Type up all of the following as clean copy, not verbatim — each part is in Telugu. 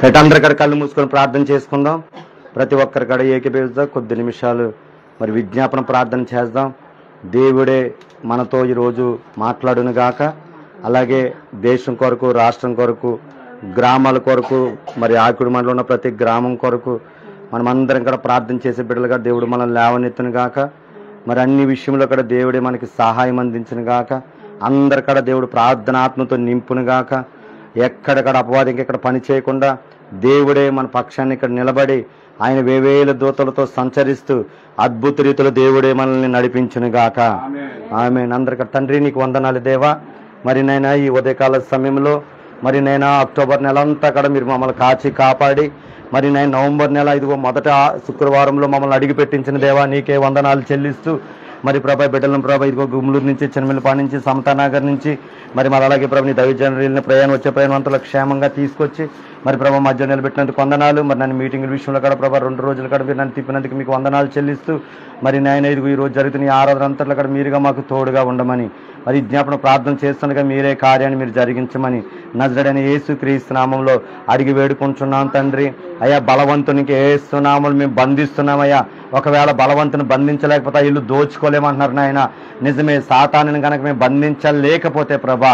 రైట్, అందరికడ కళ్ళు మూసుకొని ప్రార్థన చేసుకుందాం. ప్రతి ఒక్కరికడ ఏకీభవిద్దాం. కొద్ది నిమిషాలు మరి విజ్ఞాపన ప్రార్థన చేద్దాం. దేవుడే మనతో ఈరోజు మాట్లాడును గాక. అలాగే దేశం కొరకు, రాష్ట్రం కొరకు, గ్రామాల కొరకు, మరి ఆకుడి మండలం ఉన్న ప్రతి గ్రామం కొరకు మనమందరం కూడా ప్రార్థన చేసే బిడ్డలుగా దేవుడు మనల్ని లేవనెత్తును గాక. మరి అన్ని విషయంలో కూడా దేవుడే మనకి సహాయం అందించును గాక. అందరికడ దేవుడు ప్రార్థనాత్మతో నింపును గాక. ఎక్కడెక్కడ అపవాది ఇంకెక్కడ పని చేయకుండా దేవుడే మన పక్షాన్ని ఇక్కడ నిలబడి ఆయన వేవేల దూతలతో సంచరిస్తూ అద్భుత రీతిలో దేవుడే మనల్ని నడిపించును గాక. ఆమేన్. అందరికీ తండ్రి నీకు వందనాలు దేవా. మరి నైనా ఈ ఉదయకాల సమయంలో మరి నైనా అక్టోబర్ నెల అంతా కూడా మీరు మమ్మల్ని కాచి కాపాడి మరి నేను నవంబర్ నెల ఇదిగో మొదట శుక్రవారంలో మమ్మల్ని అడిగి పెట్టించిన దేవా నీకే వందనాలు చెల్లిస్తూ మరి ప్రభా బిడ్డలను ప్రభా ఇదిగో గుమ్లూరు నుంచి, చిన్నమిల్లిపాడు నుంచి, సమతానగర్ నుంచి మరి అలాగే ప్రభు నీ దైవజనుల ప్రయాణం వచ్చే ప్రయాణవంతులు క్షేమంగా తీసుకొచ్చి మరి ప్రభా మధ్య నిలబెట్టినందుకు వందనాలు. మరి నన్ను మీటింగ్ విషయంలో కూడా ప్రభా 2 రోజుల కూడా మీరు నన్ను తిప్పినందుకు మీకు వందనాలు చెల్లిస్తూ మరి నేను ఇదిగో ఈ రోజు జరుగుతున్న ఈ ఆరాధన అంతట్లో కూడా మీరుగా మాకు తోడుగా ఉండమని మరి జ్ఞాపన ప్రార్థన చేస్తుండగా మీరే కార్యాన్ని మీరు జరిగించమని నజరేయుడైన యేసుక్రీస్తు నామంలో అడిగి వేడుకుంటున్నాం తండ్రి. అయ్యా బలవంతునికి యేసు నామములో మేము బంధిస్తున్నామయ్యా. ఒకవేళ బలవంతుని బంధించలేకపోతే ఇల్లు దోచుకోలేమంటున్నారు నాయన. నిజమే, సాతానుని కనుక మేము బంధించలేకపోతే ప్రభా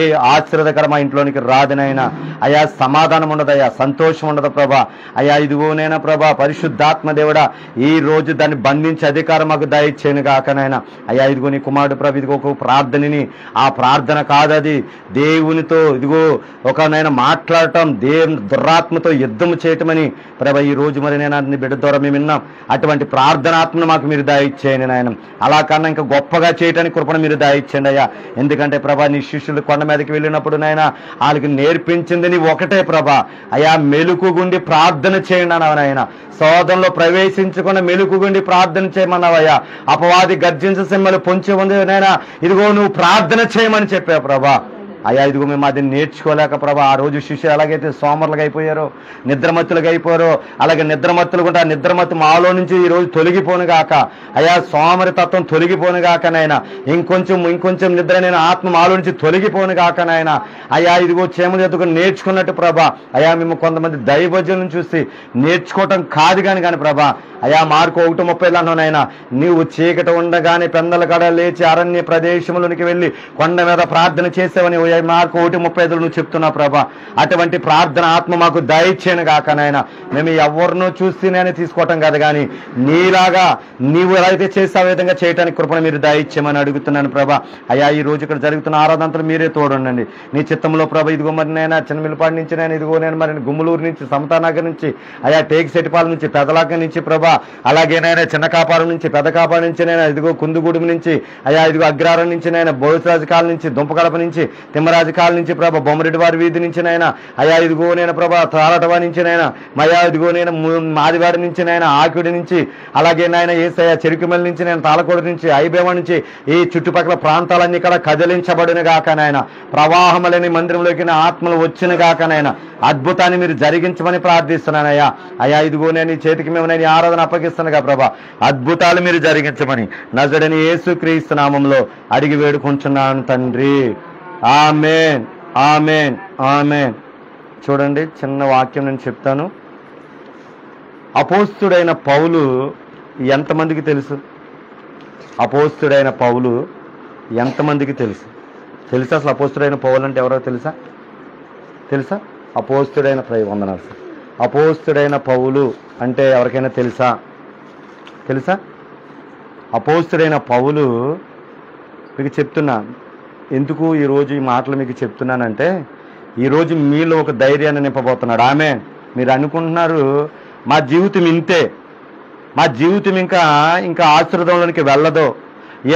ఏ ఆశీర్వాదకర మా ఇంట్లోనికి రాదునైనా. అయ్యా సమాధానం ఉండదయ్యా, సంతోషం ఉండదు ప్రభా. అయ్యా ఇదిగోనైనా ప్రభా పరిశుద్ధాత్మ దేవుడా ఈ రోజు దాన్ని బంధించే అధికారం మాకు దయచేయను గాకనైనా. అయ్యా ఇదిగో నీ కుమారుడు ప్రభు ఇదిగో ఒక ప్రార్థనని, ఆ ప్రార్థన కాదది దేవునితో ఇదిగో ఒకనైనా మాట్లాడటం, దేవుని దురాత్మతో యుద్ధం చేయటమని ప్రభా ఈ రోజు మరి నేను నీ బిడ్డ ద్వారా మేము విన్నాం. అటువంటి ప్రార్థనాత్మను మాకు మీరు దయచేయండి నాయన. అలా కన్నా ఇంకా గొప్పగా చేయటానికి కృపణ మీరు దయచేయండి అయ్యా. ఎందుకంటే ప్రభా నీ శిష్యులు కొండ మీదకి వెళ్ళినప్పుడు నాయన వాళ్ళకి నేర్పించింది నీ ఒకటే ప్రభా. అయ్యా మెలుకుగుండి ప్రార్థన చేయండి అన్నావనైనా. సోదంలో ప్రవేశించకుండా మెలుకుగుండి ప్రార్థన చేయమన్నావయ్యా. అపవాది గర్జించ సింహలు పొంచి ఉంది నాయన, ఇదిగో నువ్వు ప్రార్థన చేయమని చెప్పావు ప్రభా. అయ్యా ఇదిగో మేము అది నేర్చుకోలేక ప్రభా ఆ రోజు శిష్యులు ఎలాగైతే సోమరులుగా అయిపోయారో, నిద్రమత్తులుగా అయిపోయారో, అలాగే నిద్రమత్తులు కూడా నిద్రమత్తు మాలో నుంచి ఈ రోజు తొలగిపోను గాక. అయ్యా సోమరి తత్వం తొలగిపోను గాకనైనా. ఇంకొంచెం నిద్ర నేను ఆత్మ మాలో నుంచి తొలగిపోను గాకనైనా. అయ్యా ఇదిగో చేమలు ఎత్తుకుని నేర్చుకున్నట్టు ప్రభా. అయ్యా మేము కొంతమంది దైవజనులను చూసి నేర్చుకోవటం కాదు కానీ ప్రభా. అయ్యా మార్కు 1:30 అన్నానైనా నీవు చీకటి ఉండగానే పెందల కడ లేచి అరణ్య ప్రదేశంలోనికి వెళ్ళి కొండ మీద ప్రార్థన చేసావని మార్కు 1:35 నువ్వు చెప్తున్నావు ప్రభా. అటువంటి ప్రార్థన ఆత్మ మాకు దయచేయను గాకనైనా. మేము ఎవరినో చూసి నేను తీసుకోవటం కాదు కానీ నీలాగా నీవు ఎలా అయితే చేసే విధంగా చేయడానికి కృపణ మీరు దయచేయమని అడుగుతున్నాను ప్రభా. అయ్యా ఈ రోజు ఇక్కడ జరుగుతున్న ఆరాధనలు మీరే తోడుండండి. నీ చిత్తంలో ప్రభా ఇదిగో మరి నేను చిన్నమిల్లిపాడు నుంచి నేను ఇదిగో నేను మరి గుమ్మలూరు నుంచి, సమతానగర్ నుంచి, అయ్యా టేక్సెట్టిపాల నుంచి, పెదలాక నుంచి ప్రభా, అలాగే నేను చిన్న కాపారం నుంచి, పెద్ద కాపారం నుంచి, నేను ఇదిగో కుందుగూడెం నుంచి, అయ్యా ఇదిగో అగ్రహారం నుంచి, నేను బోసరాజు కాల నుంచి, దుంపకడప నుంచి, తిమ్మరాజు కాల నుంచి ప్రభా, బొమ్మరెడ్డి వారి వీధి నుంచి నైనా, అయ్యా ఇదిగో నేను ప్రభా తారటవా నుంచి నైనా, మయా ఇదిగో నేను మాదివాడి నుంచి నైనా, ఆకుడి నుంచి, అలాగే నాయన ఏసయ్య చెరుకుమల్లి నుంచి, నేను తాళకోడు నుంచి, ఐబేవ నుంచి, ఈ చుట్టుపక్కల ప్రాంతాలన్నీ కూడా కదిలించబడిన గాకనైనా. ప్రవాహములని మందిరంలోకి ఆత్మలు వచ్చిన గాకనైనా అద్భుతాన్ని మీరు జరిగించమని ప్రార్థిస్తున్నానయ్యా. అయ్యా ఇదిగో నేను ఈ చేతికి మేము నేను ఆరాధన అప్పగిస్తున్నాగా ప్రభా. అద్భుతాలు మీరు జరిగించమని నజరేయుడైన యేసుక్రీస్తు నామంలో అడిగి వేడుకుంటున్నాను తండ్రి. ఆమేన్, ఆమేన్, ఆమేన్. చూడండి చిన్న వాక్యం నేను చెప్తాను. అపోస్తుడైన పౌలు ఎంతమందికి తెలుసు? అపోస్తుడైన పౌలు ఎంతమందికి తెలుసు? తెలుసా అసలు అపోస్తుడైన పౌలు అంటే ఎవరో తెలుసా? అపోస్తుడైన వందనాలు. అపోస్తుడైన పౌలు అంటే ఎవరికైనా తెలుసా? అపోస్తుడైన పౌలు మీకు చెప్తున్నా. ఎందుకు ఈరోజు ఈ మాటలు మీకు చెప్తున్నానంటే ఈరోజు మీలో ఒక ధైర్యాన్ని నింపబోతున్నాడు. ఆమె మీరు అనుకుంటున్నారు మా జీవితం ఇంతే, మా జీవితం ఇంకా ఆశీర్వాదంలోనికి వెళ్ళదు,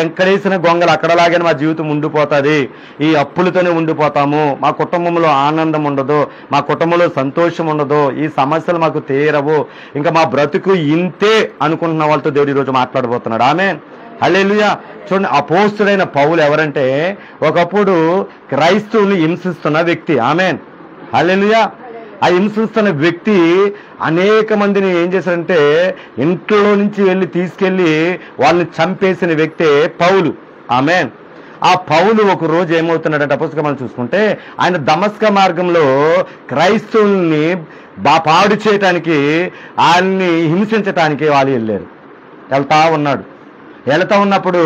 ఎక్కడేసిన గొంగలు అక్కడలాగే మా జీవితం ఉండిపోతుంది, ఈ అప్పులతోనే ఉండిపోతాము, మా కుటుంబంలో ఆనందం ఉండదు, మా కుటుంబంలో సంతోషం ఉండదు, ఈ సమస్యలు మాకు తీరవు, ఇంకా మా బ్రతుకు ఇంతే అనుకుంటున్న వాళ్ళతో దేవుడు ఈరోజు మాట్లాడబోతున్నాడు. ఆమేన్, హల్లెలూయా. చూడండి అపోస్తుడైన పౌలు ఎవరంటే ఒకప్పుడు క్రైస్తవుల్ని హింసిస్తున్న వ్యక్తి. ఆమేన్, హల్లెలూయా. ఆ హింసిస్తున్న వ్యక్తి అనేక మందిని ఏం చేశారంటే ఇంట్లో నుంచి తీసుకెళ్లి వాళ్ళని చంపేసిన వ్యక్తే పౌలు. ఆమేన్. ఆ పౌలు ఒక రోజు ఏమవుతున్నాడంటే పుస్తకం మనం చూసుకుంటే ఆయన దమస్క మార్గంలో క్రైస్తవుల్ని పాడు చేయటానికి, ఆయన్ని హింసించటానికి వాళ్ళు వెళ్తా ఉన్నాడు. వెళ్తా ఉన్నప్పుడు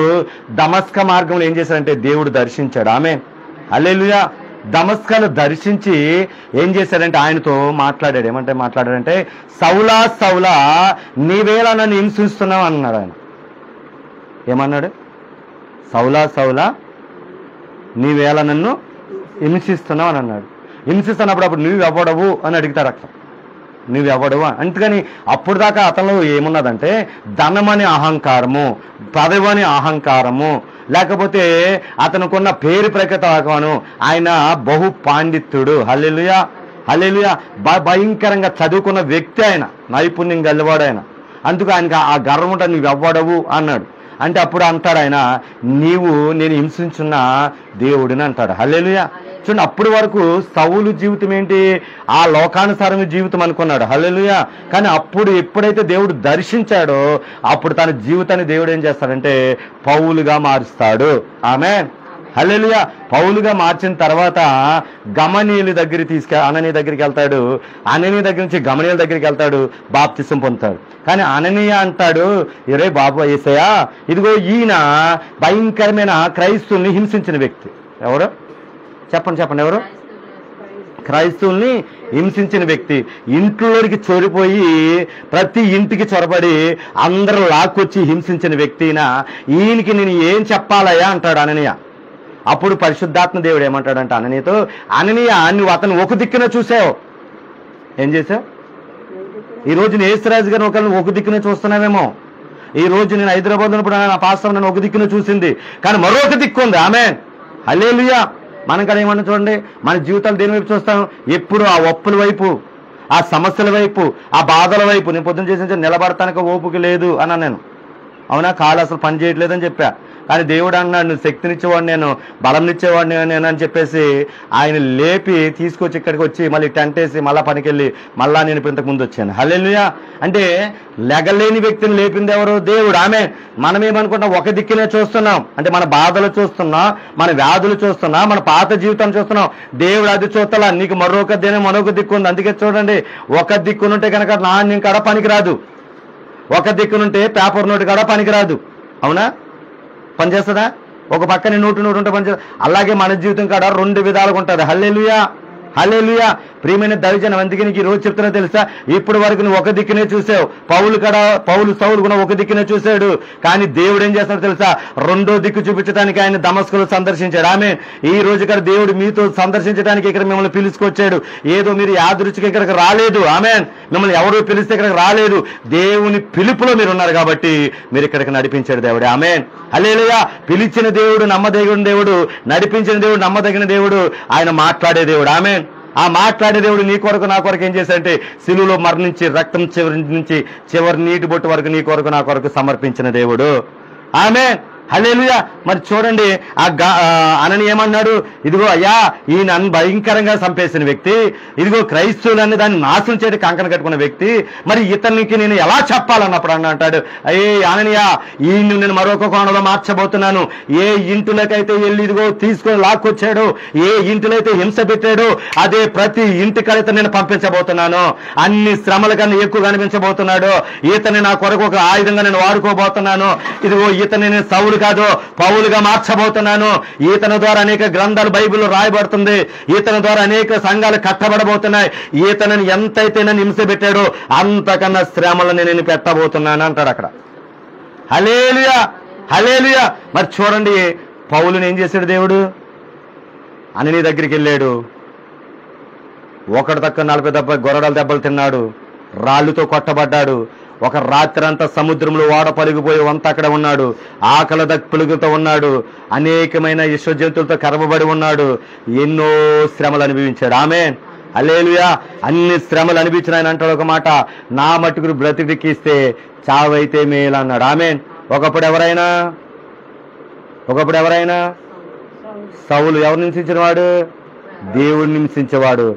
దమస్క మార్గంలో ఏం చేశాడంటే దేవుడు దర్శించాడు. ఆమేన్, హల్లెలూయా. దమస్కను దర్శించి ఏం చేశాడంటే ఆయనతో మాట్లాడాడు. ఏమంటే మాట్లాడాడంటే, సౌలా సౌలా నీవేలా నన్ను హింసిస్తున్నావు అన్నాడు. ఆయన ఏమన్నాడు? సౌలా సౌలా నీవేలా నన్ను హింసిస్తున్నావు అని అన్నాడు. హింసిస్తున్నప్పుడు అప్పుడు నువ్వెవడవు అని అడుగుతాడు. అక్కడ నువ్వెవడవు. అందుకని అప్పుడు దాకా అతనిలో ఏమున్నదంటే ధనమని అహంకారము, పదవని అహంకారము, లేకపోతే అతనుకున్న పేరు ప్రఖ్యాతను, ఆయన బహు పాండిత్యుడు. హల్లెలూయా, హల్లెలూయా. భయంకరంగా చదువుకున్న వ్యక్తి ఆయన, నైపుణ్యం గలవాడు ఆయన. అందుకు ఆయనకి ఆ గర్వం ఉంటుంది, నువ్వెవ్వడవు అన్నాడు. అంటే అప్పుడు అంటాడు ఆయన, నీవు నేను హింసించున్న దేవుడిని అంటాడు. హల్లెలూయా. చూడండి, అప్పటి వరకు సౌలు జీవితం ఏంటి? ఆ లోకానుసారమైన జీవితం అనుకున్నాడు. హల్లెలూయా. కానీ అప్పుడు ఎప్పుడైతే దేవుడు దర్శించాడో అప్పుడు తన జీవితాన్ని దేవుడు ఏం చేస్తాడంటే పౌలుగా మారుస్తాడు. ఆమేన్, హల్లెలూయా. పౌలుగా మార్చిన తర్వాత గమనీయుల దగ్గరికి అననీయ దగ్గరికి వెళ్తాడు. అననీయ దగ్గర నుంచి గమనీయుల దగ్గరికి వెళ్తాడు, బాప్తిసం పొందుతాడు. కానీ అననీయ అంటాడు, ఇరే బాబు యేసయ్యా, ఇదిగో ఈయన భయంకరమైన క్రైస్తవుల్ని హింసించిన వ్యక్తి. ఎవరు చెప్పండి, ఎవరు? క్రైస్తవుల్ని హింసించిన వ్యక్తి. ఇంట్లోకి చొరిపోయి ప్రతి ఇంటికి చొరబడి అందరూ లాక్కొచ్చి హింసించిన వ్యక్తినా, ఈయనకి నేను ఏం చెప్పాలయ్యా అంటాడు అననీయ. అప్పుడు పరిశుద్ధాత్మ దేవుడు ఏమంటాడంటే అననీయతో, అననీయ నువ్వు అతను ఒక దిక్కున చూసావు, ఏం చేసావు? ఈ రోజు నేను యేసురాజు గారిని ఒకరిని ఒక దిక్కున చూస్తున్నావేమో. ఈ రోజు నేను హైదరాబాద్ ఉన్నప్పుడు నా పాస్టర్ నన్ను ఒక దిక్కున చూసింది, కానీ మరొక దిక్కు ఉంది. ఆమేన్, హల్లెలూయా. మనం కదా ఏమన్నా చూడండి, మన జీవితాలు దేని వైపు చూస్తాం? ఎప్పుడు ఆ ఒప్పుల వైపు, ఆ సమస్యల వైపు, ఆ బాధల వైపు. నేను పొద్దున్న చేసిన నిలబడటానికి ఓపిక లేదు అన్నా నేను. అవునా, కాళ్ళు అసలు పని చేయట్లేదని చెప్పా. కానీ దేవుడు అన్నాడు, నువ్వు శక్తినిచ్చేవాడు నేను, బలంనిచ్చేవాడు నేను అని చెప్పేసి ఆయన లేపి తీసుకొచ్చి ఇక్కడికి వచ్చి మళ్ళీ టెంట్ వేసి మళ్ళీ పనికెళ్ళి మళ్ళా నేను ఇప్పుడు ఇంతకు ముందు వచ్చాను. హల్లెలూయా. అంటే లెగలేని వ్యక్తిని లేపింది ఎవరు? దేవుడు. ఆమె మనం ఏమనుకుంటున్నాం? ఒక దిక్కునే చూస్తున్నాం. అంటే మన బాధలు చూస్తున్నాం, మన వ్యాధులు చూస్తున్నాం, మన పాత జీవితాన్ని చూస్తున్నాం. దేవుడు అది చూస్తలా, నీకు మరొక దిక్కు ఉంది. అందుకే చూడండి, ఒక దిక్కునుంటే కనుక నాణ్యం కాడ పనికిరాదు, ఒక దిక్కునుంటే పేపర్ నోటు కాడ పనికిరాదు. అవునా, పనిచేస్తుందా? ఒక పక్కన నోటు ఉంటే పనిచేస్తుంది. అలాగే మన జీవితం కాడ రెండు విధాలుగా ఉంటుంది. హల్లెలూయా, హల్లెలూయా. ప్రియమైన దైవజనం, అందుకే నీకు ఈ రోజు చెప్తున్నా తెలుసా, ఇప్పటి వరకు నువ్వు ఒక దిక్కునే చూసావు. పౌలు సౌలు కూడా ఒక దిక్కునే చూశాడు. కానీ దేవుడు ఏం చేస్తాడు తెలుసా? రెండో దిక్కు చూపించడానికి ఆయన దమస్కులో సందర్శించాడు. ఆమె ఈ రోజు ఇక్కడ దేవుడు మీతో సందర్శించడానికి ఇక్కడ మిమ్మల్ని పిలుచుకొచ్చాడు. ఏదో మీరు యాదృచ్ఛిగా ఇక్కడికి రాలేదు. ఆమె మిమ్మల్ని ఎవరు పిలిస్తే ఇక్కడికి రాలేదు. దేవుని పిలుపులో మీరు ఉన్నారు కాబట్టి మీరు ఇక్కడికి నడిపించాడు దేవుడు. ఆమె హల్లెలూయా. పిలిచిన దేవుడు నమ్మదగిన దేవుడు, నడిపించిన దేవుడు నమ్మదగిన దేవుడు, ఆయన మాట్లాడే దేవుడు. ఆమె ఆ మాట్లాడే దేవుడు నీ కొరకు నా కొరకు ఏం చేశాడంటే శిలువలో మరణించి రక్తం చివరి నుంచి చివరి నీటి బొట్టు వరకు నీ కొరకు నా కొరకు సమర్పించిన దేవుడు. ఆమె హల్లెలూయా. మరి చూడండి, అననీయ ఏమన్నాడు? ఇదిగో అయ్యా, ఈయన భయంకరంగా చంపేసిన వ్యక్తి, ఇదిగో క్రైస్తవులన్నీ దాన్ని నాశనం చేయడం కంకణ కట్టుకున్న వ్యక్తి, మరి ఇతనికి నేను ఎలా చెప్పాలన్నప్పుడు అంటాడు, అయ్యే అననీయ, ఈయన్ని నేను మరొక కోణంలో మార్చబోతున్నాను. ఏ ఇంటిలోకైతే వెళ్ళి ఇదిగో తీసుకొని లాక్కొచ్చాడు, ఏ ఇంటిలో అయితే హింస పెట్టాడు, అదే ప్రతి ఇంటికైతే నేను పంపించబోతున్నాను. అన్ని శ్రమల కన్నా ఎక్కువ కనిపించబోతున్నాడు. ఈతని నా కొరకు ఒక ఆయుధంగా నేను వాడుకోబోతున్నాను. ఇదిగో ఈతని నేను సౌలు కాదు, పౌలుగా మార్చబోతున్నాను. ఈతని ద్వారా అనేక గ్రంథాలు బైబిల్లో రాయబడుతుంది. ఈతని ద్వారా అనేక సంఘాలు కట్టబడబోతున్నాయి. ఈతనని ఎంతైతే నన్ను హింస పెట్టాడో అంతకన్నా శ్రమలను నేను పెట్టబోతున్నాను అంటాడు అక్కడ. హల్లెలూయా, హల్లెలూయా. మరి చూడండి, పౌలుని ఏం చేశాడు దేవుడు? అననీయ దగ్గరికి వెళ్ళాడు. ఒకటి తక్కువ 40 గొర్రెల దెబ్బలు తిన్నాడు, రాళ్ళుతో కొట్టబడ్డాడు. ఒక రాత్రి అంతా సముద్రంలో ఓడ పలిగిపోయి వంత అక్కడ ఉన్నాడు. ఆకలి దప్పులుగుతూ ఉన్నాడు. అనేకమైన విశ్వజంతువులతో కరవబడి ఉన్నాడు. ఎన్నో శ్రమలు అనుభవించాడు. ఆమేన్, హల్లెలూయా. అన్ని శ్రమలు అనిపించిన ఆయన అంటాడు ఒక మాట, నా మట్టుకు బ్రతికిస్తే చావైతే మేలు అన్నాడు. ఆమేన్. ఒకప్పుడు ఎవరైనా సౌలు ఎవరిని హింసించిన వాడు? దేవుడిని హింసించేవాడు.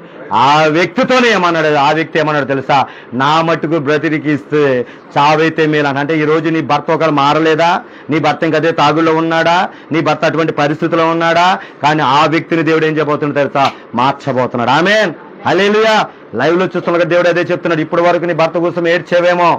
ఆ వ్యక్తితోనే ఏమన్నాడు, ఆ వ్యక్తి ఏమన్నాడు తెలుసా, నా మట్టుకు బ్రతికి ఇస్తే చావైతే మేలు అని. అంటే ఈ రోజు నీ భర్త ఒకరు మారలేదా, నీ భర్త ఇంకదే తాగుల్లో ఉన్నాడా, నీ భర్త అటువంటి పరిస్థితిలో ఉన్నాడా, కానీ ఆ వ్యక్తిని దేవుడు ఏం చేయబోతున్నాడు తెలుసా, మార్చబోతున్నాడు. ఆమేన్, హల్లెలూయా. లైవ్ లో చూస్తున్న దేవుడు అదే చెప్తున్నాడు. ఇప్పటి వరకు నీ భర్త కోసం ఏడ్చేవేమో,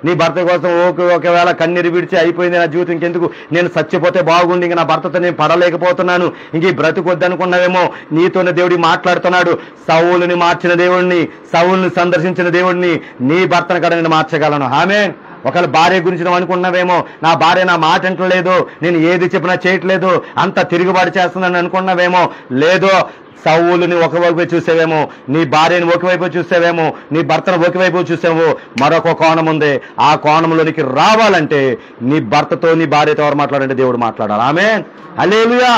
నీ భర్త కోసం ఒకవేళ కన్నీరు విడిచి అయిపోయింది నా జీవితం, ఇంకెందుకు, నేను చచ్చిపోతే బాగుండి, ఇంక నా భర్తతో నేను పడలేకపోతున్నాను, ఇంక ఈ బ్రతుకొద్దు అనుకున్నావేమో, నీతోనే దేవుడి మాట్లాడుతున్నాడు. సౌలుని మార్చిన దేవుడిని, సౌలుని సందర్శించిన దేవుడిని నీ భర్తను కూడా నేను మార్చగలను. ఆమేన్. ఒకవేళ భార్య గురించి నువ్వు అనుకున్నావేమో, నా భార్య నా మాట వింటలేదు, నేను ఏది చెప్పినా చేయట్లేదు, అంత తిరుగుబాటు చేస్తుందని అనుకున్నావేమో, లేదో సౌలుని ఒకవైపు చూసేవేమో, నీ భార్యని ఒకవైపు చూసేవేమో, నీ భర్తను ఒకవైపు చూసేమో, మరొక కోణం ఉంది. ఆ కోణంలోనికి రావాలంటే నీ భర్తతో నీ భార్యతో ఎవరు మాట్లాడంటే దేవుడు మాట్లాడాలి. ఆమేన్, హల్లెలూయా.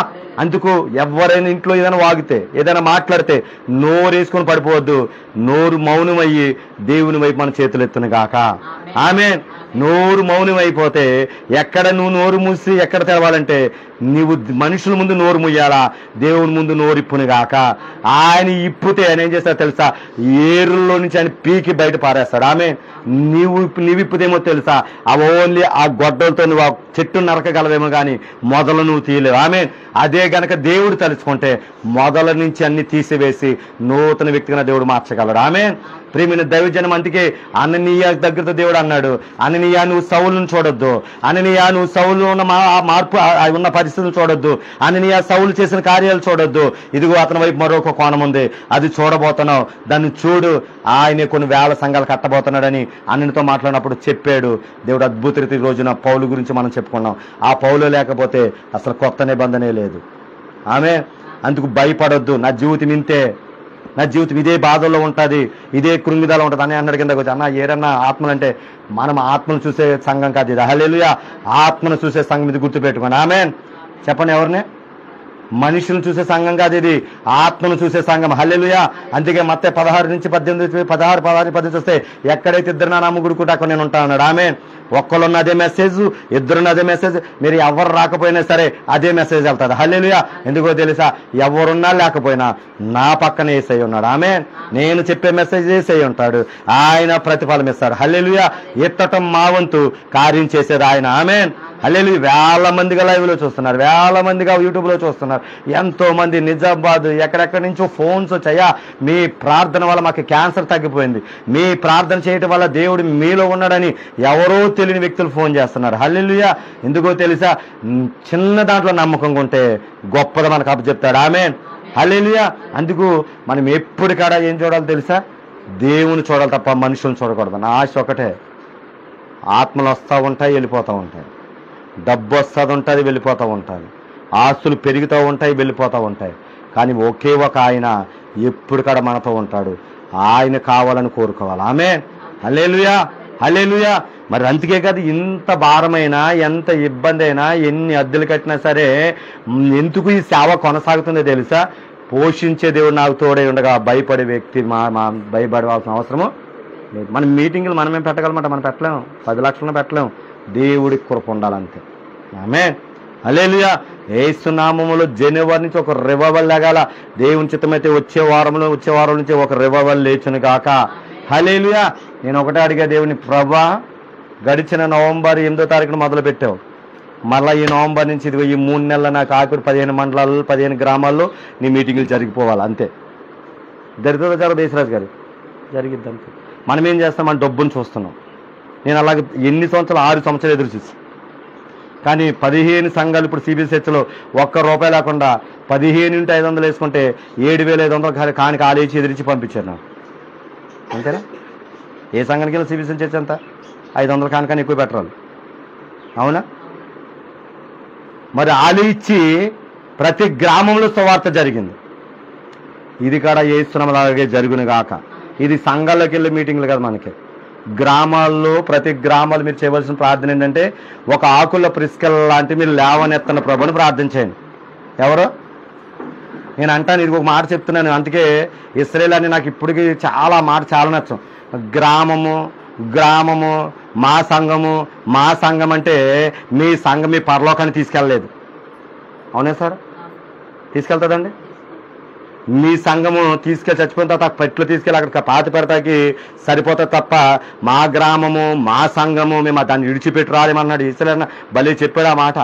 అందుకు ఎవరైనా ఇంట్లో ఏదైనా వాగితే, ఏదైనా మాట్లాడితే నోరేసుకొని పడిపోవద్దు. నోరు మౌనమయ్యి దేవుని వైపు మన చేతులు ఎత్తును గాక. ఆమేన్. నోరు మౌనం అయిపోతే ఎక్కడ నువ్వు నోరు మూసి ఎక్కడ తెరవాలంటే నీవు మనుషుల ముందు నోరు ముయ్యాలా, దేవుని ముందు నోరు ఇప్పును గాక. ఆయన ఇప్పుతే ఆయన ఏం చేస్తాడు తెలుసా, ఏరుల్లో నుంచి ఆయన పీకి బయట పారేస్తాడు. ఆమె నీవు ఇప్పుదేమో తెలుసా, ఆ ఓన్లీ ఆ గొడ్డలతో నువ్వు ఆ చెట్టు నరకగలవేమో కానీ మొదలు నువ్వు తీయలేవు. ఆమె అదే గనక దేవుడు తలుచుకుంటే మొదల నుంచి అన్ని తీసివేసి నూతన వ్యక్తిగా దేవుడు మార్చగలడు. ఆమె ప్రియమైన దైవజనం. అందుకే అననీయ దగ్గరతో దేవుడు అన్నాడు, అననీయ నువ్వు సౌలును చూడొద్దు, అననీయ నువ్వు సౌలు ఉన్న మార్పు ఉన్న పరిస్థితులు చూడొద్దు, అననీయ సౌలు చేసిన కార్యాలు చూడొద్దు, ఇదిగో అతని వైపు మరొక కోణం ఉంది, అది చూడబోతున్నావు, దాన్ని చూడు, ఆయన కొన్ని వేల సంఘాలు కట్టబోతున్నాడని అన్నతో మాట్లాడినప్పుడు చెప్పాడు దేవుడు. అద్భుత రీతి రోజున పౌలు గురించి మనం చెప్పుకున్నాం. ఆ పౌలు లేకపోతే అసలు కొత్త నిబంధనే లేదు. ఆమె అందుకు భయపడొద్దు, నా జీవితం ఇంతే, నా జీవితం ఇదే బాధల్లో ఉంటుంది, ఇదే కృంగిదాలో ఉంటుంది అని అన్నాడు. కిందకు వచ్చి, అన్న ఏరన్నా ఆత్మలు అంటే మనం ఆత్మను చూసే సంఘం కాదు ఇది. హల్లెలూయా. ఆత్మను చూసే సంఘం ఇది గుర్తుపెట్టుకోండి. ఆమేన్. చెప్పండి ఎవరిని, మనుషులను చూసే సంఘం కాదు ఇది, ఆత్మను చూసే సంఘం. హల్లెలూయా. అందుకే మత్తయి 16:18 వస్తే ఎక్కడైతే ఇద్దరు నా ముగ్గురు కూడా అక్కడ నేను ఉంటాను అన్నాడు. ఆమేన్. ఒక్కరున్న అదే మెసేజ్, ఇద్దరున్న అదే మెసేజ్, మీరు ఎవరు రాకపోయినా సరే అదే మెసేజ్ వెళ్తుంది. హల్లెలూయా. ఎందుకో తెలుసా, ఎవరున్నా లేకపోయినా నా పక్కన యేసయ్య ఉన్నాడు. ఆమేన్. నేను చెప్పే మెసేజ్ యేసయ్య ఉంటాడు, ఆయన ప్రతిఫలం ఇస్తాడు. హల్లెలూయా. ఎత్తటం మా వంతు, కార్యం చేసేది ఆయన. ఆమేన్, హల్లెలూయా. వేల మందిగా లైవ్ లో చూస్తున్నారు, వేల మందిగా యూట్యూబ్ లో చూస్తున్నారు, ఎంతో మంది నిజామాబాద్ ఎక్కడెక్కడి నుంచో ఫోన్స్ వచ్చాయా, మీ ప్రార్థన వల్ల మాకు క్యాన్సర్ తగ్గిపోయింది, మీ ప్రార్థన చేయటం వల్ల దేవుడు మీలో ఉన్నాడని ఎవరో తెలియని వ్యక్తులు ఫోన్ చేస్తున్నారు. హల్లెలూయా. ఎందుకో తెలుసా, చిన్న దాంట్లో నమ్మకంగా ఉంటే గొప్పగా మనకు అప్పచెప్తాడు. ఆమేన్, హల్లెలూయా. అందుకు మనం ఎప్పటికాడా ఏం చూడాలి తెలుసా, దేవుని చూడాలి తప్ప మనుషులను చూడకూడదు. నా ఆశ ఒకటే, ఆత్మలు వస్తూ ఉంటాయి, వెళ్ళిపోతూ ఉంటాయి, డబ్బు వస్తుంది ఉంటుంది, వెళ్ళిపోతూ ఉంటుంది, ఆస్తులు పెరుగుతూ ఉంటాయి, వెళ్ళిపోతూ ఉంటాయి, కానీ ఒకే ఒక ఆయన ఎప్పుడు కూడా మనతో ఉంటాడు. ఆయన కావాలని కోరుకోవాలి. ఆమేన్, హల్లెలూయా, హల్లెలూయా. మరి అందుకే కదా ఇంత భారమైనా, ఎంత ఇబ్బంది అయినా, ఎన్ని అద్దెలు కట్టినా సరే ఎందుకు ఈ సేవ కొనసాగుతుందో తెలుసా, పోషించే దేవుడు నాకు తోడై ఉండగా భయపడే వ్యక్తి భయపడవలసిన అవసరము లేదు. మన మీటింగులు మనమేం పెట్టగలమంట, మనం పెట్టలేము, 10 లక్షలను పెట్టలేము, దేవుడికి కృప ఉండాలంతే. ఆమేన్, హల్లెలూయా. యేసు నామములో జనవరి నుంచి ఒక రివైవల్ లేగాల. దేవుని చిత్తమైతే వచ్చే వారం నుంచి ఒక రివైవల్ లేచును గాక. హల్లెలూయా. నేను ఒకటే అడిగా దేవుని, ప్రభా గడిచిన నవంబర్ 8వ తారీఖున మొదలు పెట్టావు, మళ్ళీ ఈ నవంబర్ నుంచి ఇదిగో ఈ 3 నెలల నాకు ఆఖరి 15 మండలాల్లో 15 గ్రామాల్లో నీ మీటింగులు జరిగిపోవాలి అంతే. జరుగుతుందో జరగదు యేసురాజు గారు, జరిగిద్ది అంతే. మనం ఏం చేస్తాం, మన డబ్బును చూస్తున్నాం. నేను అలాగే ఎన్ని సంవత్సరాలు, 6 సంవత్సరాలు ఎదురు చూసి, కానీ 15 సంఘాలు ఇప్పుడు సిబిఎస్హెచ్లో ₹1 లేకుండా 15x500 వేసుకుంటే 7,500 కానికి ఆలేచి ఎదిరించి పంపించారు నాకు. అంతేనా? ఏ సంఘానికి వెళ్ళి సిబిఎస్హెచ్ చర్చ అంతా 500 కానికని ఎక్కువ పెట్టరాలు, అవునా? మరి ఆలు ఇచ్చి ప్రతి గ్రామంలో సువార్త జరిగింది. ఇది కూడా యేసునామములో అలాగే జరుగును గాక. ఇది సంఘాల్లోకి వెళ్ళే మీటింగ్లు కదా, మనకి గ్రామాల్లో, ప్రతి గ్రామాలు మీరు చేయవలసిన ప్రార్థన ఏంటంటే, ఒక ఆకుల ప్రిస్కల్ లాంటి మీరు లేవనెత్తన ప్రభుని ప్రార్థన చేయండి. ఎవరు? నేను అంటాను, ఇది ఒక మాట చెప్తున్నాను, అందుకే ఇశ్రాయేలు అని నాకు ఇప్పటికీ చాలా నచ్చం. గ్రామము మా సంఘం అంటే మీ సంఘం మీ పరలోకాన్ని తీసుకెళ్ళలేదు. అవునే సార్? తీసుకెళ్తుందండి? మీ సంఘము తీసుకెళ్ళి చచ్చిపోయిన తర్వాత పెట్లు తీసుకెళ్ళి అక్కడ పాతి పెడతాకి సరిపోతుంది తప్ప మా గ్రామము మా సంఘము మేము దాన్ని విడిచిపెట్టి రాలేమన్నాడు. ఇసలేనా భలే చెప్పాడు ఆ మాట.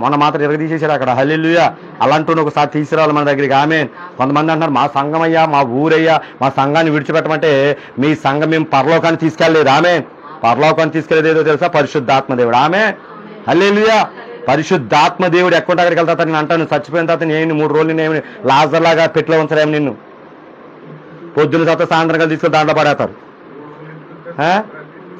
మొన్న మాత్రం ఎరగదీసేసాడు అక్కడ. హల్లెలూయా. అలాంటి ఒకసారి తీసుకురావాలి మన దగ్గరికి. ఆమె కొంతమంది అంటున్నారు మా సంఘం అయ్యా, మా ఊరయ్యా, మా సంఘాన్ని విడిచిపెట్టమంటే మీ సంఘం మేము పరలోకాన్ని తీసుకెళ్ళలేదు. ఆమె పరలోకాన్ని తీసుకెళ్ళేది ఏదో తెలుసా? పరిశుద్ధాత్మ దేవుడు. ఆమె హల్లెలూయా. పరిశుద్ధాత్మ దేవుడు ఎక్కడ దగ్గరికి వెళ్తా నేను అంటాను, చచ్చిపోయిన తర్వాత నేను 3 రోజులు నేను లాజర్లాగా పెట్లో ఉంచలేము. నిన్ను పొద్దున్న తర్వాత సాయంత్రం కలిసి తీసుకొని దాంట్లో పడేస్తారు.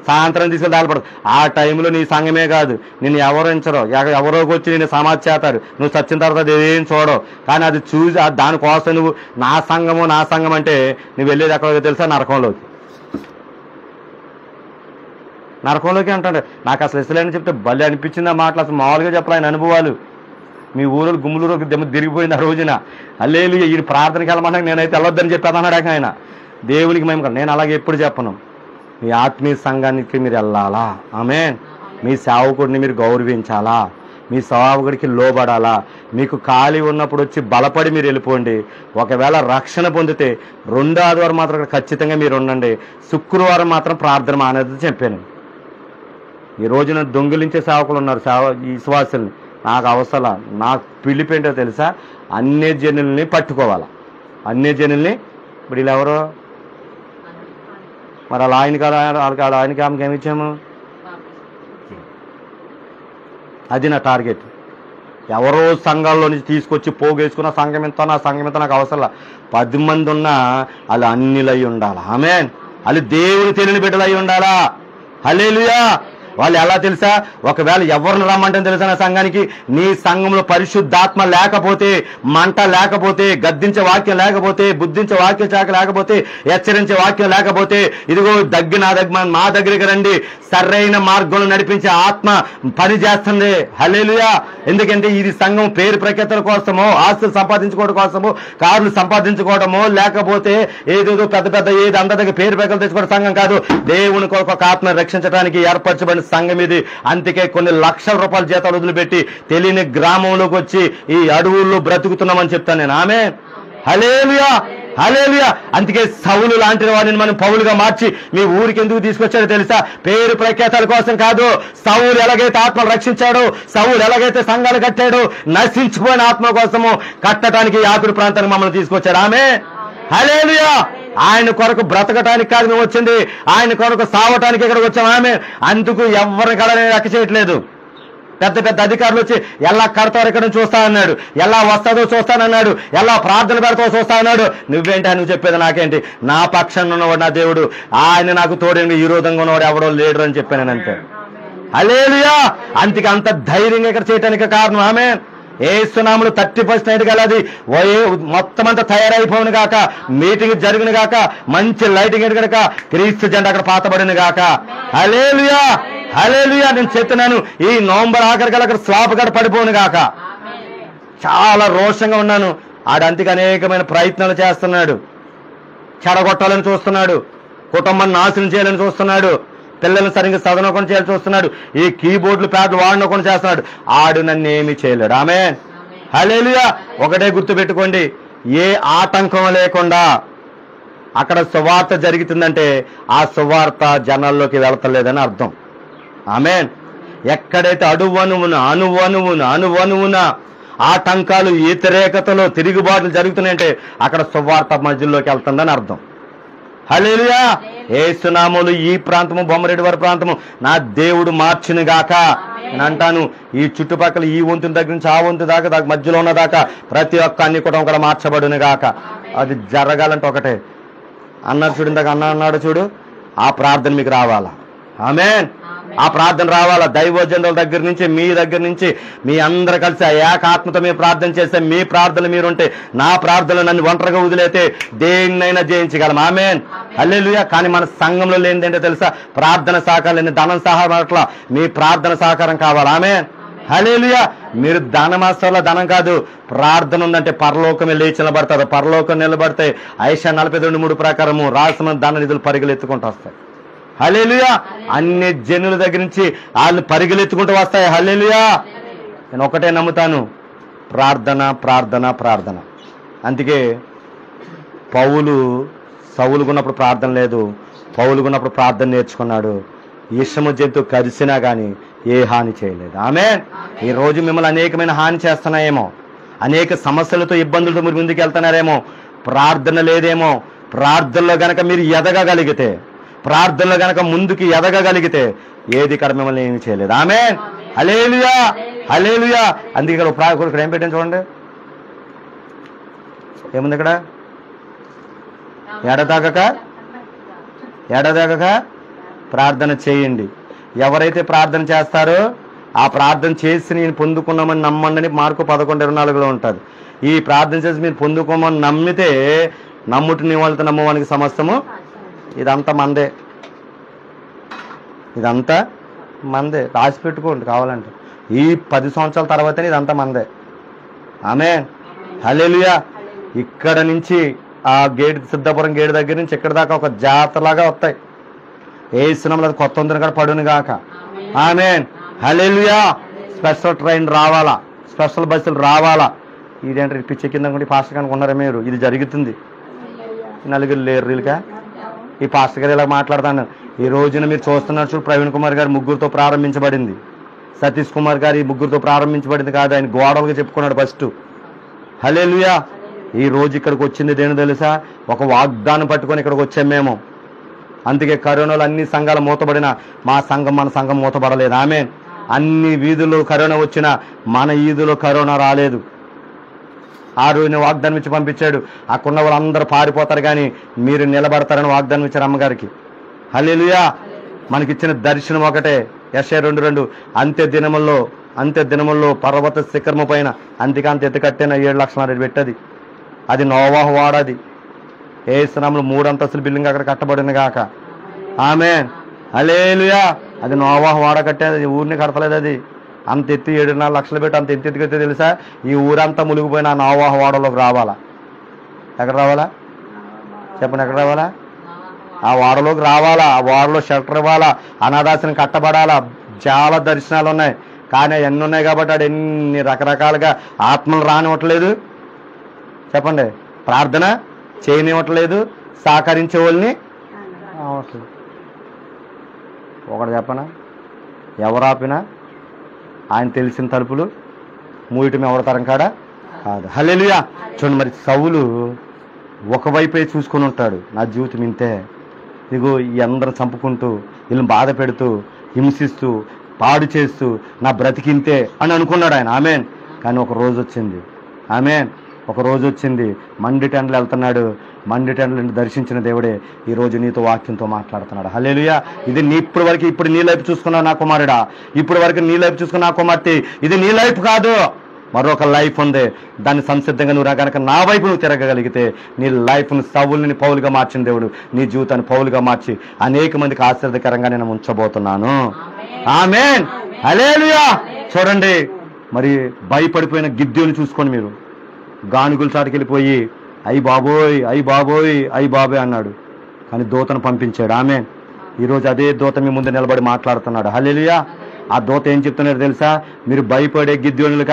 సాయంత్రం తీసుకొని దాంట్లో పడతారు. ఆ టైంలో నీ సంఘమే కాదు నిన్ను ఎవరించరు, ఎవరోకి వచ్చి నేను సమాధి చేస్తారు. నువ్వు చచ్చిన తర్వాత అది ఏం చూడవు. కానీ అది చూసి దానికోసం నువ్వు నా సంఘం అంటే నువ్వు వెళ్ళేది ఎక్కడికి తెలుసా? నరకంలోకి అంటాడు. నాకు అసలు ఇసలేని చెప్తే భలే అనిపించింది ఆ మాటలు. అసలు మామూలుగా చెప్పాలి ఆయన అనుభవాలు. మీ ఊరు గుమ్ములూరుకి దెమ్మ తిరిగిపోయింది ఆ రోజున. హల్లెలూయా. ఈయన ప్రార్థనకి వెళ్ళమన్నా నేనైతే వెళ్ళొద్దని చెప్పేదన్నాడు ఆయన. దేవునికి మేము నేను అలాగే ఎప్పుడు చెప్పను. మీ ఆత్మీయ సంఘానికి మీరు వెళ్ళాలా. ఆమేన్. మీ సేవకుడిని మీరు గౌరవించాలా, మీ సేవకుడికి లోబడాలా. మీకు ఖాళీ ఉన్నప్పుడు వచ్చి బలపడి మీరు వెళ్ళిపోండి. ఒకవేళ రక్షణ పొందితే 2వ ఆదివారం మాత్రం ఖచ్చితంగా మీరు ఉండండి. శుక్రవారం మాత్రం ప్రార్థన మానేది చెప్పాను. ఈ రోజున దొంగిలించే సేవకులు ఉన్నారు ఈ విశ్వాసుల్ని. నాకు అవసరం, నాకు పిలిపేంటో తెలుసా? అన్య జనుల్ని పట్టుకోవాలా. అన్య జనుల్ని ఇప్పుడు వీళ్ళు ఎవరో మరి అలా ఆయనకి ఆమెకి ఏమి ఇచ్చాము? అది నా టార్గెట్. ఎవరో సంఘాల్లో నుంచి తీసుకొచ్చి పోగేసుకున్న సంఘం ఎంత, నా సంఘం ఎంత నాకు అవసరం. 10 మంది ఉన్నా వాళ్ళు అన్నిలై ఉండాలా. ఆమేన్. వాళ్ళు దేవుని తెలియని బిడ్డలు అయి ఉండాలా. హల్లెలూయా. వాళ్ళు ఎలా తెలుసా? ఒకవేళ ఎవరిని రమ్మంటే తెలుసా నా సంఘానికి? నీ సంఘంలో పరిశుద్ధాత్మ లేకపోతే, మంట లేకపోతే, గద్దించే వాక్యం లేకపోతే, బుద్ధించే వాక్య శాఖ లేకపోతే, హెచ్చరించే వాక్యం లేకపోతే, ఇదిగో మా దగ్గరికి రండి, సరైన మార్గంలో నడిపించే ఆత్మ పని చేస్తుంది. హల్లెలూయా. ఎందుకంటే ఇది సంఘం పేరు ప్రఖ్యాతుల కోసమో, ఆస్తులు సంపాదించుకోవడం కోసమో, కార్లు సంపాదించుకోవడమో, లేకపోతే ఏదేదో పెద్ద ఏది అందరికి పేరు ప్రఖ్యాతులు తెచ్చుకోవడం సంఘం కాదు. దేవుని కొరకు ఒక ఆత్మను రక్షించడానికి ఏర్పరచబడిన సంఘం ఇది. అందుకే కొన్ని లక్షల రూపాయల జీతాలు వదిలిపెట్టి తెలియని గ్రామంలోకి వచ్చి ఈ అడవుల్లో బ్రతుకుతున్నామని చెప్తాను నేను. ఆమె హల్లెలూయా. హల్లెలూయా. అందుకే సౌలు లాంటి వాడిని మనం పౌలుగా మార్చి మీ ఊరికి ఎందుకు తీసుకొచ్చాడో తెలుసా? పేరు ప్రఖ్యాతాల కోసం కాదు. సౌలు ఎలాగైతే ఆత్మలు రక్షించాడో, సౌలు ఎలాగైతే సంఘాలు కట్టాడో, నశించిపోయిన ఆత్మ కోసము కట్టడానికి యాకుడు ప్రాంతానికి మమ్మల్ని తీసుకొచ్చాడు. ఆమె హల్లెలూయా. ఆయన కొరకు బ్రతకటానికి కాదు మేము వచ్చింది, ఆయన కొరకు సావటానికి ఇక్కడికి వచ్చాం. ఆమె అందుకు ఎవరిని కడని లెక్క చేయట్లేదు. పెద్ద అధికారులు వచ్చి ఎలా కడతారో ఇక్కడ నుంచి చూస్తా అన్నాడు, ఎలా వస్తాదో చూస్తానన్నాడు, ఎలా ప్రార్థన పెడతావో చూస్తా అన్నాడు. నువ్వేంటి నువ్వు చెప్పేది నాకేంటి? నా పక్షాన ఉన్నవాడు నా దేవుడు, ఆయన నాకు తోడేంటి, ఈ విరోధంగా ఉన్నవాడు ఎవడో లేడు అని చెప్పాను అంతే. హల్లెలూయా. అందుకే అంత ధైర్యంగా ఇక్కడ చేయటానికి కారణం ఆమె ఏసునామములో 30% గలది మొత్తం అంతా తయారైపోవును గాక, మీటింగ్ జరుగును గాక, మంచి లైటింగ్ ఎడుగనక, క్రీస్తు జెండా అక్కడ పాతబడిన గాక. హల్లెలూయా. హల్లెలూయా. నేను చెప్తున్నాను, ఈ నవంబర్ ఆఖరికి అక్కడ స్లాబ్ గడ పడిపోను గాక. చాలా రోషంగా ఉన్నాను. ఆడంతికి అనేకమైన ప్రయత్నాలు చేస్తున్నాడు, చెడగొట్టాలని చూస్తున్నాడు, కుటుంబాన్ని నాశనం చేయాలని చూస్తున్నాడు, పిల్లల్ని సరిగ్గా చదవకుండా చేయాలని చూస్తున్నాడు, ఈ కీబోర్డులు ప్యాడ్లు వాడనకుండా చేస్తున్నాడు. ఆడు నన్ను ఏమీ చేయలేడు. ఆమేన్. హల్లెలూయా. ఒకటే గుర్తు పెట్టుకోండి, ఏ ఆటంకం లేకుండా అక్కడ సువార్త జరుగుతుందంటే ఆ సువార్త జనాల్లోకి వెళ్తలేదని అర్థం. ఆమేన్. ఎక్కడైతే అణువణువున ఆటంకాలు, వ్యతిరేకతలు, తిరుగుబాట్లు జరుగుతున్నాయంటే అక్కడ సువార్త మధ్యలోకి వెళ్తుందని అర్థం. హల్లెలూయా. యేసునామములో ఈ ప్రాంతము, బొమ్మరెడ్డివారి ప్రాంతము నా దేవుడు మార్చును గాక. నేను అంటాను, ఈ చుట్టుపక్కల ఈ వంతు దగ్గర నుంచి ఆ వంతు దాకా మధ్యలో ఉన్న దాకా ప్రతి ఒక్క అన్ని కూడా ఒకటి మార్చబడును గాక. అది జరగాలంటే ఒకటే అన్నారు చూడు, ఇందాక అన్నాడు చూడు, ఆ ప్రార్థన మీకు రావాలా. ఆమేన్. ఆ ప్రార్థన రావాలా. దైవజనుల దగ్గర నుంచి, మీ దగ్గర నుంచి, మీ అందరు కలిసి ఏకాత్మతో మీరు ప్రార్థన చేస్తే, మీ ప్రార్థనలు మీరుంటే, నా ప్రార్థనలు నన్ను ఒంటరిగా వదిలేతే దేన్నైనా జయించగలం. ఆమేన్. హల్లెలూయా. కానీ మన సంఘంలో లేనిదేంటో తెలుసా? ప్రార్థన సహకారం లేని, ధనం సహాయం అట్లా మీ ప్రార్థన సహకారం కావాలి. ఆమేన్. హల్లెలూయా. మీరు ధనమాస్టర్లో ధనం కాదు, ప్రార్థన ఉందంటే పరలోకమే లేచి నిలబడతారు. పరలోకం నిలబడితే ఐషా 42:3 ప్రకారము రాసిన ధన నిధులు పరిగెలెత్తుకుంటూ వస్తాయి. హల్లెలూయా. అన్ని జనుల దగ్గర నుంచి వాళ్ళు పరిగెలెత్తుకుంటూ వస్తాయి. హల్లెలూయా. నేను ఒకటే నమ్ముతాను, ప్రార్థన ప్రార్థన ప్రార్థన. అందుకే సౌలుగున్నప్పుడు ప్రార్థన లేదు, పౌలుగున్నప్పుడు ప్రార్థన నేర్చుకున్నాడు. ఇష్టము జంతువు కరిసినా కానీ ఏ హాని చేయలేదు. ఆమేన్. ఈ రోజు మిమ్మల్ని అనేకమైన హాని చేస్తున్నాయేమో, అనేక సమస్యలతో ఇబ్బందులతో మీరు ముందుకు వెళ్తున్నారేమో, ప్రార్థన లేదేమో. ప్రార్థనలో గనక మీరు ఎదగగలిగితే, ప్రార్థనలో గనక ముందుకు ఎదగగలిగితే ఏది ఇక్కడ మిమ్మల్ని ఏమి చేయలేదు. ఆమేన్. హల్లెలూయా, హల్లెలూయా. అందుకే ఇక్కడ ఏం పెట్టాను చూడండి, ఏముంది ఇక్కడ? ఎడతెగక ప్రార్థన చేయండి. ఎవరైతే ప్రార్థన చేస్తారో ఆ ప్రార్థన చేసి నేను పొందుకున్నామని నమ్మండి. మార్కు 11:24 ఉంటుంది. ఈ ప్రార్థన చేసి మీరు పొందుకోమని నమ్మితే నమ్ముటి నీ వాళ్ళతో నమ్మవానికి సమస్తము. ఇదంతా మందే, ఇదంతా మందే. రాసి పెట్టుకోండి కావాలంటే. ఈ 10 సంవత్సరాల తర్వాతనే ఇదంతా మందే. ఆమేన్. హల్లెలూయా. ఇక్కడ నుంచి ఆ గేట్, సిద్ధాపురం గేట్ దగ్గర నుంచి ఇక్కడ దాకా ఒక జాతరలాగా వస్తాయి. ఏ సినిమాలో అది కొత్త ఉందని కూడా పడును గాక. ఆమేన్. హల్లెలూయా. స్పెషల్ ట్రైన్ రావాలా, స్పెషల్ బస్సులు రావాలా. ఇదేంటి పిచ్చి కింద కూడా ఈ పాస్టర్ గారికి ఉన్నారా మీరు? ఇది జరుగుతుంది. నలుగురు లేరు వీళ్ళకా? ఈ పాస్టర్ గారు ఇలా మాట్లాడతాను. ఈ రోజున మీరు చూస్తున్నారు చూడు, ప్రవీణ్ కుమార్ గారు ముగ్గురుతో ప్రారంభించబడింది. సతీష్ కుమార్ గారు ఈ ముగ్గురుతో ప్రారంభించబడింది కాదు, ఆయన గోడలుగా చెప్పుకున్నాడు ఫస్ట్. హల్లెలూయా. ఈ రోజు ఇక్కడికి వచ్చింది దేని తెలుసా? ఒక వాగ్దానం పట్టుకొని ఇక్కడికి వచ్చాం మేము. అందుకే కరోనాలో అన్ని సంఘాలు మూతబడిన మన సంఘం మూతబడలేదు. ఆమేన్. అన్ని వీధుల్లో కరోనా వచ్చినా మన ఈదులో కరోనా రాలేదు. ఆ రోజున వాగ్దానం ఇచ్చి పంపించాడు. అక్కడున్న వాళ్ళందరూ పారిపోతారు కానీ మీరు నిలబడతారని వాగ్దానం ఇచ్చారు అమ్మగారికి. హల్లెలూయా. మనకిచ్చిన దర్శనం ఒకటే, యెషయా 2:2. అంత్య దినముల్లో పర్వత శిఖరము పైన అంతికాంత ఎత్తుకట్టిన 7 లక్షల పెట్టది. అది నోవాహు వాడది. ఏ స్థలంలో 3 అంతస్తుల బిల్డింగ్ అక్కడ కట్టబడింది గాక. ఆమేన్. హల్లెలూయా. అది నోవాహు వాడ కట్టేది, ఊరిని కడతలేదు. అది అంత ఎత్తి 7.5 లక్షలు పెట్టి అంత ఎత్తికైతే తెలుసా? ఈ ఊరంతా మునిగిపోయిన ఆ నోవాహు వాడలోకి రావాలా? ఎక్కడ రావాలా చెప్పండి? ఎక్కడ రావాలా? ఆ వాడలోకి రావాలా. ఆ వాడలో షెల్టర్ ఇవ్వాలా, అనాథాశ్రమం కట్టబడాలా. చాలా దర్శనాలు ఉన్నాయి కానీ ఎన్ని ఉన్నాయి కాబట్టి ఆడు ఎన్ని రకరకాలుగా ఆత్మలు రానివ్వట్లేదు. చెప్పండి. ప్రార్థన చేయనివ్వట్లేదు, సహకరించే వాళ్ళని అవట్లేదు. ఒకటి చెప్పనా, ఎవరు ఆపినా ఆయన తెలిసిన తలుపులు మూయటం ఎవరి తరం కాడా కాదు. హల్లెలూయా. చూడండి, మరి సౌలు ఒకవైపే చూసుకొని ఉంటాడు, నా జీవితం ఇంతే, ఇదిగో ఈ అందరం చంపుకుంటూ వీళ్ళని బాధ పెడుతూ హింసిస్తూ పాడు చేస్తూ నా బ్రతికింతే అని అనుకున్నాడు ఆయన. ఆమేన్. కానీ ఒక రోజు వచ్చింది. ఆమేన్. ఒక రోజు వచ్చింది. మండి టెండలు వెళ్తున్నాడు. మండి టెండలను దర్శించిన దేవుడే ఈరోజు నీతో వాక్యంతో మాట్లాడుతున్నాడు. హల్లెలూయా. ఇది ఇప్పుడు నీ లైఫ్ చూసుకున్నావు నా కుమారుడా, ఇప్పుడు వరకు నీ లైఫ్ చూసుకున్న నా కుమార్తె, ఇది నీ లైఫ్ కాదు, మరొక లైఫ్ ఉంది. దాన్ని సంసిద్ధంగా నువ్వు కనుక నా వైపు నువ్వు తిరగగలిగితే నీ లైఫ్ను సౌలుని పౌలుగా మార్చిన దేవుడు నీ జీవితాన్ని పౌలుగా మార్చి అనేక మందికి ఆశ్చర్యకరంగా నేను ఉంచబోతున్నాను. ఆమేన్. హల్లెలూయా. చూడండి, మరి భయపడిపోయిన గిద్యోని చూసుకొని మీరు గానుగుల చాటుకి వెళ్ళిపోయి అయ్యి బాబోయ్ అన్నాడు. కానీ దూతను పంపించాడు. ఆమేన్. ఈరోజు అదే దూత మీ ముందు నిలబడి మాట్లాడుతున్నాడు. హల్లెలూయా. ఆ దూత ఏం చెప్తున్నాడు తెలుసా? మీరు భయపడే గిద్యోనులు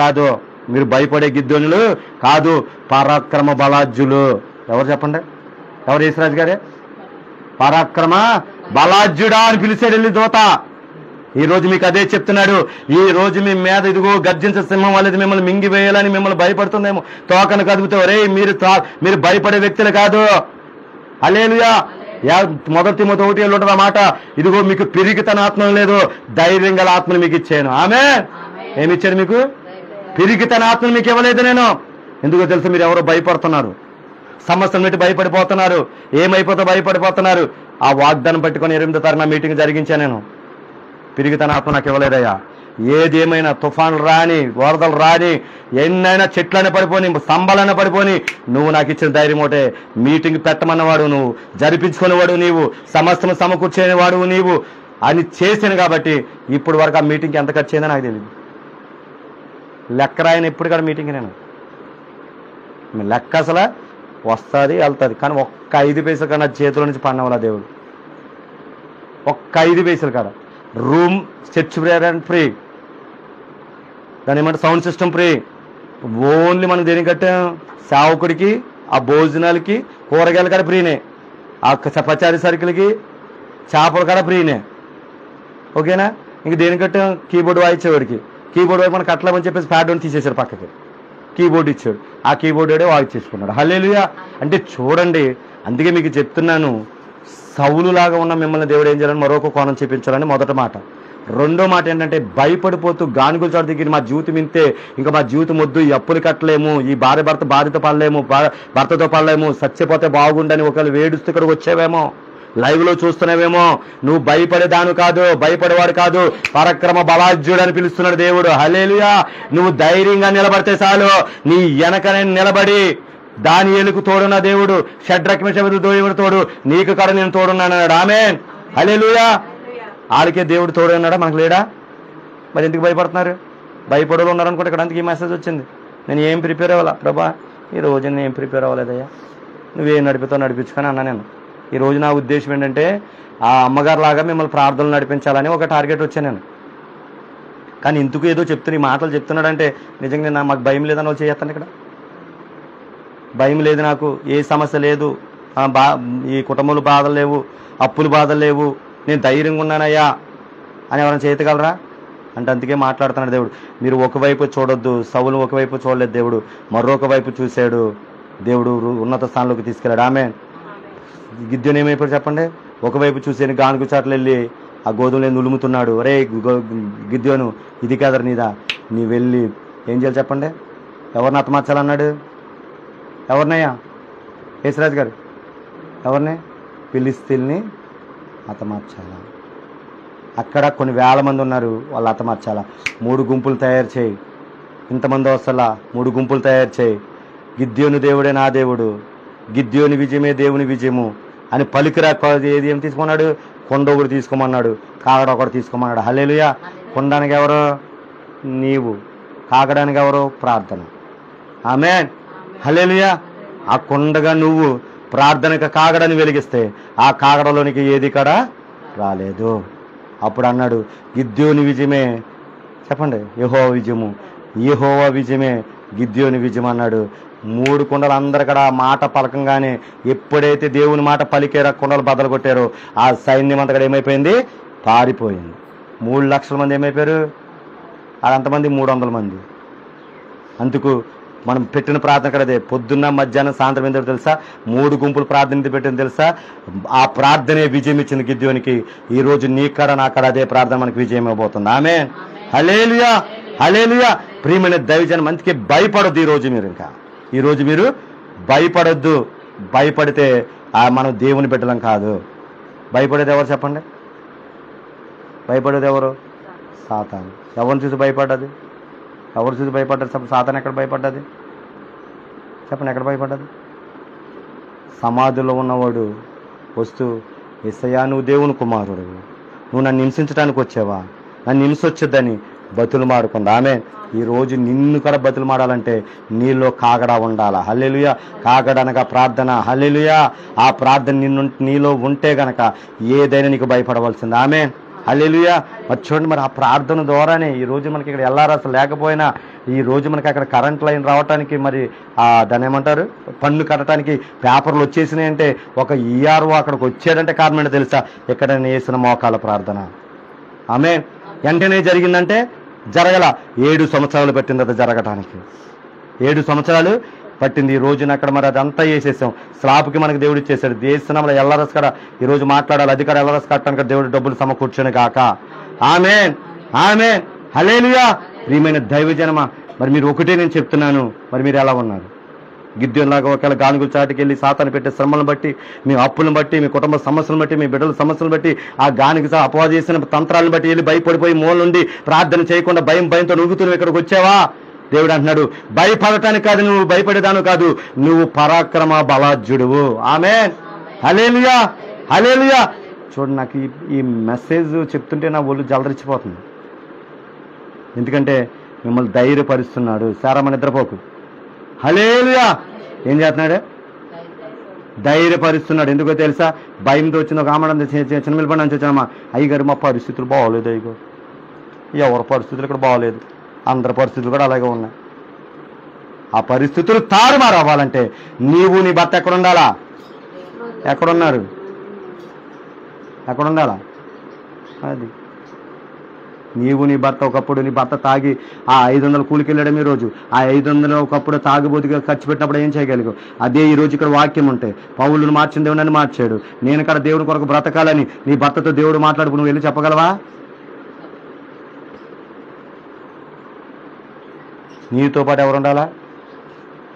కాదు, పరాక్రమ బలాజ్యులు. ఎవరు చెప్పండి? ఎవరు? యేసురాజు గారే. పరాక్రమ బలాజ్యుడా అని పిలిచాడు వెళ్ళి దూత. ఈ రోజు మీకు అదే చెప్తున్నాడు. ఈ రోజు మీ మీద ఇదిగో గర్జించే సింహం వాళ్ళది మిమ్మల్ని మింగివేయాలని మిమ్మల్ని భయపడుతుందేమో. తోకను కదుపుతూ రే మీరు భయపడే వ్యక్తులు కాదు. హల్లెలూయా. 1 తిమోతి 1:7 ఉంటుంది ఆ మాట. ఇదిగో మీకు పిరిగితన ఆత్మ లేదు, ధైర్యం గల ఆత్మను మీకు ఇచ్చాను. ఆమేన్. ఏమిచ్చాడు మీకు? పిరిగితన ఆత్మను మీకు ఇవ్వలేదు నేను. ఎందుకో తెలుసు? మీరు ఎవరో భయపడుతున్నారు, సమస్యను బట్టి భయపడిపోతున్నారు, ఏమైపోతే భయపడిపోతున్నారు. ఆ వాగ్దానం పట్టుకొని 8వ తారీఖున మీటింగ్ జరిగించాను నేను. పిరిగితన ఆత్మ నాకు ఇవ్వలేదయ్యా. ఏదేమైనా తుఫాన్లు రాని, వరదలు రాని, ఎన్నైనా చెట్లైనా పడిపోని, స్తంభాలైనా పడిపోని, నువ్వు నాకు ఇచ్చిన ధైర్యం ఒకటే. మీటింగ్ పెట్టమన్నవాడు నువ్వు, జరిపించుకునేవాడు నీవు, సమస్యను సమకూర్చేవాడు నీవు అని చేశాను కాబట్టి ఇప్పుడు వరకు ఆ మీటింగ్కి ఎంత ఖర్చు అయిందో నాకు తెలియదు. లెక్క రాయని ఎప్పుడు కూడా మీటింగ్ నేను లెక్క అసలు వస్తుంది వెళ్తుంది. కానీ ఒక్క 5 పైసలు కన్నా చేతిలో నుంచి పన్నవలా దేవుడు. ఒక్క 5 పైసలు కాడ రూమ్, చర్చ్ ఫ్రీ, దాని ఏమంటే సౌండ్ సిస్టమ్ ఫ్రీ. ఓన్లీ మనం దేనికి కట్టాం? సేవకుడికి ఆ భోజనాలకి కూరగాయలు కూడా ఫ్రీనే, ఆ పచారీ సరుకులకి చేపలు కూడా ఫ్రీనే. ఓకేనా? ఇంక దేనికంటే కీబోర్డ్ వాయించేవాడికి కీబోర్డ్ వాయి మనకు కట్టలేమని చెప్పేసి ప్యాడ్ అని తీసేశారు, పక్కకి కీబోర్డ్ ఇచ్చాడు, ఆ కీబోర్డ్ వాడే వాయించేసుకున్నాడు. హల్లెలూయా. అంటే చూడండి, అందుకే మీకు చెప్తున్నాను, సౌలులాగా ఉన్న మిమ్మల్ని దేవుడు ఏం చేయాలని మరొక కోణం చూపించాలని మొదటి మాట. రెండో మాట ఏంటంటే, భయపడిపోతూ గానుగుల చోట దగ్గర మా జీవితం ఇంతే, ఇంకా మా జీవితం వద్దు, ఈ అప్పులు కట్టలేము, ఈ భార్యతో పడలేము, భర్తతో పడలేము, చచ్చిపోతే బాగుండని ఒకవేళ వేడుస్తూ ఇక్కడికి వచ్చేవేమో, లైవ్ లో చూస్తున్నావేమో, నువ్వు భయపడేదాను కాదు, భయపడేవాడు కాదు, పరాక్రమ బలాజ్యుడు అని పిలుస్తున్నాడు దేవుడు. హల్లెలూయా. నువ్వు ధైర్యంగా నిలబడితే చాలు, నీ వెనకనే నిలబడి దానియేలుకు తోడున్న దేవుడు, షడ్రక్ మెషకు దేవుడు తోడు, నీకు కూడా నేను తోడున్నానన్నాడు. ఆమేన్. హల్లెలూయా. వాళ్ళకే దేవుడు తోడున్నాడా, మనకు లేడా? మరి ఎందుకు భయపడుతున్నారు? భయపడేవాళ్ళు ఉన్నారనుకుంటే ఇక్కడ అందుకు ఈ మెసేజ్ వచ్చింది. నేను ఏం ప్రిపేర్ అవ్వాలా ప్రభా, ఈ రోజు నేను ఏం ప్రిపేర్ అవ్వలేదయ్యా, నువ్వేం నడిపితావు నడిపించుకొని అన్నా. నేను ఈరోజు నా ఉద్దేశం ఏంటంటే, ఆ అమ్మగారు లాగా మిమ్మల్ని ప్రార్థనలు నడిపించాలని ఒక టార్గెట్ వచ్చాను నేను. కానీ ఇందుకు ఏదో చెప్తున్నా, ఈ మాటలు చెప్తున్నాడంటే నిజంగా మాకు భయం లేదని వాళ్ళు చేస్తాను. ఇక్కడ భయం లేదు, నాకు ఏ సమస్య లేదు, ఈ కుటుంబంలో బాధలు లేవు, అప్పులు బాధలు లేవు, నేను ధైర్యంగా ఉన్నానయ్యా అని ఎవరైనా చేయగలరా అంటే అందుకే మాట్లాడుతున్నాడు దేవుడు. మీరు ఒకవైపు చూడొద్దు, సౌలు ఒకవైపు చూడలేదు దేవుడు, మరొక వైపు చూశాడు దేవుడు, ఉన్నత స్థానంలోకి తీసుకెళ్ళాడు. ఆమె గిద్యోను ఏమైపోయాడు చెప్పండి? ఒకవైపు చూసేని గానుగు చాట్లు వెళ్ళి ఆ గోధుమలు నులుముతున్నాడు. అరే గిద్యోను, ఇది కాదరు నీదా, నీ వెళ్ళి ఏం చేయాలి చెప్పండి? ఎవరిని హతమార్చాలన్నాడు? ఎవరినయ్యా? యేసురాజు గారు ఎవరిని? ఫిలిష్తీయుల్ని హతమార్చాలా? అక్కడ కొన్ని వేల మంది ఉన్నారు, వాళ్ళు హతమార్చాలా? 3 గుంపులు తయారు చేయి, ఇంతమంది వస్తలా 3 గుంపులు తయారు చేయి, గిద్యోను దేవుడే నా దేవుడు, గిద్యోని విజయమే దేవుని విజయము అని పలికిరా. ఏది ఏం తీసుకున్నాడు? కొండ ఒకటి తీసుకోమన్నాడు, కాగడ ఒకటి తీసుకోమన్నాడు. హల్లెలూయా. కొండానికి ఎవరు? నీవు. కాగడానికి ఎవరు? ప్రార్థన. ఆమేన్. హల్లెలూయా. ఆ కొండగా నువ్వు ప్రార్థనకు కాగడని వెలిగిస్తే ఆ కాగడలోనికి ఏది కూడా రాలేదు. అప్పుడు అన్నాడు, గిద్యోని విజయమే చెప్పండి, యెహోవా విజయము, యెహోవా విజయమే గిద్యోని విజయం అన్నాడు. 3 కొండలు అందరికడ మాట పలకంగానే ఎప్పుడైతే దేవుని మాట పలికారో కొండలు బద్దలు కొట్టారో ఆ సైన్యం అంతా ఏమైపోయింది? పారిపోయింది. 3 లక్షల మంది ఏమైపోయారు? అదంతమంది 300 మంది. అందుకు మనం పెట్టిన ప్రార్థన కదే, పొద్దున్న మధ్యాహ్నం సాయంత్రం ఏంటో తెలుసా? 3 గుంపులు ప్రార్థన పెట్టింది తెలుసా? ఆ ప్రార్థనే విజయం ఇచ్చింది గిద్యోనికి. ఈ రోజు నీ కాడ నా కాడ అదే ప్రార్థన మనకి విజయం ఇవ్వబోతుంది. ఆమేన్. హల్లెలూయా. హల్లెలూయా. ప్రియమైన దైవజనం, అందుకే భయపడొద్దు ఈ రోజు మీరు భయపడొద్దు. భయపడితే మనం దేవుని బిడ్డలం కాదు. భయపడేది ఎవరు చెప్పండి? భయపడేది ఎవరు? సాతాను. ఎవరిని చూసి భయపడ్డది? ఎవరు చూసి భయపడ్డారు చెప్పండి? సాతాను ఎక్కడ భయపడ్డది చెప్పండి? ఎక్కడ భయపడ్డది? సమాధిలో ఉన్నవాడు వస్తూ, యేసయ్యా నువ్వు దేవుని కుమారుడు, నువ్వు నన్ను హింసించడానికి వచ్చావా, నన్ను హింసొచ్చొద్దని బతులుమాడుకుంది. ఆమె ఈరోజు నిన్ను కూడా బతులుమాడాలంటే నీలో కాగడా ఉండాలా. హల్లెలూయా. కాగడ అనగా ప్రార్థన. హల్లెలూయా. ఆ ప్రార్థన నీలో ఉంటే గనక ఏదైనా నీకు భయపడవలసింది. ఆమె హల్లెలూయా. మరి చూడండి, మరి ఆ ప్రార్థన ద్వారానే ఈరోజు మనకి ఇక్కడ ఎల్ఆర్ఎస్ లేకపోయినా ఈ రోజు మనకి అక్కడ కరెంట్ లైన్ రావడానికి, మరి దాన్ని ఏమంటారు, పన్ను కట్టడానికి పేపర్లు వచ్చేసినాయి అంటే ఒక ఈఆర్ఓ అక్కడికి వచ్చాడంటే కారణం ఏంటో తెలుసా? ఎక్కడైనా వేసిన మోకాల ప్రార్థన. ఆమె వెంటనే జరిగిందంటే జరగల. 7 సంవత్సరాలు పట్టింది అది జరగటానికి. 7 సంవత్సరాలు పట్టింది. ఈ రోజున అక్కడ మరి అదంతా వేసేసాం. స్లాబ్కి మనకు దేవుడు ఇచ్చేసాడు. దేశంలో ఎల్ఆర్ఎస్ కూడా ఈరోజు మాట్లాడాలి, అది కూడా ఎల్ఆర్ఎస్ కట్టడానికి దేవుడు డబ్బులు సమకూర్చుని కాక. ఆమేన్. ఆమేన్. హల్లెలూయా. ప్రియమైన దైవజనమా, మరి మీరు ఒకటే నేను చెప్తున్నాను, మరి మీరు ఎలా ఉన్నారు? గిద్యోనులాగా ఒకవేళ గానుగుల చాటుకి వెళ్ళి సాతాను పెట్టే శ్రమలను బట్టి, మీ అప్పులను బట్టి, మీ కుటుంబ సమస్యలను బట్టి, మీ బిడ్డల సమస్యలను బట్టి, ఆ గానికి అపవాదం చేసిన తంత్రాలను బట్టి వెళ్ళి భయపడిపోయి మూల నుండి ప్రార్థన చేయకుండా భయంతో నూగుతూ ఇక్కడికి వచ్చావా? దేవుడు అంటున్నాడు, భయపడటానికి కాదు, నువ్వు భయపడేదాను కాదు, నువ్వు పరాక్రమ బలాజ్యుడువు. ఆమేన్. హల్లెలూయా. హల్లెలూయా. చూడు, నాకు ఈ మెసేజ్ చెప్తుంటే నా ఒళ్ళు జలదరిచిపోతుంది. ఎందుకంటే మిమ్మల్ని ధైర్యపరుస్తున్నాడు. సారమ్మ నిద్రపోకు. హల్లెలూయా. ఏం చేస్తున్నాడు? ధైర్యపరుస్తున్నాడు. ఎందుకో తెలుసా? భయంతో వచ్చింది ఒక ఆమె చిన్నమిల్పడి నుంచి వచ్చానమ్మా, అయ్యగారు మా పరిస్థితులు బాగోలేదు, అయ్యగారు. ఎవరి పరిస్థితులు ఇక్కడ బాగోలేదు, అందరి పరిస్థితులు కూడా అలాగే ఉన్నాయి. ఆ పరిస్థితులు తారుమారు అవ్వాలంటే నీవు నీ భర్త ఎక్కడుండాలా? ఎక్కడున్నారు? ఎక్కడుండాలా? అది నీవు నీ భర్త ఒకప్పుడు నీ భర్త తాగి ఆ 500 కూలికి వెళ్ళాడు. ఈరోజు ఆ 500 ఒకప్పుడు తాగుబోతుగా ఖర్చు పెట్టినప్పుడు ఏం చేయగలిగావు? అదే ఈరోజు ఇక్కడ వాక్యం ఉంటే పౌలును మార్చిన దేవుడిని మార్చాడు. నేను ఇక్కడ దేవుడి కొరకు బ్రతకాలని నీ భర్తతో దేవుడు మాట్లాడుకు నువ్వు వెళ్ళి చెప్పగలవా? నీతో పాటు ఎవరు ఉండాలా?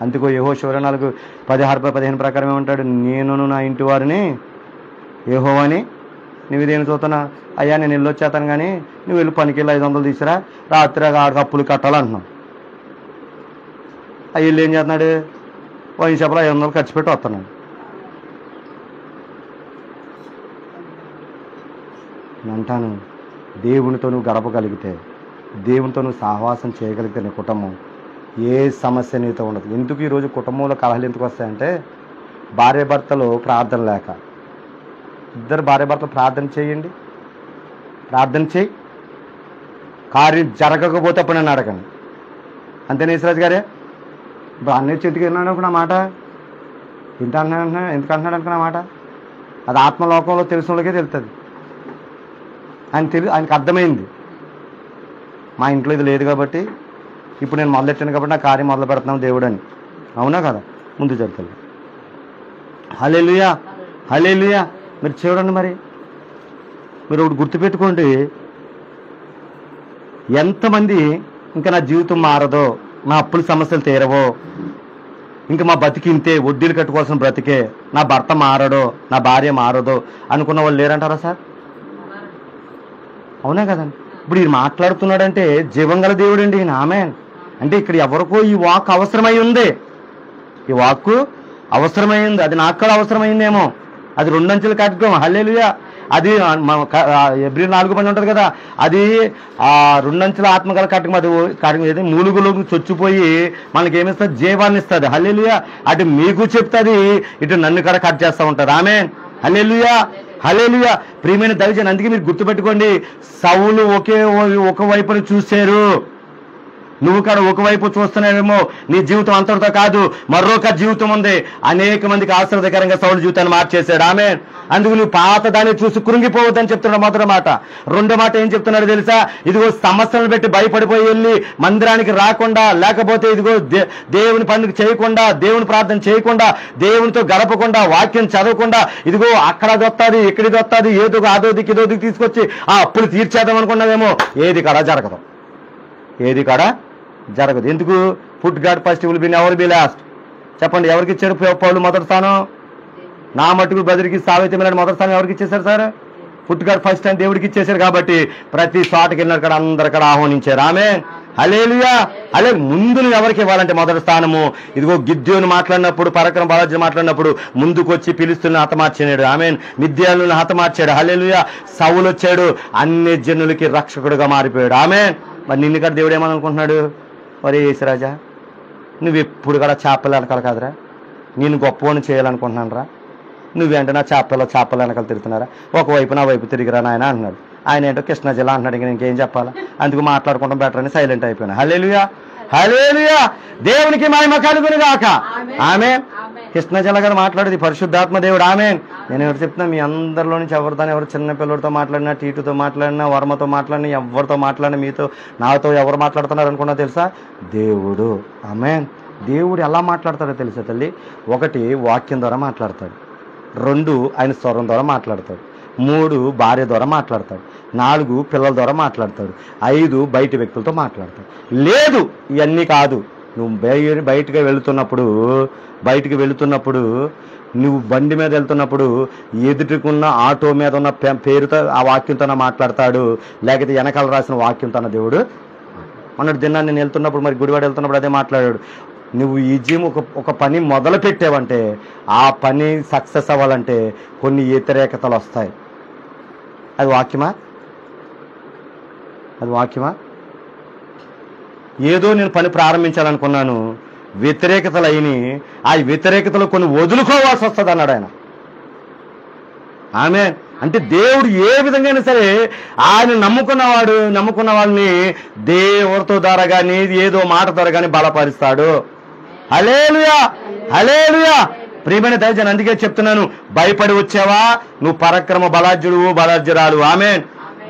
అందుకో యెహోషువ 24:16-15 ప్రకారం ఏమంటాడు? నేను నా ఇంటి వారిని యెహోవాని. నువ్వు ఇదేమి చూస్తున్నా? అయ్యా నేను ఇల్లు వచ్చేస్తాను కానీ నువ్వు వెళ్ళి పనికి వెళ్ళి 500 తీసుకురా, రాత్రి ఆడికి అప్పులు కట్టాలంటున్నావు. ఆ ఇల్లు ఏం చేస్తున్నాడు? వైన్ షాపులో 500 ఖర్చు పెట్టి వస్తున్నాడు. అంటాను, దేవునితో నువ్వు గడపగలిగితే, దేవునితో నువ్వు సహవాసం చేయగలిగితే నీ కుటుంబం ఏ సమస్య నీతో ఉండదు. ఎందుకు ఈరోజు కుటుంబంలో కలహాలు ఎందుకు వస్తాయంటే భార్య భర్తలు ప్రార్థన లేక. ఇద్దరు భార్య భర్తలు ప్రార్థన చేయండి, ప్రార్థన చేయి, కార్యం జరగకపోతే అప్పుడు నన్ను అడగండి. అంతేనా యేసురాజు గారే? ఇప్పుడు అన్నయ్య చెట్టుకి విన్నాడు అనుకున్న మాట ఎందుకు అంటున్నాడు అనుకున్న మాట అది ఆత్మలోకంలో తెలిసిన వాళ్ళకే తెలుస్తుంది. ఆయనకు అర్థమైంది మా ఇంట్లో ఇది లేదు కాబట్టి ఇప్పుడు నేను మొదలెట్టాను కాబట్టి నా కార్యం మొదలు పెడుతున్నాను దేవుడు అని. అవునా కదా? ముందు జరుగుతుంది. హల్లెలూయా, హల్లెలూయా. మీరు చూడండి, మరి మీరు ఒకటి గుర్తుపెట్టుకోండి, ఎంతమంది ఇంకా నా జీవితం మారదో, నా అప్పుల సమస్యలు తీరవో, ఇంకా మా బతికి ఇంతే, వడ్డీలు కట్టుకోవాల్సిన బ్రతికే, నా భర్త మారడో, నా భార్య మారదో అనుకున్న వాళ్ళు లేరంటారా సార్? అవునా కదండి? ఇప్పుడు ఈయన మాట్లాడుతున్నాడంటే జీవంగల దేవుడు అండి ఈయన. ఆమేన్. అంటే ఇక్కడ ఎవరికో ఈ వాక్ అవసరమై ఉంది, ఈ వాక్కు అవసరమై ఉంది. అది నాకు కూడా అవసరమైందేమో. అది 2 అంచెల కార్యక్రమం. హల్లెలూయా. అది ఎబ్రిల్ 4 ఉంటుంది కదా, అది ఆ 2 అంచెల ఆత్మగల కార్యక్రమం. అది కార్యక్రమం మూలుగులోకి చొచ్చిపోయి మనకి ఏమిస్తుంది? జీవాన్ని ఇస్తుంది. హల్లెలూయా. అటు మీకు చెప్తుంది, ఇటు నన్ను కూడా కట్ చేస్తూ ఉంటుంది. ఆమేన్. హల్లెలూయా, హల్లెలూయా. ప్రియమైన దైవజన్, అందుకే మీరు గుర్తుపెట్టుకోండి, సౌలు ఒక వైపుని చూశారు, నువ్వు కూడా ఒకవైపు చూస్తున్నావేమో. నీ జీవితం అంతటితో కాదు, మరొక జీవితం ఉంది. అనేక మందికి ఆశీర్వాదకరంగా సౌలు జీవితాన్ని మార్చేశాడు. ఆమేన్. అందుకు నువ్వు పాత దాన్ని చూసి కృంగిపోవద్దని చెప్తున్నాడు మొదటి మాట. రెండో మాట ఏం చెప్తున్నాడు తెలుసా? ఇదిగో సమస్యలను పెట్టి భయపడిపోయి వెళ్ళి మందిరానికి రాకుండా, లేకపోతే ఇదిగో దేవుని పనులు చేయకుండా, దేవుని ప్రార్థన చేయకుండా, దేవునితో గడపకుండా, వాక్యం చదవకుండా, ఇదిగో అక్కడ దొత్తాది, ఇక్కడికి దొత్తాది, ఏదో అదోదికి ఇదోదికి తీసుకొచ్చి ఆ అప్పులు తీర్చేద్దాం అనుకున్నావేమో. ఏది కాడ జరగదు, ఏది కాడ జరగదు. ఎందుకు? Put God first will be never be last. చెప్పండి, ఎవరికి ఇచ్చాడు పౌలు మొదటి స్థానం? నా మట్టుకు బదిరికి సావైతే మిలాంటి మొదటి స్థానం ఎవరికి ఇచ్చేశారు సార్? పుట్ గాడ్ ఫస్ట్ అని దేవుడికి ఇచ్చేశారు. కాబట్టి ప్రతి చోటకి వెళ్ళినారు కదా, అందరికడ ఆహ్వానించారు. ఆమేన్. హల్లెలూయా. అలే ముందు నువ్వు ఎవరికి ఇవ్వాలంటే మొదటి స్థానము. ఇదిగో గిద్యోను మాట్లాడినప్పుడు, పరాక్రమ బాలాజీ మాట్లాడినప్పుడు ముందుకు వచ్చి పిలుస్తున్న హతమార్చాడు. ఆమేన్. మిద్యాలను హతమార్చాడు. హల్లెలూయా. సౌలు వచ్చాడు, అన్ని జనులకి రక్షకుడుగా మారిపోయాడు. ఆమేన్. మరి నిన్ను కూడా దేవుడు ఏమనుకుంటున్నాడు? మరి యేసురాజా, నువ్వు ఎప్పుడు కూడా చేపల వెనకాల కాదురా, నేను గొప్పవాడిని చేయాలనుకుంటున్నాను రా, నువ్వేంటే నా చేపల వెనకాల తిరుగుతున్నారా, ఒకవైపు నా వైపు తిరిగిరా నాయన అంటున్నాడు. ఆయన ఏంటో కృష్ణా జిల్లా అంటున్నాడు. ఇంక ఇంకేం చెప్పాలా? అందుకు మాట్లాడుకుంటాం బెటర్ అని సైలెంట్ అయిపోయినా. హల్లెలూయా, హల్లెలూయా. దేవునికి మహిమ కలుగును గాక. ఆమేన్. కృష్ణా జిల్లా గారు మాట్లాడేది పరిశుద్ధాత్మ దేవుడు. ఆమేన్. నేను ఎవరు చెప్తున్నా, మీ అందరిలో నుంచి ఎవరితో, ఎవరు చిన్న పిల్లడితో మాట్లాడినా, టీటుతో మాట్లాడినా, వర్మతో మాట్లాడినా, ఎవరితో మాట్లాడినా, మీతో నాతో ఎవరు మాట్లాడుతున్నారు అనుకున్నా తెలుసా? దేవుడు. ఆమేన్. దేవుడు ఎలా మాట్లాడతాడో తెలుసా తల్లి? 1 వాక్యం ద్వారా మాట్లాడతాడు, 2 ఆయన స్వరం ద్వారా మాట్లాడతాడు, 3 భార్య ద్వారా మాట్లాడతాడు, 4 పిల్లల ద్వారా మాట్లాడతాడు, 5 బయట వ్యక్తులతో మాట్లాడతాడు. లేదు, ఇవన్నీ కాదు. నువ్వు బయటికి వెళుతున్నప్పుడు నువ్వు బండి మీద వెళ్తున్నప్పుడు ఎదుటికున్న ఆటో మీద ఉన్న పేరుతో ఆ వాక్యంతో మాట్లాడతాడు, లేకపోతే వెనకాల రాసిన వాక్యంతో దేవుడు. మొన్నటి దినాన్ని నేను వెళ్తున్నప్పుడు, మరి గుడివాడ వెళ్తున్నప్పుడు అదే మాట్లాడాడు. నువ్వు ఈ జీవం ఒక పని మొదలు పెట్టావంటే, ఆ పని సక్సెస్ అవ్వాలంటే కొన్ని వ్యతిరేకతలు వస్తాయి. అది వాక్యమా? అది వాక్యమా? ఏదో నేను పని ప్రారంభించాలనుకున్నాను, వ్యతిరేకతలు అయినాయి, ఆ వ్యతిరేకతలు కొన్ని వదులుకోవాల్సి వస్తుంది అన్నాడు ఆయన. ఆమె అంటే దేవుడు ఏ విధంగా సరే ఆయన నమ్ముకున్న వాళ్ళని దేవుడితో ద్వారా కానీ, ఏదో మాట ద్వారా కానీ బలపరుస్తాడు. హల్లెలూయా, హల్లెలూయా. ప్రియమైన దైవజనం, అందుకే చెప్తున్నాను, భయపడి వచ్చావా నువ్వు పరాక్రమ బలాజ్యురాలు. ఆమేన్.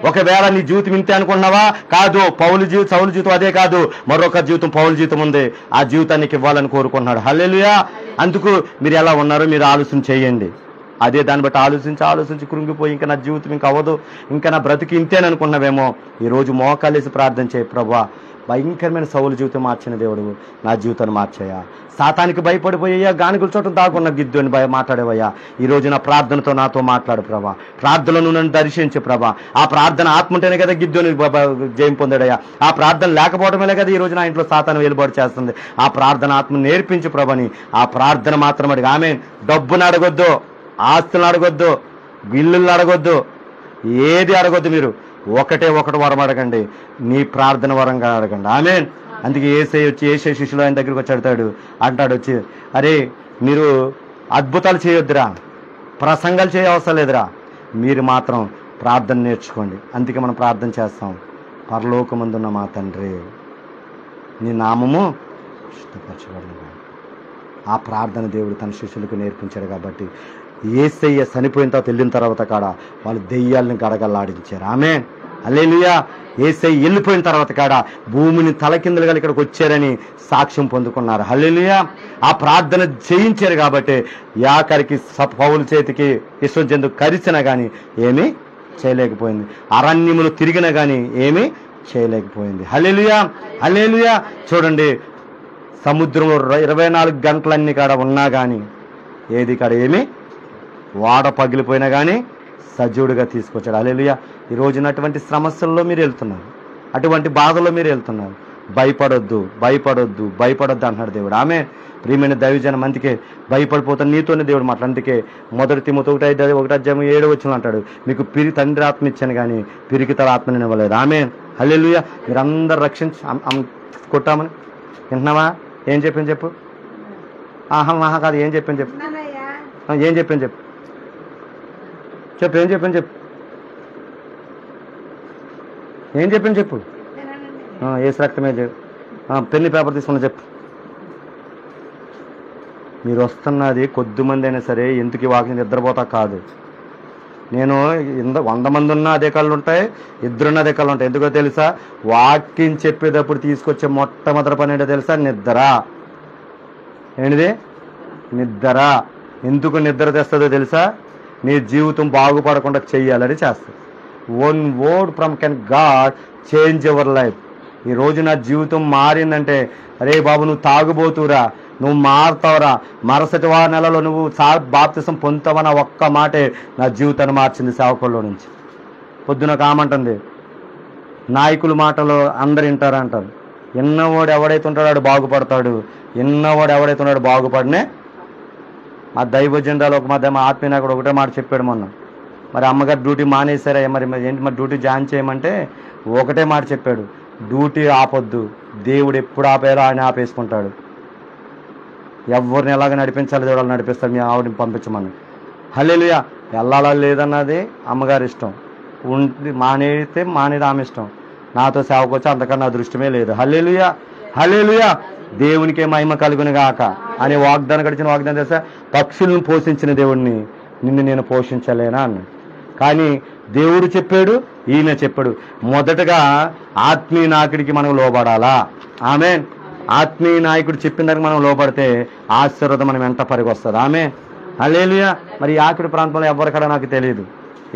ఒకవేళ నీ జీవితం ఇంతే అనుకున్నావా? కాదు. సౌలు జీవితం అదే కాదు, మరొక జీవితం పౌలు జీవితం ఉంది. ఆ జీవితానికి ఇవ్వాలని కోరుకుంటున్నాడు. హల్లెలూయా. అందుకు మీరు ఎలా ఉన్నారో మీరు ఆలోచన చేయండి. అదే దాన్ని బట్టి ఆలోచించి కృంగిపోయి ఇంకా నా జీవితం ఇంకా అవ్వదు, ఇంకా నా బ్రతికి ఇంతేననుకున్నావేమో, ఈరోజు మోకాలేసి ప్రార్థన చేయి. ప్రభువా, భయంకరమైన సౌలు జీవితం మార్చిన దేవుడు నా జీవితాన్ని మార్చాయా. సాతానికి భయపడిపోయా, గానుగుల చోట దాకున్న గిద్దు అని మాట్లాడేవయ్యా. ఈరోజు నా ప్రార్థనతో నాతో మాట్లాడు ప్రభా. ప్రార్థనను నన్ను దర్శించు ప్రభా. ఆ ప్రార్థన ఆత్మ ఉంటేనే కదా గిద్దుని జయం పొందాడయ్యా. ఆ ప్రార్థన లేకపోవడమే కదా ఈరోజు నా ఇంట్లో సాతాను వెలుబడి చేస్తుంది. ఆ ప్రార్థన ఆత్మ నేర్పించు ప్రభని. ఆ ప్రార్థన మాత్రం అడిగి. ఆమేన్. డబ్బును అడగొద్దు, ఆస్తులను అడగొద్దు, ఇల్లులను అడగొద్దు, ఏది అడగొద్దు. మీరు ఒకటి వరం అడగండి, నీ ప్రార్థన వరంగా అడగండి. ఆమేన్. అందుకే ఏసే శిష్యులు ఆయన దగ్గరికి వచ్చి అంటాడు వచ్చి, అరే మీరు అద్భుతాలు చేయొద్దురా, ప్రసంగాలు చేయ అవసరం లేదురా, మీరు మాత్రం ప్రార్థన నేర్చుకోండి. అందుకే మనం ప్రార్థన చేస్తాం. పరలోకమందున్న మా తండ్రి, నీ నామము శుద్ధపరచబడును. ఆ ప్రార్థన దేవుడు తన శిష్యులకు నేర్పించాడు. కాబట్టి యేసయ్య చనిపోయిన తర్వాత వెళ్ళిన తర్వాత కాడ వాళ్ళు దెయ్యాలను గడగల్లాడించారు. ఆమేన్. హల్లెలూయా. యేసయ్య వెళ్ళిపోయిన తర్వాత కాడ భూమిని తలకిందులుగా ఇక్కడికి వచ్చారని సాక్ష్యం పొందుకున్నారు. హల్లెలూయా. ఆ ప్రార్థన చేయించారు కాబట్టి యాకరికి పౌలు చేతికి విశ్వజంతు కరిచినా కానీ ఏమీ చేయలేకపోయింది. అరణ్యములు తిరిగినా కానీ ఏమీ చేయలేకపోయింది. హల్లెలూయా, హల్లెలూయా. చూడండి, సముద్రంలో 24 గంటలన్నీ కాడ ఉన్నా కానీ ఏది కాడ ఏమీ వాడ పగిలిపోయినా కానీ సజీవుడిగా తీసుకొచ్చాడు. హల్లెలూయా. ఈ రోజున అటువంటి సమస్యల్లో మీరు వెళ్తున్నారు, అటువంటి బాధల్లో మీరు వెళ్తున్నారు. భయపడొద్దు అంటున్నాడు దేవుడు. ఆమె ప్రియమైన దైవజనం, అందుకే భయపడిపోతాను నీతోనే దేవుడు మాట. అందుకే 1 తిమోతి 1:7 అంటాడు, మీకు తండ్రి ఆత్మ ఇచ్చాను కానీ పిరికితల ఆత్మ నేను ఇవ్వలేదు. ఆమె హల్లెలూయా. మీరందరూ కొట్టామని వింటున్నావా? ఏం చెప్పాను చెప్పు. ఆహా కాదు, ఏం చెప్పాను చెప్పు. ఏం చెప్పాను చెప్పు. ఏం చెప్పాను చెప్పు. ఏం చెప్పాను చెప్పు. ఏసు రక్తమే పెళ్లి పేపర్ తీసుకున్నా చెప్పు. మీరు వస్తున్నది కొద్దిమంది అయినా సరే ఎందుకు వాకింగ్ నిద్రపోతా కాదు. నేను 100 మంది ఉన్నా అదే కళ్ళు ఉంటాయి, 2 ఉన్న అదే కళ్ళు ఉంటాయి. ఎందుకో తెలుసా? వాకింగ్ చెప్పేటప్పుడు తీసుకొచ్చే మొట్టమొదటి పని ఏంటో తెలుసా? నిద్ర. ఏంటిది? నిద్ర. ఎందుకు నిద్ర తెస్తుందో తెలుసా? నీ జీవితం బాగుపడకుండా చెయ్యాలని చేస్తుంది. 1 word from God change your life. ఈ రోజు నా జీవితం మారిందంటే, అరే బాబు నువ్వు తాగుబోతురా, నువ్వు మారుతావురా, మరుసటి నెలలో నువ్వు బాప్తిసం పొందుతావన్న ఒక్క మాటే నా జీవితాన్ని మార్చింది సేవకుల్లో నుంచి. పొద్దున కామంటుంది, నాయకుల మాటలు అందరు వింటారంటారు. ఎన్నవాడు ఎవడైతే ఉంటాడో వాడు బాగుపడతాడు, ఎన్నవాడు ఎవడైతే ఉన్నాడో బాగుపడినే. మా దైవ జెండాలో మా ఆత్మీయ నాయకుడు ఒకటే మాట చెప్పాడు మొన్న. మరి అమ్మగారు డ్యూటీ మానేశారా, మరి ఏంటి మరి డ్యూటీ జాయిన్ చేయమంటే ఒకటే మాట చెప్పాడు, డ్యూటీ ఆపొద్దు, దేవుడు ఎప్పుడు ఆపేరో ఆయన ఆపేసుకుంటాడు. ఎవరిని ఎలాగ నడిపించాలి దేవుడు నడిపిస్తాడు, మీ ఆవిడని పంపించమని. హల్లెలూయా. వెళ్ళాలా లేదన్నది అమ్మగారి ఇష్టం, మానేది ఆమె ఇష్టం. నాతో సేవకు వచ్చి అంతకన్నా అదృష్టమే లేదు. హల్లెలూయా, హల్లెలూయా. దేవునికే మహిమ కలుగును గాక అనే వాగ్దానం గడిచిన వాగ్దానం తెలుసా? పక్షులను పోషించిన దేవుడిని నిన్ను నేను పోషించలేనా అన్నాడు. కానీ దేవుడు చెప్పాడు, ఈయన చెప్పాడు. మొదటగా ఆత్మీయ నాయకుడికి మనం లోబడాలా. ఆమేన్. ఆత్మీయ నాయకుడు చెప్పిన దానికి మనం లోబడితే ఆశీర్వాదం మనం వెంట పరిగొస్తుంది. ఆమేన్. హల్లెలూయా. మరి ఈ ఆకుడి ప్రాంతంలో ఎవరికడా నాకు తెలియదు,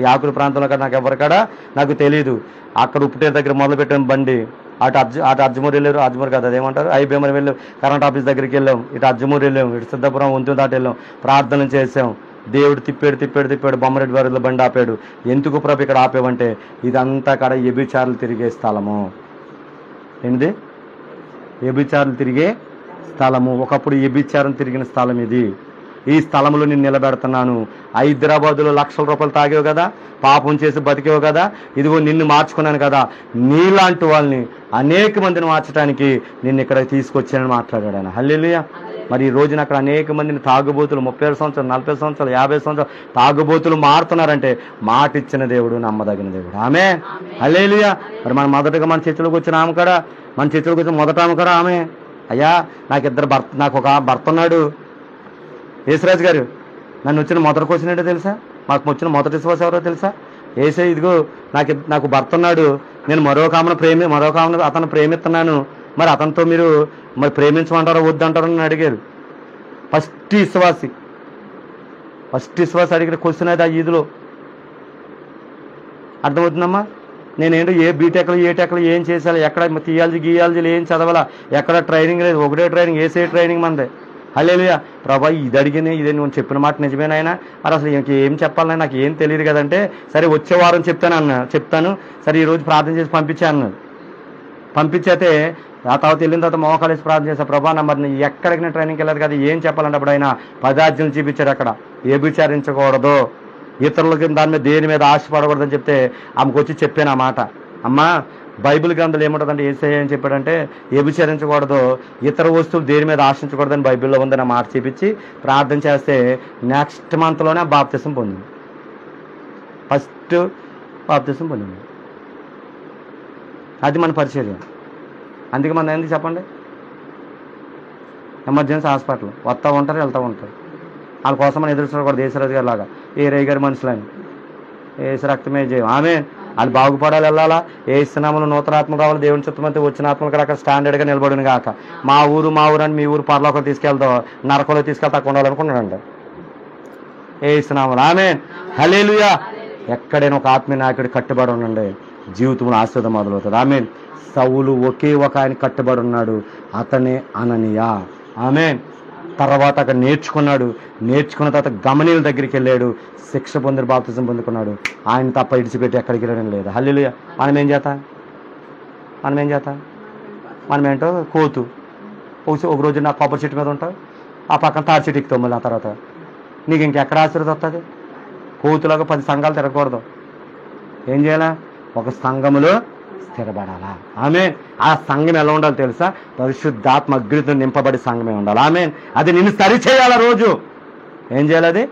ఈ ఆకుడి ప్రాంతంలో కదా నాకు ఎవరికడా నాకు తెలియదు. అక్కడ ఉప్పుటేరు దగ్గర మొదలుపెట్టాం బండి, అటు అజ్మూర్ వెళ్ళారు, అజ్మూర్ కదా అదేమంటారు, ఐబీఎం వెళ్ళాం, కరెంట్ ఆఫీస్ దగ్గరికి వెళ్ళాం, ఇటు అజ్మూర్ వెళ్ళాం, ఇటు సిద్ధపురం వంతు దాటి వెళ్ళాం, ప్రార్థన చేసాం. దేవుడు తిప్పాడు బొమ్మరెడ్డి వారిలో బండి ఆపాడు. ఎందుకు ప్రభు ఇక్కడ ఆపేవంటే ఇదంతా కాడ వ్యభిచారులు తిరిగే స్థలము. ఏంటిది? వ్యభిచారులు తిరిగే స్థలము. ఒకప్పుడు వ్యభిచారం తిరిగిన స్థలం ఇది. ఈ స్థలంలో నేను నిలబెడుతున్నాను. హైదరాబాదులో లక్షల రూపాయలు తాగేవు కదా, పాపం చేసి బతికేవు కదా, ఇదిగో నిన్ను మార్చుకున్నాను కదా, నీలాంటి వాళ్ళని అనేక మందిని మార్చడానికి నిన్ను ఇక్కడ తీసుకొచ్చానని మాట్లాడాడు ఆయన. హల్లెలూయా. మరి ఈ రోజున అక్కడ అనేక మందిని తాగుబోతులు 30 సంవత్సరాలు 40 సంవత్సరాలు 50 సంవత్సరాలు తాగుబోతులు మారుతున్నారంటే మాట ఇచ్చిన దేవుడు, నమ్మదగిన దేవుడు. ఆమె హల్లెలూయా. మరి మనం మొదటగా మన చర్చలోకి వచ్చిన ఆమె కూడా, మన చర్చలోకి వచ్చిన మొదట ఆమె కూడా ఆమె అయ్యా నాకు ఒక భర్త ఉన్నాడు. యేసురాజు గారు, నన్ను వచ్చిన మొదటి క్వశ్చన్ ఏంటో తెలుసా? మాకు వచ్చిన మొదటి విశ్వాసం ఎవరో తెలుసా? ఏసే, ఇదిగో నాకు భర్త ఉన్నాడు, నేను మరొక ఆమెను అతను ప్రేమిస్తున్నాను, మరి అతనితో మీరు మరి ప్రేమించమంటారో వద్దంటారో అని అడిగారు. ఫస్ట్ విశ్వాసి అడిగిన క్వశ్చన్ అది ఆ ఈదులో. అర్థమవుతుందమ్మా? నేనేంటో ఏ బీటెక్లు ఏం చేసాలి, ఎక్కడ థియాలజీలు ఏం చదవాలా, ఎక్కడ ట్రైనింగ్ లేదు, ఒకటే ట్రైనింగ్, ఏసే ట్రైనింగ్ మందే. హల్లెలూయా. ప్రభా, ఇది అడిగిన ఇదే నువ్వు చెప్పిన మాట నిజమేనాయనా, మరి అసలు ఇంకేం చెప్పాలని నాకు ఏం తెలియదు కదంటే, సరే వచ్చే వారం చెప్తాను, సరే ఈరోజు ప్రార్థన చేసి పంపించాను అన్నాడు. పంపించేతే ఆ తర్వాత వెళ్ళిన తర్వాత మోకాలేసి ప్రార్థన చేశా, ప్రభా మరి ఎక్కడికి ట్రైనింగ్కి వెళ్ళదు కదా, ఏం చెప్పాలంటే అప్పుడు ఆయన 10 ఆజ్ఞలు చూపించాడు. అక్కడ ఏ విచారించకూడదు, ఇతరులకి దాని మీద దేని మీద ఆశపడకూడదని చెప్తే ఆమెకు వచ్చి చెప్పాను ఆ మాట. అమ్మా, బైబిల్ గ్రంథాలు ఏముంటుందంటే యేసయ్య ఏం చెప్పాడంటే వ్యభిచరించకూడదు, ఇతర వస్తువులు దేని మీద ఆశించకూడదని బైబిల్లో ఉందని ఆ మాట చూపించి ప్రార్థన చేస్తే నెక్స్ట్ మంత్లోనే బాప్తిసం పొందింది. ఫస్ట్ బాప్తిసం పొందింది. అది మన పరిచర్య. అందుకే మన ఎందుకు చెప్పండి, ఎమర్జెన్సీ హాస్పిటల్ వస్తూ ఉంటారు, వెళ్తూ ఉంటారు. వాళ్ళ కోసం మనం ఎదురు చూడకూడదు. యేసురాజు గారి లాగా ఏరయ్య గారి మనుషులని ఏసు రక్తమే చేయం. ఆమె వాళ్ళు బాగుపడాలి, వెళ్ళాలా, ఏ ఇస్తున్నాములు నూతనాత్మ కావాలి, దేవుని చిత్తమంతే వచ్చిన ఆత్మలు కూడా అక్కడ స్టాండర్డ్గా నిలబడిన కాక మా ఊరు అని మీ ఊరు పరలోకి తీసుకెళ్తాం, నరకంలో తీసుకెళ్తా అక్కడ ఉండాలనుకున్నాడండి. ఏ ఇస్తున్నాములు. ఆమె హల్లెలూయా. ఎక్కడైనా ఒక ఆత్మీయ నాయకుడు కట్టుబడి ఉండండి, జీవితంలో ఆశీర్వాదం మొదలవుతుంది. ఆమె సౌలు ఒకే ఒక ఆయన కట్టుబడి ఉన్నాడు, అతనే అననీయ. ఆమె తర్వాత అక్కడ నేర్చుకున్న తర్వాత గమనీయుల దగ్గరికి వెళ్ళాడు, శిక్ష పొంది బాప్తిజం పొందుకున్నాడు. ఆయన తప్ప ఇడిచిపెట్టి ఎక్కడికి వెళ్ళడం లేదు. హల్లెలూయా. మనం ఏం చేస్తాం? మనం ఏంటో కోతు. ఒక రోజు నా కొబ్బరి చెట్టు మీద ఉంటావు, ఆ పక్కన తాడి చెట్టు ఎక్కుతావు, మళ్ళీ ఆ తర్వాత నీకు ఇంకెక్కడ ఆశీర్వాదం వస్తుంది? కోతులాగా 10 సంఘాలు తిరగకూడదు. ఏం చేయాలా? ఒక సంఘములో స్థిరపడాలా. ఆమె ఆ సంఘం ఎలా ఉండాలో తెలుసా? పరిశుద్ధాత్మ అగ్నితో నింపబడి సంఘమే ఉండాలి. ఆమె అది నిన్ను సరిచేయాలా. రోజు ఏం చేయాలి? అది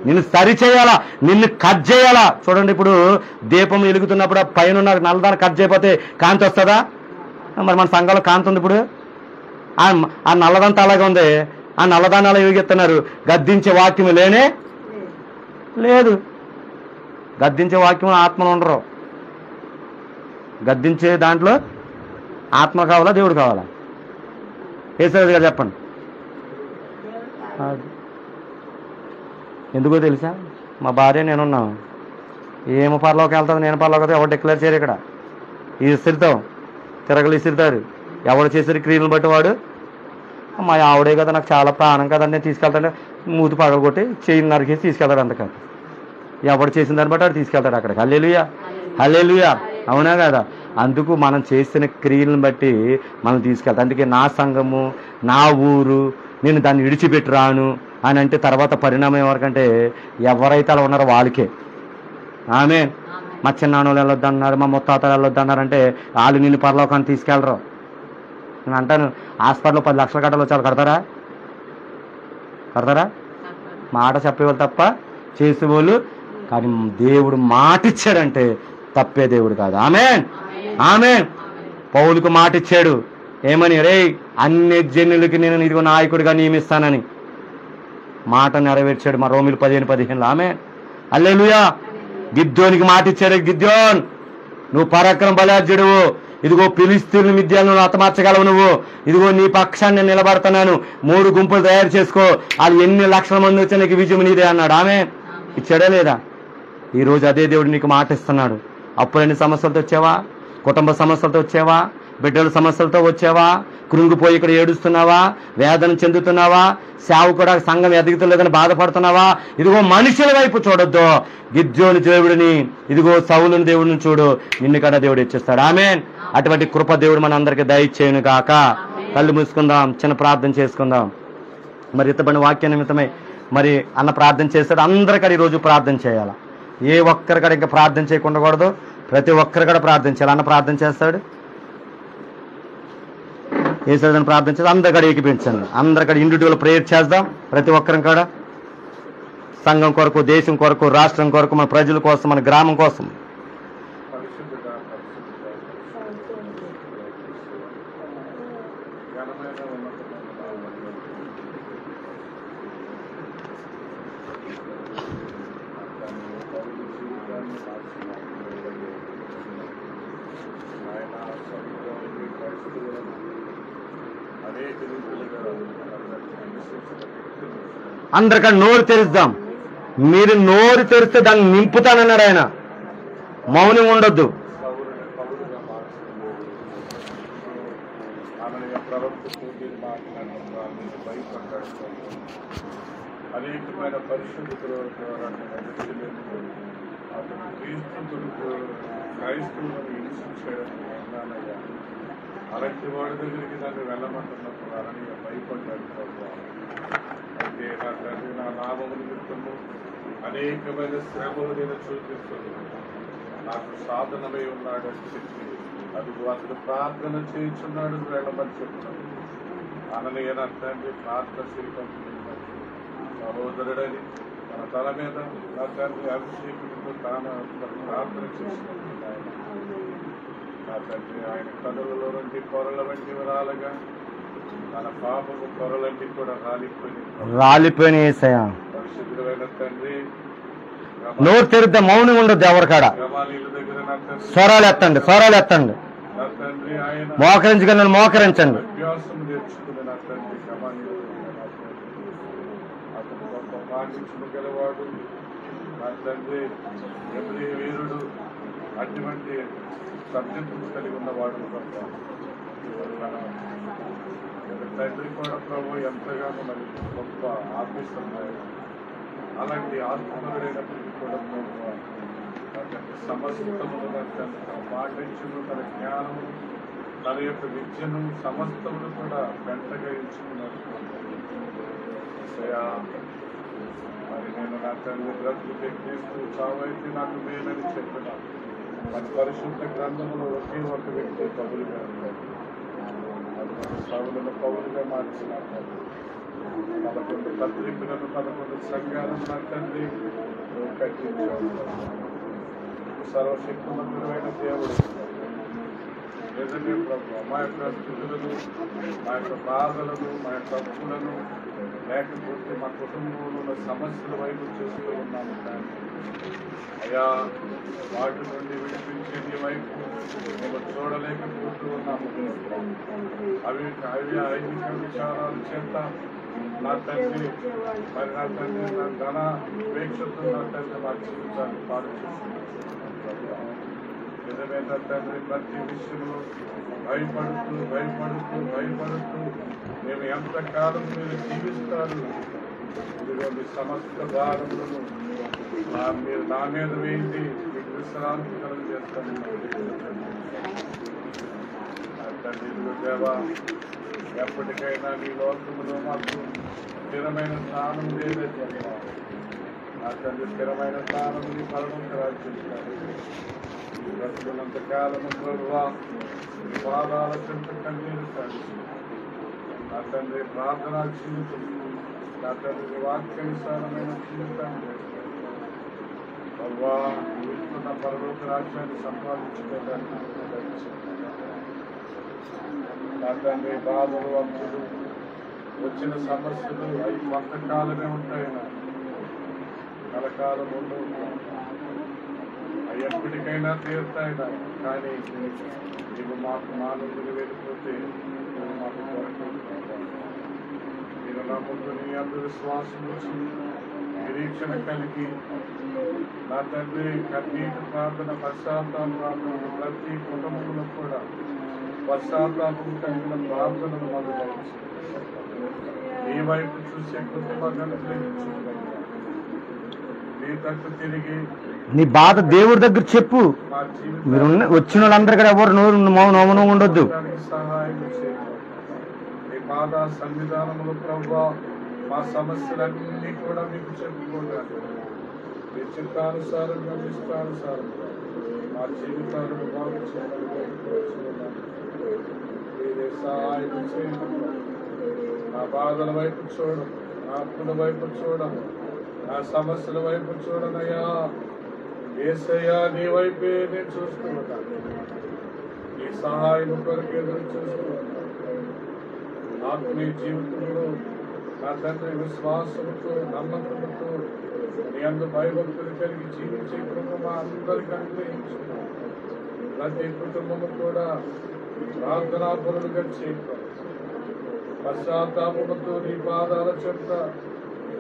నిన్ను సరిచేయాలా, నిన్ను కట్ చేయాలా. చూడండి, ఇప్పుడు దీపం వెలుగుతున్నప్పుడు ఆ పైన ఉన్న నల్లదాన్ని కట్ చేయకపోతే కాంతి వస్తుందా? మరి మన సంఘంలో కాంతి ఉంది. ఇప్పుడు ఆ నల్లదంతా అలాగే ఉంది. ఆ నల్లదాన్ని అలా వెలిగిస్తున్నారు. గద్దించే వాక్యం లేనే లేదు. గద్దించే వాక్యం ఆత్మలు ఉండరు. గద్దించే దాంట్లో ఆత్మ కావాలా, దేవుడు కావాలా? యేసురాజు గారు చెప్పండి. ఎందుకో తెలుసా? మా భార్య నేనున్నాం, ఏమో పరలోకి వెళ్తుంది, నేను పరలోకి ఎవరు డిక్లేర్ చేయరు. ఇక్కడ ఇసిరుతాం, తిరగలు ఇసిరుతారు. ఎవరు చేసారు క్రియలను బట్టి వాడు. మా ఆవిడే కదా, నాకు చాలా ప్రాణం కదండి, నేను తీసుకెళ్తాడు, మూతి పగలు కొట్టి చెయ్యి నరికేసి తీసుకెళ్తాడు. అంతకాదు, ఎవడు చేసిన దాన్ని బట్టి వాడు తీసుకెళ్తాడు అక్కడికి. హల్లెలూయా, హల్లెలూయా. అవునా కదా? అందుకు మనం చేసిన క్రియలను బట్టి మనం తీసుకెళ్తాం. అందుకే నా సంఘము, నా ఊరు, నేను దాన్ని విడిచిపెట్టి రాను అని అంటే తర్వాత పరిణామం ఎవరికంటే ఎవరైతే అలా ఉన్నారో వాళ్ళకే. ఆమె మా చిన్నాన్నోళ్ళు వెళ్ళొద్దన్నారు, మా ముత్తాతలు వెళ్ళొద్దన్నారంటే వాళ్ళు నిన్ను పరలోకాన్ని తీసుకెళ్ళరు. నేను అంటాను, హాస్పిటల్లో 10 లక్షలు కట్టాలి, వచ్చి వాళ్ళు కడతారా? మాట చెప్పేవాళ్ళు తప్ప చేసేవాళ్ళు. కానీ దేవుడు మాట ఇచ్చాడంటే తప్పే దేవుడు కాదు. ఆమేన్, ఆమేన్. పౌలుకు మాట ఇచ్చాడు, ఏమని? రే, అన్ని జనులకి నేను ఇదిగో నాయకుడిగా నియమిస్తానని మాట నెరవేర్చాడు. మా రోమిలు 15:15. ఆమేన్, హల్లెలూయా. గిద్యోనికి మాట ఇచ్చాడు, గిద్యోన్ నువ్వు పరాక్రమ బలార్జుడువు, ఇదిగో ఫిలిష్తీయుల మిద్యాలను హతమార్చగలవు నువ్వు, ఇదిగో నీ పక్షాన్ని నేను నిలబడుతున్నాను, 3 గుంపులు తయారు చేసుకో, వాళ్ళు ఎన్ని లక్షల మంది వచ్చా నీకు విజయం నీదే అన్నాడు. ఆమేన్. ఇచ్చాడా లేదా? ఈరోజు అదే దేవుడు నీకు మాట ఇస్తున్నాడు. అప్పుడన్ని సమస్యలతో వచ్చావా? కుటుంబ సమస్యలతో వచ్చావా? బిడ్డల సమస్యలతో వచ్చావా? కృంగిపోయి ఇక్కడ ఏడుస్తున్నావా? వేదన చెందుతున్నావా? సేవకుడా సంఘం ఎదుగుతలేదని బాధపడుతున్నావా? ఇదిగో మనుషుల వైపు చూడొద్దు, గిద్యోని దేవుడిని, ఇదిగో సౌలుని దేవుడిని చూడు, నిన్ను కూడా దేవుడు ఇచ్చేస్తాడు. ఆమేన్. అటువంటి కృప దేవుడు మన అందరికీ దయచేయును గాక. కళ్ళు మూసుకుందాం, చిన్న ప్రార్థన చేసుకుందాం. మరి ఇతబడిన వాక్య నిమిత్తమై మరి అన్న ప్రార్థన చేస్తాడు. అందరికీ ఈరోజు ప్రార్థన చేయాలి. ఏ ఒక్కరికడ ఇంకా ప్రార్థన చేయకుండా కూడదు, ప్రతి ఒక్కరి కూడా ప్రార్థన చేయాలి. అన్న ప్రార్థన చేస్తాడు, ఏసాడని ప్రార్థన చేస్తాడు. అందరికడ ఏకీపించండి, అందరికడ ఇండివిజువల్ ప్రేయర్ చేద్దాం. ప్రతి ఒక్కరి కాడ సంఘం కొరకు, దేశం కొరకు, రాష్ట్రం కొరకు, మన ప్రజల కోసం, మన గ్రామం కోసం. అనేక రీతిలుగా అందరికన్నా నోరు తెరుద్దాం. మీరు నోరు తెరిస్తే దాన్ని నింపుతానన్నాడు ఆయన. మౌనం ఉండొద్దు. సౌరుని పౌరుగా మార్చుతుంది. ఆమె ప్రవక్తతో మాట్లాడడం భయపడ్డాడు. అనేకమైన పరిశుద్ధుల ద్వారా అతను క్రైస్తవులను హింసించడానికి ఉన్నానయ్యా. అలాంటి వాడి దగ్గరికి నన్ను వెళ్ళమంటున్నప్పుడు అననీయ భయపడ్డాడు ప్రభు. అయితే నా తండ్రి నా నామము నిమిత్తము అనేకమైన శ్రమలు నేను చూపిస్తున్నాను. నాకు సాధనమై ఉన్నాడు అని చెప్పి అదుగు అతను ప్రార్థన చేయించున్నాడు వెళ్ళమని చెప్తున్నాను. అననీయ నా తండ్రి ప్రార్థన శిల్పం సహోదరుడని తన తల మీద నా తండ్రి అభిషేకంతో తాను ప్రార్థన చేసినప్పుడు ఆయన నా తండ్రి ఆయన కనులలో నుండి పొరల వంటి రాలగా తన పాపము పొరలన్నీ కూడా రాలిపోయిన యేసయ్యా. పరిశుద్ధుడైన తండ్రి నోరు తెరిద్దా, మౌనం ఉండదు ఎవరికాడ. గమాలీల దగ్గర నా తండ్రి స్వరాలు ఎత్తండి, స్వరాలు ఎత్తండి. నా తండ్రి ఆయన మోకరించగలను మోకరించండి. అభ్యాసం నేర్చుకుని నా తండ్రి గమాలీల అతను గొప్ప పాటించుకు గెలవాడు నా తండ్రి ఎబ్రీ వీరుడు అటువంటి సబ్జెక్టు కలిగి ఉన్నవాడు తండ్రి కూడా ప్రభు ఎంతగానో మరి గొప్ప ఆఫీసర్. అలాంటి ఆత్మరుడైనప్పటికీ కూడా ప్రభు అతని సమస్తమును తన పాటించును తన జ్ఞానము తన యొక్క విద్యను సమస్తమును కూడా వెంటగా ఇచ్చుకున్నారు. మరి నేను నా తండ్రి బ్రతుకు తెగిస్తూ చావైతే నాకు మేలని చెప్పిన మన పరిశుద్ధ గ్రంథములో ఒకే ఒక వ్యక్తి పౌలుగా ఉంటాడు. అది మన సౌలను పౌలుగా మార్చినాడు. 11 పత్రికలను 11 సంఘాలను నా తండ్రి కట్టించాడు. సర్వశక్తిమంతుడైన దేవుడు నిజమే ప్రభు మా యొక్క స్థితులను మా యొక్క బాధలను మా యొక్క తప్పులను లేకపోతే మా కుటుంబంలో ఉన్న సమస్యల వైపు చూస్తూ ఉన్నాము. కానీ అయ్యా వాటి నుండి విడిపించే నీ వైపు మేము చూడలేకపోతూ ఉన్నాము. అవి ఐహిక విచారాల చేత నా తండ్రి మరి నా తండ్రి నా ధన ఉపేక్షతో నా తండ్రి మా జీవితాన్ని పాడు చేస్తున్నాను. నిజమైన తండ్రి ప్రతి విషయంలో భయపడుతూ మేము ఎంతకాలం మీరు జీవిస్తారు. ఇదిగో మీ సమస్త భారములను మీరు నా మీద వేయించి మీకు విశ్రాంతి కలుగు చేస్తాను. తండ్రి దేవా ఎప్పటికైనా మీ లోకములో మాకు స్థిరమైన స్థానం లేదంటే నా తండ్రి స్థిరమైన స్థానం మీ పరమంత రాజ్యం బ్రతుకున్నంత కాలము ప్రభువా మీ పాదాల చెంత కన్నీరు కాదు. నా తండ్రి ప్రార్థనా జీవితం నా తండ్రి వాక్యానుసారమైన జీవితాన్ని ప్రభువా ఇస్తున్న పరలోక రాజ్యాన్ని సంపాదించుకోవడానికి నా తండ్రి బాధలు అంతులు వచ్చిన సమస్యలు అవి కొంతకాలమే ఉంటాయి. కలకాలం ఉండవు. అవి ఎప్పటికైనా తీరుతాయి. కానీ నీవు మాకు మా నుండి వెళ్ళిపోతే నువ్వు మాకు దొరకదు. మీరు నమ్ముకుని అంత విశ్వాసం వచ్చి నిరీక్షణ కలిగి నా తండ్రి కన్నీటి ప్రార్థన పశ్చాత్తాప ప్రార్థన ప్రతి కుటుంబంలో కూడా పశ్చాత్తాపం కలిగిన ప్రార్థనలు మొదలైంది. నీ వైపు చూసే కుటుంబాన్ని నీ తట్టు తిరిగి నీ బాధ దేవుడి దగ్గర చెప్పు. మీరు వచ్చిన వాళ్ళందరూ కూడా ఎవరు నోరు ఉండొద్దు. సహాయం చేయండి. మీ బాధ సన్నిధానములు ప్రభువా మా సమస్యలన్నీ కూడా మీకు చెప్పుకోవాలి. మీ చిత్తానుసారంగా ఇష్టానుసారంగా మా జీవితాలను బాగు మీరే సహాయం చేయండి. నా బాధల వైపు చూడడం, నా అప్పుల వైపు చూడడం, నా సమస్యల వైపు చూడనయ్యా. యేసయ్యా నీ వైపే నేను చూస్తూ ఉంటాను. నీ సహాయం కొరకు ఎదురు చూస్తూ ఉంటాను. ఆత్మీయ జీవితంలో నా తండ్రి విశ్వాసంతో నమ్మకంతో నీ అందు భయభక్తులు కలిగి జీవించే కుటుంబం అందరికీ అనుగ్రహించుకున్నాను. ప్రతి కుటుంబము కూడా ప్రార్థనాపరులుగా చేయడం పశ్చాత్తాపముతో నీ పాదాల చెంత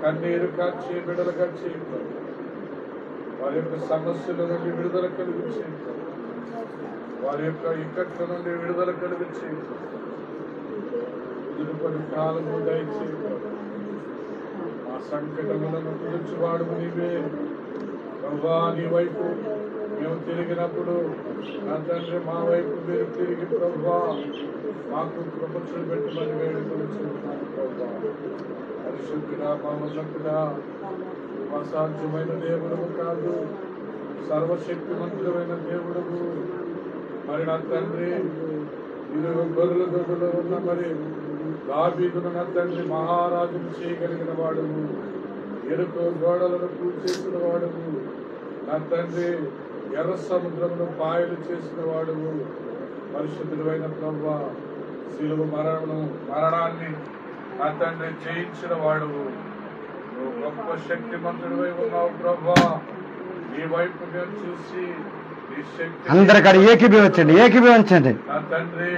కన్నీరు కాచి బిడలు కాచి వారి యొక్క సమస్యల నుండి విడుదల కలిగించి వారి యొక్క ఇక్కట్ల నుండి విడుదల కలిగించి ఎదురుపడి కాలము దయచి ఆ సంకటములను కుదుర్చువాడు నీవే. ప్రభువా, నీ వైపు మేము తిరిగినప్పుడు నా తండ్రి మా వైపు మీరు తిరిగి ప్రభువా మాకు కృప చూపెట్టమని వేడుకొనుచున్నాను. ప్రభువా, పరిశుద్ధుడా, మహోన్నతుడా, అసాధ్యమైన దేవుడము కాదు, సర్వశక్తిమంతుడమైన దేవుడము. మరి నా తండ్రి ఇరుగు గొర్రెల దొడ్డులో ఉన్న మరి దావీదును నా తండ్రి మహారాజును చేయగలిగిన వాడుము, ఎరుకో గోడలను పూడ్చేసిన వాడుము, నా తండ్రి ఎర్ర సముద్రమును పాయలు చేసిన వాడుము. పరిశుద్ధుడైన ప్రభువా, శిలువ మరణాన్ని నా తండ్రి జయించిన వాడువు. నువ్వు గొప్ప శక్తిమంతుడివై ఉన్నావు ప్రభువా. నీ వైపు నేను చూసి నీ శక్తి అందరికడ ఏకీభవించండి. నా తండ్రి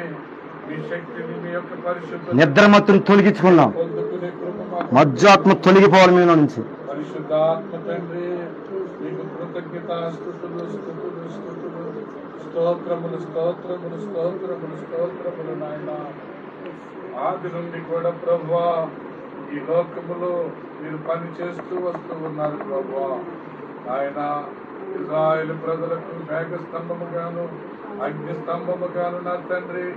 మీ శక్తిని మీ యొక్క పరిశుద్ధ నిద్రమత్తును తొలగించుకున్నాం. పొందుకునే కృప మాకు మధ్యాత్మ తొలగిపోవాలి మీ నుంచి. పరిశుద్ధాత్మ తండ్రి మీకు కృతజ్ఞతాస్తుతులు స్తుతులు స్తుతులు స్తోత్రములు స్తోత్రములు స్తోత్రములు స్తోత్రములు నాయన. ఆది నుండి కూడా ప్రభువా ఈ లోకములో మీరు పని చేస్తూ వస్తూ ఉన్నారు ప్రభువా. ఆయన ఇశ్రాయేలు ప్రజలకు మేఘ స్తంభముగాను అగ్ని స్తంభముగాను నా తండ్రి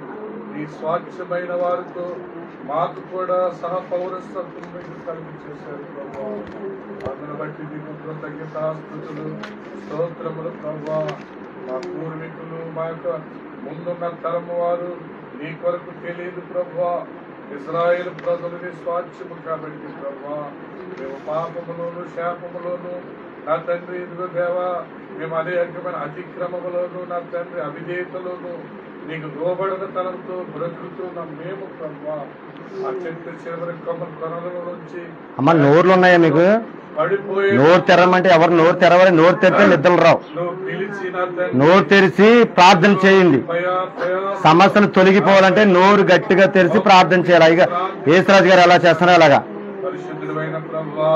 నీ స్వాచ్ఛమైన వారితో మాకు కూడా సహ పౌరసత్వం మీకు కలిగి చేశారు ప్రభువా. అందును బట్టి మీకు కృతజ్ఞతాస్తుతులు స్తోత్రములు ప్రభువా. మా పూర్వీకులు మా యొక్క ముందున్న తరము వారు నీ కొరకు తెలియదు ప్రభువా. ఇశ్రాయేలు ప్రజలని స్వాచ్ఛము కాబట్టి ప్రభువా మేము పాపములోను శాపములోను నా తండ్రి ఇదిగో దేవా మేము అనేకమైన అతిక్రమములోను నా తండ్రి అవిధేయతలోను నీకు లోబడిన తనంతో బ్రతుకుతున్న మేము ప్రభువా ఆ చెట్టు చివరి కొనల నుంచి అమ్మ నోర్లు ఉన్నాయా మీకు? పడిపోయి నోరు తెరమంటే ఎవరు నోరు తెరవాలి? నోరు తెరితే నిద్రలు రావు. నువ్వు పిలిచి నా తండ్రి నోరు తెరిచి ప్రార్థన చేయండి. సమస్యలు తొలగిపోవాలంటే నోరు గట్టిగా తెరిచి ప్రార్థన చేయాలి. ఇక యేసురాజు గారు ఎలా చేస్తారో అలాగా. పరిశుద్ధుడైన ప్రభువా,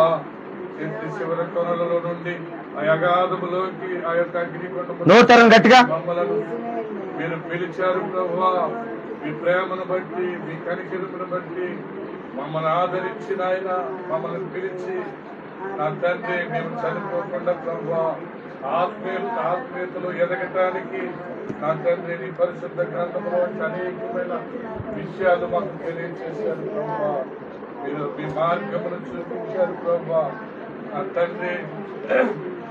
చెట్టు చివరి కొనలలో నుండి ఆ అగాధములోకి ఆ యొక్క అగ్నికొండ నోరు తెరండి గట్టిగా. మమ్మలను మీరు పిలిచారు ప్రభువా. మీ ప్రేమను బట్టి మీ కనికరమును బట్టి మమ్మల్ని ఆదరించి నాయన మమ్మల్ని పిలిచి నా తండ్రి మేము చనిపోకుండా ప్రభువా ఆత్మీయతలో ఎదగటానికి నా తండ్రి నీ పరిశుద్ధ గ్రంథంలో అనేకమైన విషయాలు మాకు తెలియజేశారు ప్రభువా. మీరు మీ మార్గమును చూపించారు ప్రభువా. నా తండ్రి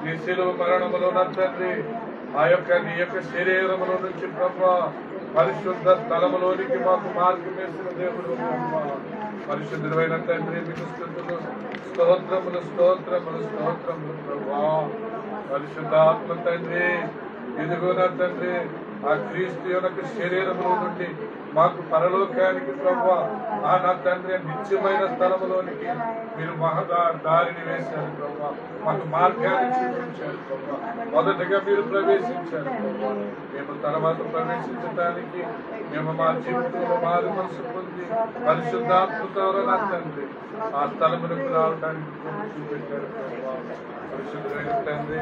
నీ శిలువ మరణములో నా తండ్రి ఆ యొక్క నీ యొక్క శరీరములో నుంచి ప్రభువా పరిశుద్ధ స్థలములోనికి మాకు మార్గం వేసిన దేవుడు ప్రభువా. పరిశుద్ధుడైన తండ్రి మీకు స్తుతులు స్తోత్రములు స్తోత్రములు స్తోత్రములు ప్రభువా. పరిశుద్ధాత్మ తండ్రి ఇదిగో నా తండ్రి ఆ క్రీస్తు యొక్క శరీరములో నుండి మాకు పరలోకానికి ప్రభువా ఆ నా తండ్రి నిత్యమైన స్థలములోనికి మీరు దారిని వేశారు ప్రభువా. మాకు మార్గాన్ని చూపించారు ప్రభువా. మొదటగా మీరు ప్రవేశించారు ప్రభువా. మేము తర్వాత ప్రవేశించడానికి మేము మా జీవితంలో మారు మనసు పొంది పరిశుద్ధాత్మతో నా తండ్రి ఆ స్థలములకు రావడానికి చూపెట్టారు ప్రభువా. పరిశుద్ధమైన తండ్రి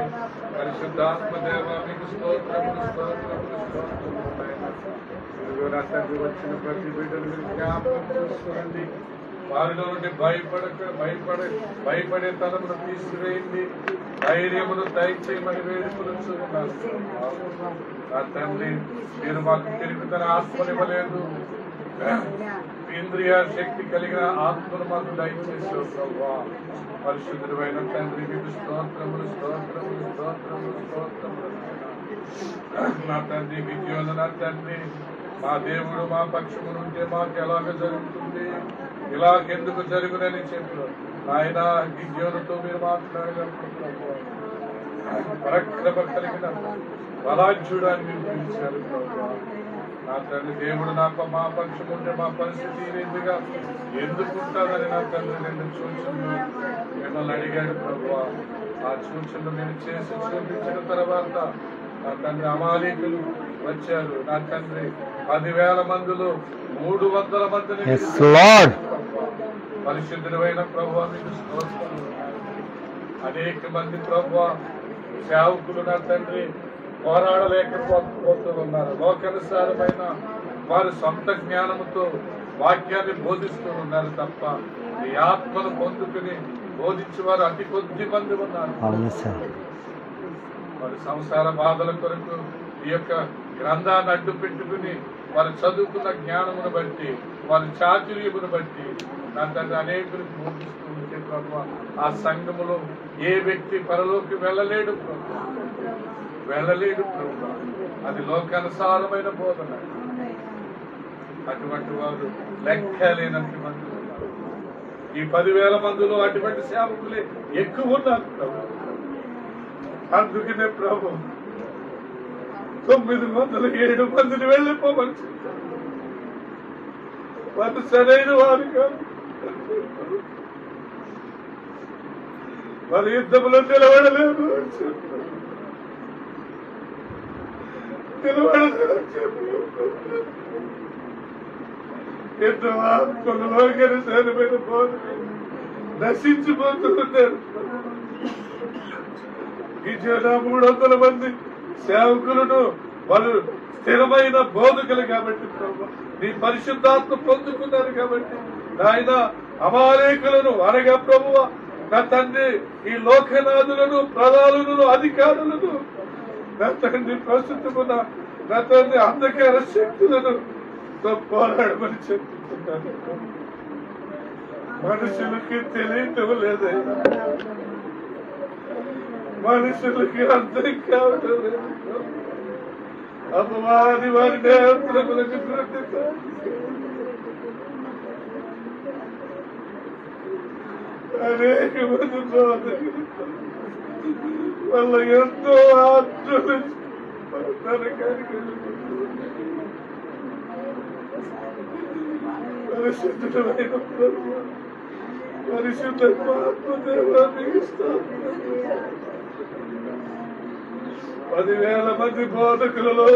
పరిశుద్ధాత్మ దేవ మీకు స్తోత్రములు స్తోత్రములు స్తోత్రములు నా తండ్రి వచ్చిన ప్రతి బిడ్డను మీరు జ్ఞాపకం చేసుకోండి. వారిలో నుండి భయపడే తనమును తీసివేయండి. ధైర్యమును దయచేయమని వేడుకొనుచున్నాను. నా తండ్రి మీరు మాకు తిరుగుతున్న ఆత్మనివ్వలేదు, ఇంద్రియ శక్తి కలిగిన ఆత్మను మాకు దయచేసావు ప్రభువా. పరిశుద్ధుడైన తండ్రి మీకు స్తోత్రములు స్తోత్రములు స్తోత్రములు స్తోత్రములు. నా తండ్రి విద్యోను నా తండ్రి మా దేవుడు మా పక్షము నుండి మాకు ఎలాగ జరుగుతుంది, ఇలాగెందుకు జరుగునని చెప్పారు ఆయన. విద్యోనుతో మీరు మాట్లాడినప్పుడు పరక్రమ కలిగిన బలాఢ్యుడు అని మీరు పిలిచారు ప్రభువా. నా తండ్రి దేవుడు మా పక్షం ఉంటే మా పరిస్థితి ఈ రీతిగా ఎందుకుంటుందని నా తండ్రి రెండు సూచనలు మిమ్మల్ని అడిగాడు ప్రభువా. ఆ సూచనలు మీరు చేసి చూపించిన తర్వాత నా తండ్రి అమాలీకులు వచ్చారు. నా తండ్రి 10,000 మందిలో 300 మందిని Yes, Lord. పరిశుద్ధుడైన ప్రభువా మీకు స్తోత్రం. అనేక మంది ప్రభువా సేవకులు నా తండ్రి పోరాడలేకపోతూ ఉన్నారు. లోకానుసారమైన వారి సొంత జ్ఞానముతో వాక్యాన్ని బోధిస్తూ ఉన్నారు తప్ప ఈ ఆత్మను పొందుకుని బోధించే వారు అతి కొద్ది మంది ఉన్నారు. అవును సార్. వారి సంసార బాధల కొరకు ఈ యొక్క గ్రంథాన్ని అడ్డు పెట్టుకుని వారు చదువుకున్న జ్ఞానమును బట్టి వారి చాతుర్యమును బట్టి నా తండ్రి అనేకులకు బోధిస్తూ ఉంటే ప్రభువా ఆ సంఘములో ఏ వ్యక్తి పరలోకి వెళ్ళలేడు ప్రభువా, వెళ్ళలేడు ప్రభువా. అది లోకానుసారమైన బోధన. అటువంటి వారు లెక్కలేనంత మంది ఉన్నారు. ఈ 10,000 మందిలో అటువంటి సేవకులే ఎక్కువ ఉన్నారు ప్రభు. అందుకనే ప్రభు 907 మందిని వెళ్ళిపోమని చెప్పారు. వారు సరైన వారు కాదు. వారి యుద్ధంలో నిలబడలేదు అని చెప్పారు. నిలబడలేదని చెప్పారు. ఎంతో ఆత్మలో చనిపోయిన బోధకులు నశించిపోతున్నారు. ఈ 300 మంది సేవకులను వాళ్ళు స్థిరమైన బోధకులు కాబట్టి ప్రభు నీ పరిశుద్ధాత్మ పొందుకున్నారు కాబట్టి నాయన అమాలేకులను అనగా ప్రభువ నా తండ్రి ఈ లోకనాథులను ప్రధానులను అధికారులను నా తండ్రి ప్రస్తుతమున్న నా తండ్రి అంధకార శక్తులను పోరాడమని చెప్తున్నాను. మనుషులకి తెలియటం లేదయ్యా, మనుషులకి అర్థం కావటం లేదు. అపవాది వారి నేత్రములకు అనేక మంది బోధకులు వాళ్ళ ఎంతో ఆత్మలు పరిశుద్ధమైన పరిశుద్ధాత్మదేవానికి 10,000 మంది బోధకులలో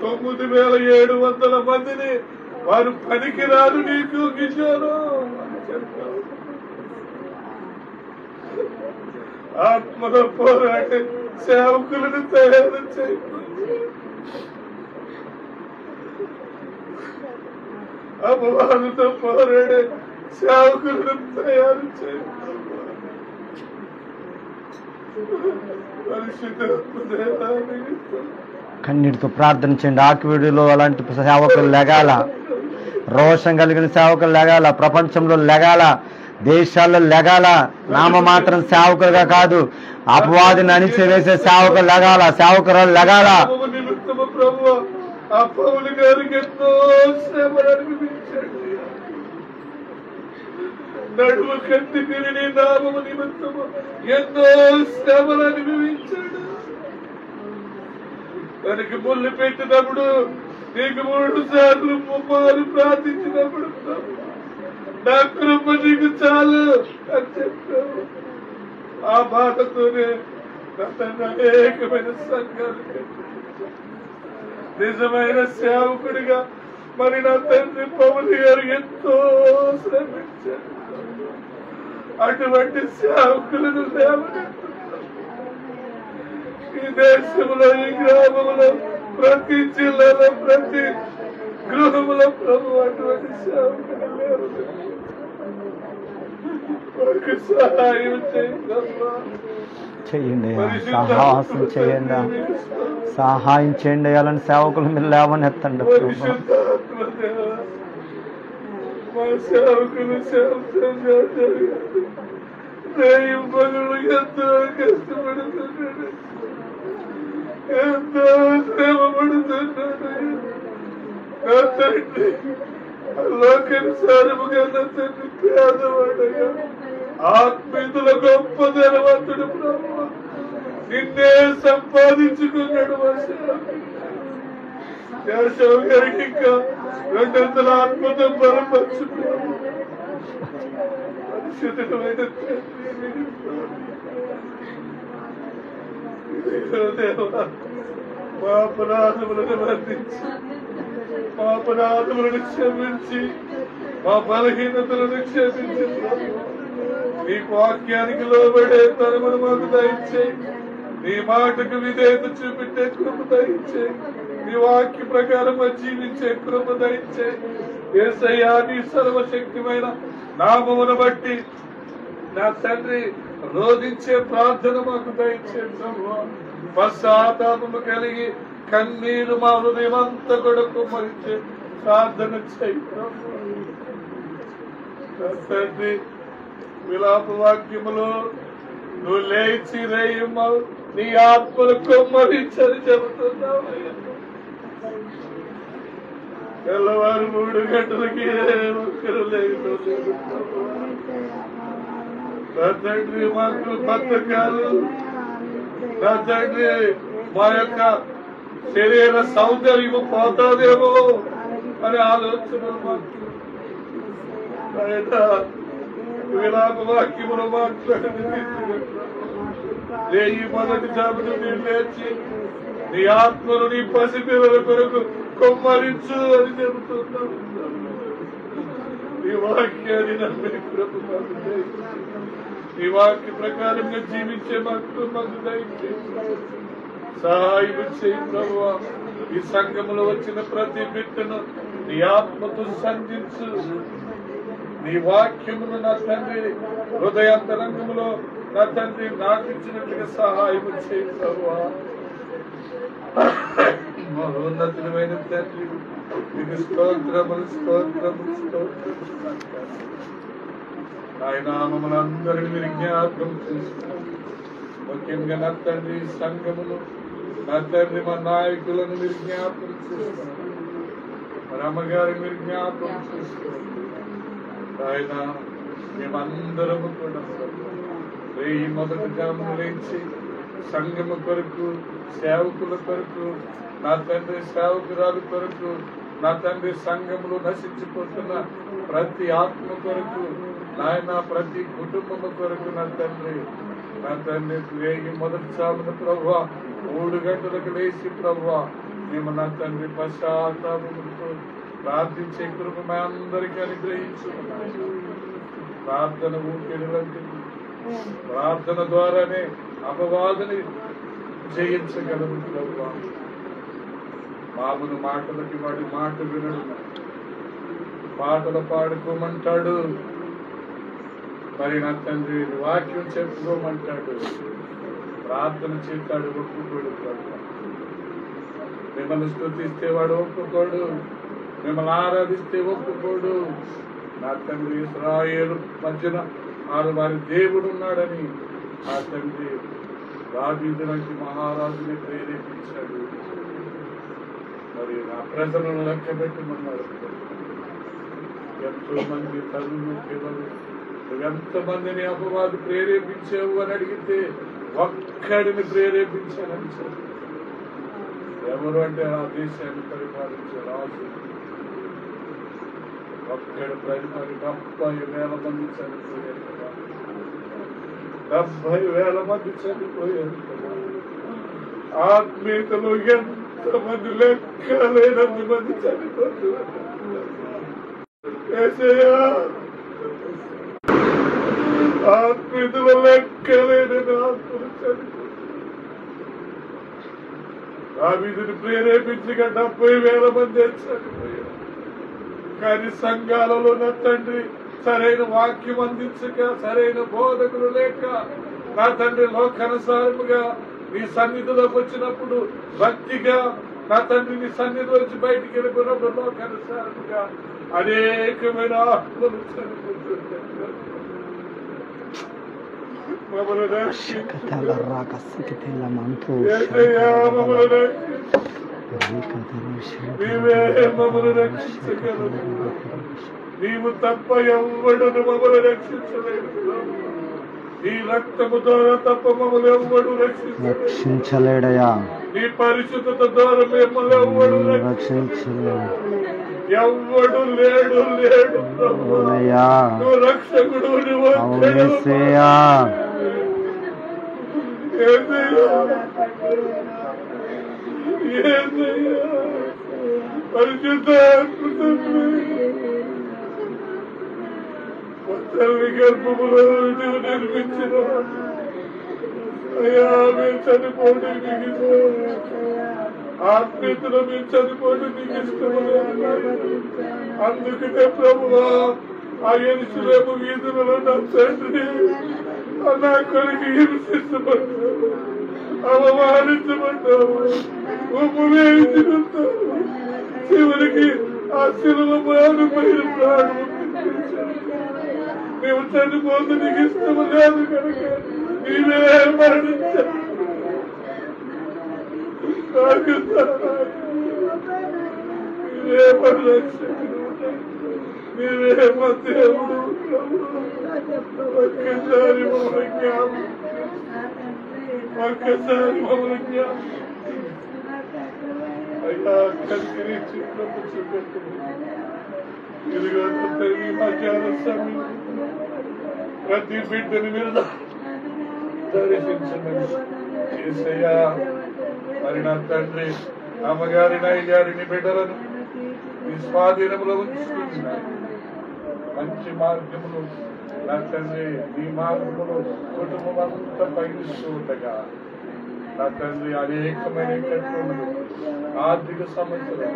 9,700 మందిని వారు పనికిరారు నీకు గిశారు అని చెప్పారు. ఆత్మలో పోరాడే సేవకులను తయారు చేయండి. అపవాదుతో పోరాడే సేవకులను తయారు చేయండి. కన్నీటితో ప్రార్థన చేయండి. ఆకివీడిలో అలాంటి సేవకులు లెగాల, రోషం కలిగిన సేవకులు లెగాల, ప్రపంచంలో లెగాల, దేశాల్లో లెగాల. నామ మాత్రం సేవకులుగా కాదు, అపవాదిని అణిచివేసే సేవకులు లెగాల, సేవకురాలు లెగాల. నడుము కట్టి నీ నామము నిమిత్తము ఎంతో శ్రమలు అనుభవించాడు. తనకి ముళ్ళు పెట్టినప్పుడు నీకు 3 సార్లు ముప్పాలు ప్రార్థించినప్పుడు నా కృప నీకు చాలు అని చెప్పావు. ఆ బాధతోనే అనేకమైన సంఘాలు నిజమైన సేవకుడిగా మరి నా తండ్రి పౌలు గారు ఎంతో శ్రమించారు. అటువంటి సేవకులను ఈ దేశంలో ఈ గ్రామంలో ప్రతి జిల్లాలో ప్రతి గృహంలో ప్రభు అటువంటి సేవకులు లేరు. సహాయం చేయండి, సాహసం చేయండి, సహాయం చేయండి. అలాంటి సేవకులు మీరు లేవనెత్తండి. సేవకులు పనులు ఎంతో కష్టపడుతున్నాడు, ఎంతో శ్రమ పడుతున్నాడు. నా తండ్రి లోకానుసారముగా నా తండ్రి పేదవాడగా ఆత్మీయుల గొప్ప ధనవంతుడు ప్రభు నిన్నే సంపాదించుకున్నాడు. యాషవ్ గారికి ఇంకా 200 ఆత్మతో బలపరుచుకున్నాడు. పరిశుద్ధమైన దేవా, మా అపరాధములను వర్ణించి, మా అపరాధములను క్షమించి, మా బలహీనతలను క్షమించి, నీ వాక్యానికి లోబడే తరమును మాకు దయచేయి. నీ మాటకు విధేయత చూపెట్టే కృప దయచేయి. నీ వాక్య ప్రకారం జీవించే కృప దయచేయి. యేసయ్యా, నీ సర్వశక్తిమైన నామమును బట్టి నా తండ్రి రోధించే ప్రార్థన మాకు దయచేయి ప్రభువా. పశ్చాత్తాపము కలిగి కన్నీరు మా హృదయమంతా కూడా కుమ్మరించే ప్రార్థన చేయి ప్రభువా. నా తండ్రి, విలాప వాక్యములో నువ్వు లేచి రేయమ్మ నీ ఆత్మను కుమ్మరించని చెబుతున్నావు. తెల్లవారు 3 గంటలకి ఒక్కరు లేదు. నా తండ్రి, మాకు బద్ధకాలు, నా తండ్రి మా యొక్క శరీర సౌందర్యము పోతాదేమో అనే ఆలోచనలు మాకు విలాప వాక్యములు మాట్లాడింది. ఈ మొదటి జాబును మీరు లేచి నీ ఆత్మను నీ పసిపిల్లల కొరకు కొమ్మరించు అని చెబుతున్నావు. నీ వాక్యాన్ని నమ్మిన కృప మాకు దయచేయి. నీ వాక్య ప్రకారంగా జీవించే మాకు దయచేయి. సహాయం చేయి ప్రభువా. ఈ సంఘములో వచ్చిన ప్రతి బిడ్డను నీ ఆత్మతో సంధించు. నీ వాక్యమును నా తండ్రి హృదయాంతరంగంలో నా తండ్రి నాటించినట్లుగా సహాయం చేయి ప్రభువా. మహోన్నతులమైన తండ్రి, నీకు స్తోత్రములు స్తోత్రములు స్తోత్రములు. ఆయన మమ్మల్ని మీరు జ్ఞాపకం చేస్తున్నారు. ముఖ్యంగా నా తండ్రి సంఘములు, నా తండ్రి మా నాయకులను మీరు జ్ఞాపకం చేస్తున్నారు. మరి అమ్మగారిని మీరు జ్ఞాపకం చేస్తున్నారు. ఆయన మేమందరము కూడా ఈ మొదటి జామును లేచి సంఘము కొరకు, సేవకుల కొరకు, నా తండ్రి సేవకురాలు కొరకు, నా తండ్రి సంఘములు నశించిపోతున్న ప్రతి ఆత్మ కొరకు, నాయన ప్రతి కుటుంబము కొరకు, నా తండ్రి మొదటి చామున ప్రభువా 3 గంటలకు లేచి ప్రభువా మేము నా తండ్రి పశ్చాత్తాపముతో ప్రార్థించే కృప మా అందరికీ అనుగ్రహించు. ప్రార్థన ఊపిరి వంటిది. ప్రార్థన ద్వారానే అపవాదిని జయించగలము ప్రభువా. బాబును మాటలకి వాడి మాట వినడు, పాటలు పాడుకోమంటాడు, మరి నా తండ్రి వాక్యం చెప్పుకోమంటాడు, ప్రార్థన చేస్తాడు, ఒప్పుకోడు. మిమ్మల్ని స్తుతిస్తే వాడు ఒప్పుకోడు, మిమ్మల్ని ఆరాధిస్తే ఒప్పుకోడు. నా తండ్రి ఇశ్రాయేలు మధ్యన వారి దేవుడు ఉన్నాడని నా తండ్రి దావీదు లాంటి మహారాజుని ప్రేరేపించాడు. మరి నా ప్రజలను లెక్క పెట్టమన్నాడు. ఎంతో మంది తల్లులు పిల్లలు, ఎంతమందిని అపవాది ప్రేరేపించావు అని అడిగితే ఒక్కడిని ప్రేరేపించానని చెప్పారు. ఎవరు అంటే ఆ దేశాన్ని పరిపాలించే రాజు. ఒక్కడు పరిపాలి 70,000 మంది చనిపోయారు కదా. 70,000 మంది చనిపోయారు కదా. ఆత్మీయతలో ఎంతమంది లెక్కలేనంత మంది చనిపోతున్నారు. ఆత్మీయతలో లెక్కలేనని ఆత్మలు చనిపోతున్నారు. దావీదుని ప్రేరేపించగా 70,000 మంది చనిపోయారు. కానీ సంఘాలలో నా తండ్రి సరైన వాక్యం అందించక, సరైన బోధకులు లేక, నా తండ్రి లోకానుసారముగా నీ సన్నిధిలోకి వచ్చినప్పుడు భక్తిగా, నా తండ్రి నీ సన్నిధిలో వచ్చి బయటికి వెళ్ళిపోయినప్పుడు లోకానుసారముగా అనేకమైన ఆత్మలు చనిపోతున్నారు. నీవు తప్ప ఎవ్వడును మమ్మల్ని రక్షించలేదు. నీ రక్తము ద్వారా తప్ప మమ్మల్ని ఎవ్వడు రక్షించలేడయా. నీ పరిశుద్ధత ద్వారా మిమ్మల్ని ఎవ్వడు రక్షించలేడు. ఎవ్వడు లేడు లేడు. నువ్వు రక్షకుడు. యేసయ్యా, యేసయ్యా, పరిశుద్ధాత్మ తండ్రి, మా తల్లి గర్భములో నువ్వు నిర్మించిన అయ్యా, మేము చనిపోవడం మీకు ఇష్టం, ఆత్మీయతలో మేము చనిపోవడం మీకు ఇష్టం. అందుకనే ప్రభువా, ఆ యెరూషలేము వీధులలో నా తండ్రి నా కొరకు హింసించబడ్డావు, అవమానించబడ్డావు, ఉప్పు వేయించుకుంటావు, చివరికి ఆ శిలువ పైన ప్రాణం మేము చనిపోతే నీకు ఇష్టం లేదు కనుక నీవే మరణించావు. నీవే పరిరక్షకుడు, నీవే మా దేవుడు. ఒక్కసారి మమ్మల్ని జ్ఞాపకం, ఒక్కసారి మమ్మల్ని జ్ఞాపకం అయ్యా, కనికరించి చూపెట్టు. ఇదిగో తల్లి, మధ్యాహ్న సమయం ప్రతి బిడ్డని మీరు దర్శించమని యేసయ్యా. మరి నా తండ్రి, అమ్మగారిని, అయ్యగారిని, బిడ్డలను ఈ స్వాధీనంలో ఉంచుకుంటున్నాను. మంచి మార్గములు నా తండ్రి, ఈ మార్గములు కుటుంబం అంతా పయనిస్తూ ఉండగా నా తండ్రి అనేకమైన కట్టులు, ఆర్థిక సమస్యలు,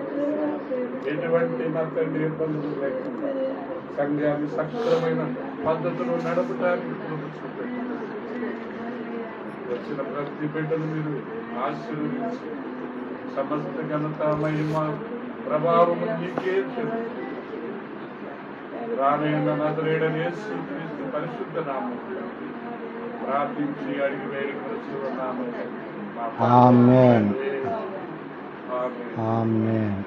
ఎటువంటి నా తండ్రి ఇబ్బందులు లేకుండా సంఘాన్ని సక్రమైన పద్ధతులు నడపడానికి వచ్చిన ప్రతి బిడ్డను మీరు ఆశీర్వదించి సమస్త ఘనత, మహిమ, ప్రభావం నీకే రానైన నజరేయుడైన యేసుక్రీస్తు పరిశుద్ధ నామం ప్రార్థించి అడిగి వేడుకొనుచున్నాము. ఆమేన్, ఆమేన్.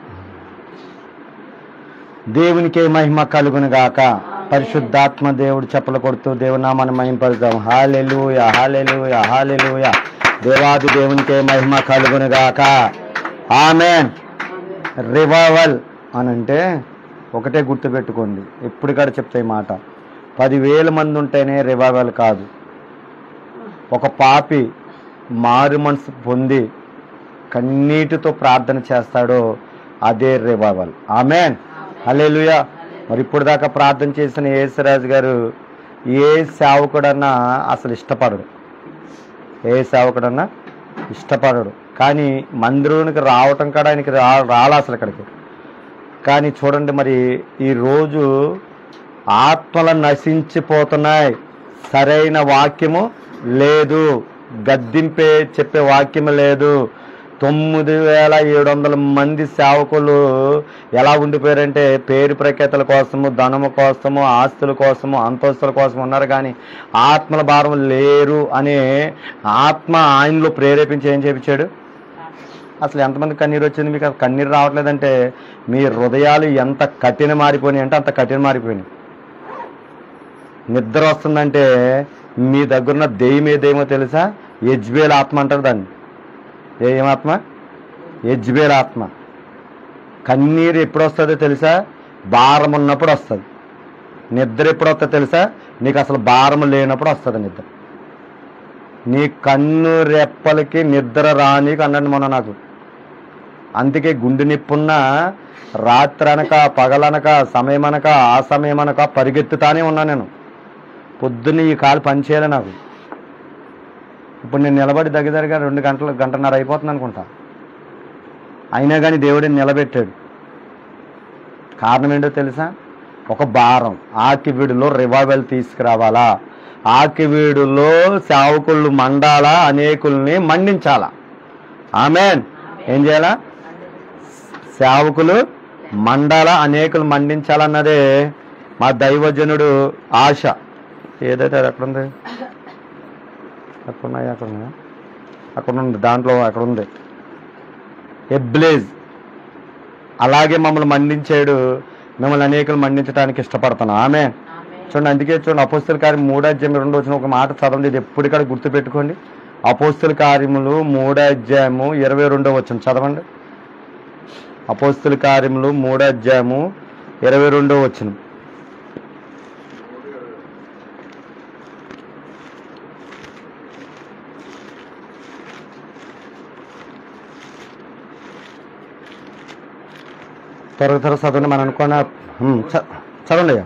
దేవునికే మహిమ కలుగును గాక. పరిశుద్ధాత్మ దేవుడు చెప్పలు కొడుతూ దేవునామాన్ని మహింపరుద్దాం. హల్లెలూయా, హల్లెలూయా, హల్లెలూయా. దేవాది దేవునికే మహిమ కలుగును గాక. ఆమేన్. రివైవల్ అనంటే ఒకటే గుర్తుపెట్టుకోండి, ఎప్పుడు కూడా చెప్తాయి మాట. 10,000 మంది ఉంటేనే రివైవల్ కాదు. ఒక పాపి మారు మనసు పొంది కన్నీటితో ప్రార్థన చేస్తాడో అదే రివైవల్. ఆమేన్, హల్లెలూయా. మరి ఇప్పుడు దాకా ప్రార్థన చేసిన యేసరాజు గారు ఏ సేవకుడన్నా అసలు ఇష్టపడడు, ఏ సేవకుడన్నా ఇష్టపడడు. కానీ మందిరానికి రావటం కూడా ఆయనకి రాలా అసలు ఇక్కడికి. కానీ చూడండి, మరి ఈరోజు ఆత్మలు నశించిపోతున్నాయి, సరైన వాక్యము లేదు, గద్దింపే చెప్పే వాక్యము లేదు. 9,700 మంది సేవకులు ఎలా ఉండిపోయారంటే పేరు ప్రఖ్యాతల కోసము, ధనము కోసము, ఆస్తుల కోసము, అంతస్తుల కోసం ఉన్నారు. కానీ ఆత్మల భారం లేరు అనే ఆత్మ ఆయనలో ప్రేరేపించి ఏం చేయించాడు? అసలు ఎంతమంది కన్నీరు వచ్చింది మీకు? అసలు కన్నీరు రావట్లేదంటే మీ హృదయాలు ఎంత కఠిన మారిపోయినాయి అంటే అంత కఠిన మారిపోయినాయి. నిద్ర వస్తుందంటే మీ దగ్గరున్న దెయ్యం ఏదేమో తెలుసా? యజ్బేల్ ఆత్మ అంటారు దాన్ని. ఏమాత్మ? యజ్బేల్ ఆత్మ. కన్నీరు ఎప్పుడు వస్తుందో తెలుసా? భారం ఉన్నప్పుడు వస్తుంది. నిద్ర ఎప్పుడు వస్తుందో తెలుసా? నీకు అసలు భారం లేనప్పుడు వస్తుంది నిద్ర. నీ కన్ను రెప్పలకి నిద్ర రానీకు అన్నాడు మొన్న నాకు. అందుకే గుండె నిప్పున్న రాత్రి అనక, పగలనక, సమయం అనక, ఆ సమయం అనక పరిగెత్తుతానే ఉన్నా నేను. పొద్దున్న ఈ కాలు పనిచేయాలి నాకు. ఇప్పుడు నేను నిలబడి దగ్గరగా 2 గంటలు, గంటన్నర అయిపోతుంది అనుకుంటా. అయినా కానీ దేవుడిని నిలబెట్టాడు. కారణం ఏంటో తెలుసా? ఒక భారం. ఆకివీడులో రివైవల్ తీసుకురావాలా, ఆకివీడులో సేవకులు మండాలా, అనేకుల్ని మండించాలా. ఆమేన్. ఏం చేయాలా? సేవకులు మండాలా, అనేకులు మండించాలన్నదే మా దైవజనుడు ఆశ. ఏదైతే అది ఎక్కడుంది? ఎక్కడున్నాయి? అక్కడ ఉన్నాయా? అక్కడ ఉంది, దాంట్లో అక్కడ ఉంది. ఎబ్లేజ్ అలాగే మమ్మల్ని మండించాడు. మిమ్మల్ని అనేకులు మండించడానికి ఇష్టపడుతున్నాం. ఆమె చూడండి, అందుకే చూడండి, అపోస్తల కార్యం 3:2 వచ్చిన ఒక మాట చదవండి. ఇది ఎప్పుడు ఇక్కడ గుర్తుపెట్టుకోండి. అపోస్తల కార్యములు 3:22 చదవండి. అపోస్తల కార్యములు 3:22. త్వరగా చదవండి మనం అనుకున్న చదవండి అయ్యా.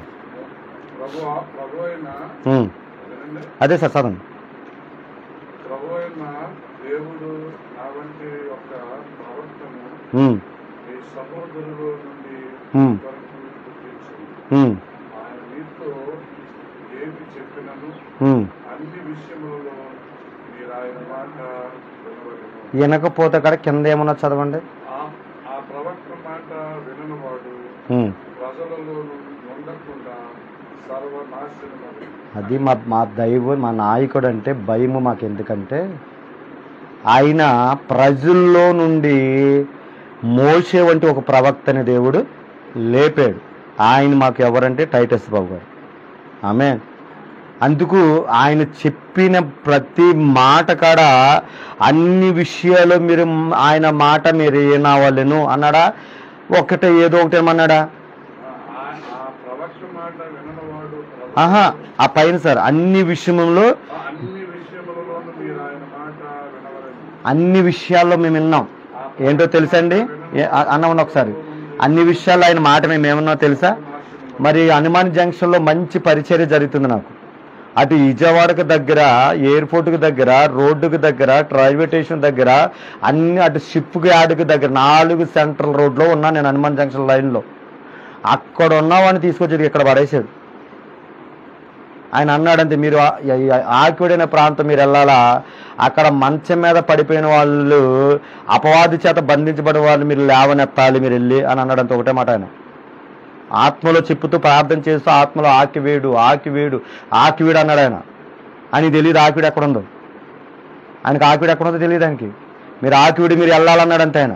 ప్రభు అయిన వినండి. అదే సార్ చదవండి. ప్రభు అయిన దేవుడు నా వంటి ఒక ప్రవక్తను ఈ సహోదరులో నుండి వరకు పుట్టించింది. ఆయన మీతో ఏమి చెప్పినను అన్ని విషయములలో మీరు ఆయన మాట వినవలెను. వినకపోతే కూడా కింద ఏమన్నా చదవండి. ఆ ప్రవక్త మాట విననివాడు ప్రజలలో ఉండకుండా సర్వనాశనమగు. అది మా దైవం, మా నాయకుడు అంటే భయము మాకు. ఎందుకంటే ఆయన ప్రజల్లో నుండి మోషే వంటి ఒక ప్రవక్తని దేవుడు లేపాడు. ఆయన మాకు ఎవరంటే టైటస్ బాబు గారు. ఆమేన్. అందుకు ఆయన చెప్పిన ప్రతి మాట కాడ అన్ని విషయాలు మీరు ఆయన మాట మీరు ఏనావాళ్ళను అన్నాడా? ఒకటే ఏదో ఒకటి ఏమన్నాడా? ఆహా, ఆ పైన సార్ అన్ని విషయంలో, అన్ని విషయాల్లో మేము విన్నాం. ఏంటో తెలుసండి అన్నామని ఒకసారి. అన్ని విషయాల్లో ఆయన మాట మేము ఏమన్నా తెలుసా? మరి హనుమాన్ జంక్షన్లో మంచి పరిచర్య జరుగుతుంది నాకు. అటు విజయవాడకు దగ్గర, ఎయిర్పోర్ట్కి దగ్గర, రోడ్డుకు దగ్గర, రైల్వే స్టేషన్ దగ్గర, అన్ని అటు షిప్కి యార్డుకి దగ్గర 4 సెంట్రల్ రోడ్లో ఉన్నా నేను. హనుమాన్ జంక్షన్ లైన్లో అక్కడ ఉన్నవాడిని తీసుకొచ్చి ఇక్కడ పడేసాడు. ఆయన అన్నాడంటే, మీరు ఆక్యుడైన ప్రాంతం మీరు వెళ్ళాలా, అక్కడ మంచం మీద పడిపోయిన వాళ్ళు, అపవాది చేత బంధించబడిన వాళ్ళు మీరు లేవనెత్తాలి మీరు వెళ్ళి అని అన్నాడంటే ఒకటే మాట. ఆయన ఆత్మలో చెప్పుతూ ప్రార్థన చేస్తూ ఆత్మలో ఆకివేడు ఆకివేడు ఆకివేడు అన్నాడు. ఆయన అని తెలియదు ఆకివేడు ఎక్కడ ఉందో. ఆయనకు ఆకివేడు ఎక్కడ ఉందో తెలియదు ఆయనకి. మీరు ఆకివేడు మీరు వెళ్ళాలన్నాడంటే ఆయన.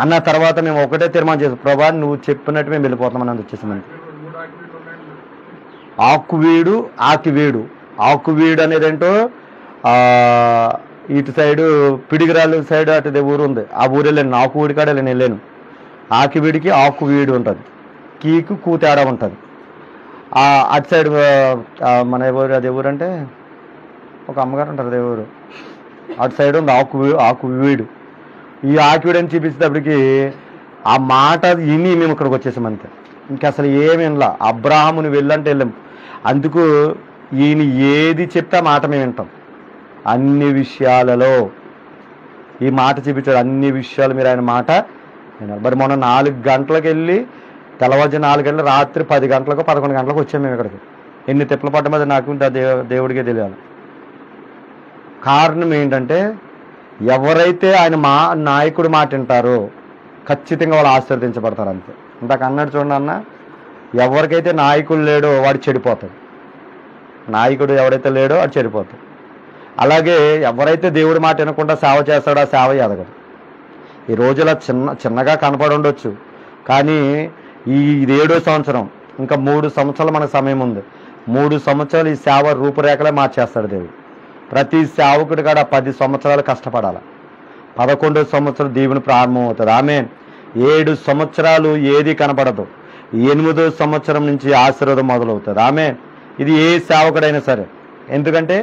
అన్న తర్వాత మేము ఒకటే తీర్మానం చేస్తాం, ప్రభా నువ్వు చెప్పినట్టు మేము వెళ్ళిపోతామని వచ్చేసామంటే. ఆకువీడు ఆకివేడు. ఆకువీడు అనేది ఏంటో ఇటు సైడు పిడిగిరాలు సైడ్ అటు ఊరు ఉంది, ఆ ఊరు వెళ్ళాను. ఆకువీడి కాడ నేను వెళ్ళాను. ఆకివీడికి ఆకువీడు ఉంటుంది, కీకు కూ తేడా ఉంటుంది. అటు సైడ్ మన ఎవరు అది ఎవరంటే ఒక అమ్మగారు ఉంటారు అదే ఊరు. అటు సైడ్ ఉంది ఆకువీడు. ఈ ఆకివీడు అని చూపించేటప్పటికి ఆ మాట విని మేము ఇక్కడికి వచ్చేసాం అంతే. ఇంక అసలు ఏమి వినలా. అబ్రాహాముని వెళ్ళంటే వెళ్ళాం. అందుకు ఈయన ఏది చెప్తే ఆ మాట మేము వింటాం. అన్ని విషయాలలో ఈ మాట చూపించాడు. అన్ని విషయాలు మీరు ఆయన మాట విన్నారు. మరి మొన్న 4 గంటలకు వెళ్ళి తెల్లవారుజాము 4 గంటలు, రాత్రి 10 గంటలకు 11 గంటలకు వచ్చాము మేము ఇక్కడికి. ఎన్ని తిప్పలు పడ్డ మీద నాకు దేవుడికే తెలియాలి. కారణం ఏంటంటే ఎవరైతే ఆయన నాయకుడు మాట వింటారో ఖచ్చితంగా వాళ్ళు ఆశీర్వదించబడతారు అంతే. ఇందాక అన్నాడు చూడండి అన్న, ఎవరికైతే నాయకుడు లేడో వాడు చెడిపోతాడు. నాయకుడు ఎవరైతే లేడో వాడు చెడిపోతాడు. అలాగే ఎవరైతే దేవుడి మాట వినకుండా సేవ చేస్తాడో ఆ సేవ ఎదగదు. ఈ రోజులా చిన్నగా కనపడి ఉండొచ్చు, కానీ ఈ 7వ సంవత్సరం, ఇంకా 3 సంవత్సరాలు మనకు సమయం ఉంది. 3 సంవత్సరాలు ఈ సేవ రూపురేఖలే మార్చేస్తాడు దేవుడు. ప్రతి సేవకుడి కాడ 10 సంవత్సరాలు కష్టపడాలి. 11వ సంవత్సరం దీవెన ప్రారంభం అవుతుంది. ఆమేన్. 7 సంవత్సరాలు ఏది కనపడదు. 8వ సంవత్సరం నుంచి ఆశీర్వాదం మొదలవుతుంది. ఆమేన్. ఇది ఏ సేవకుడైనా సరే. ఎందుకంటే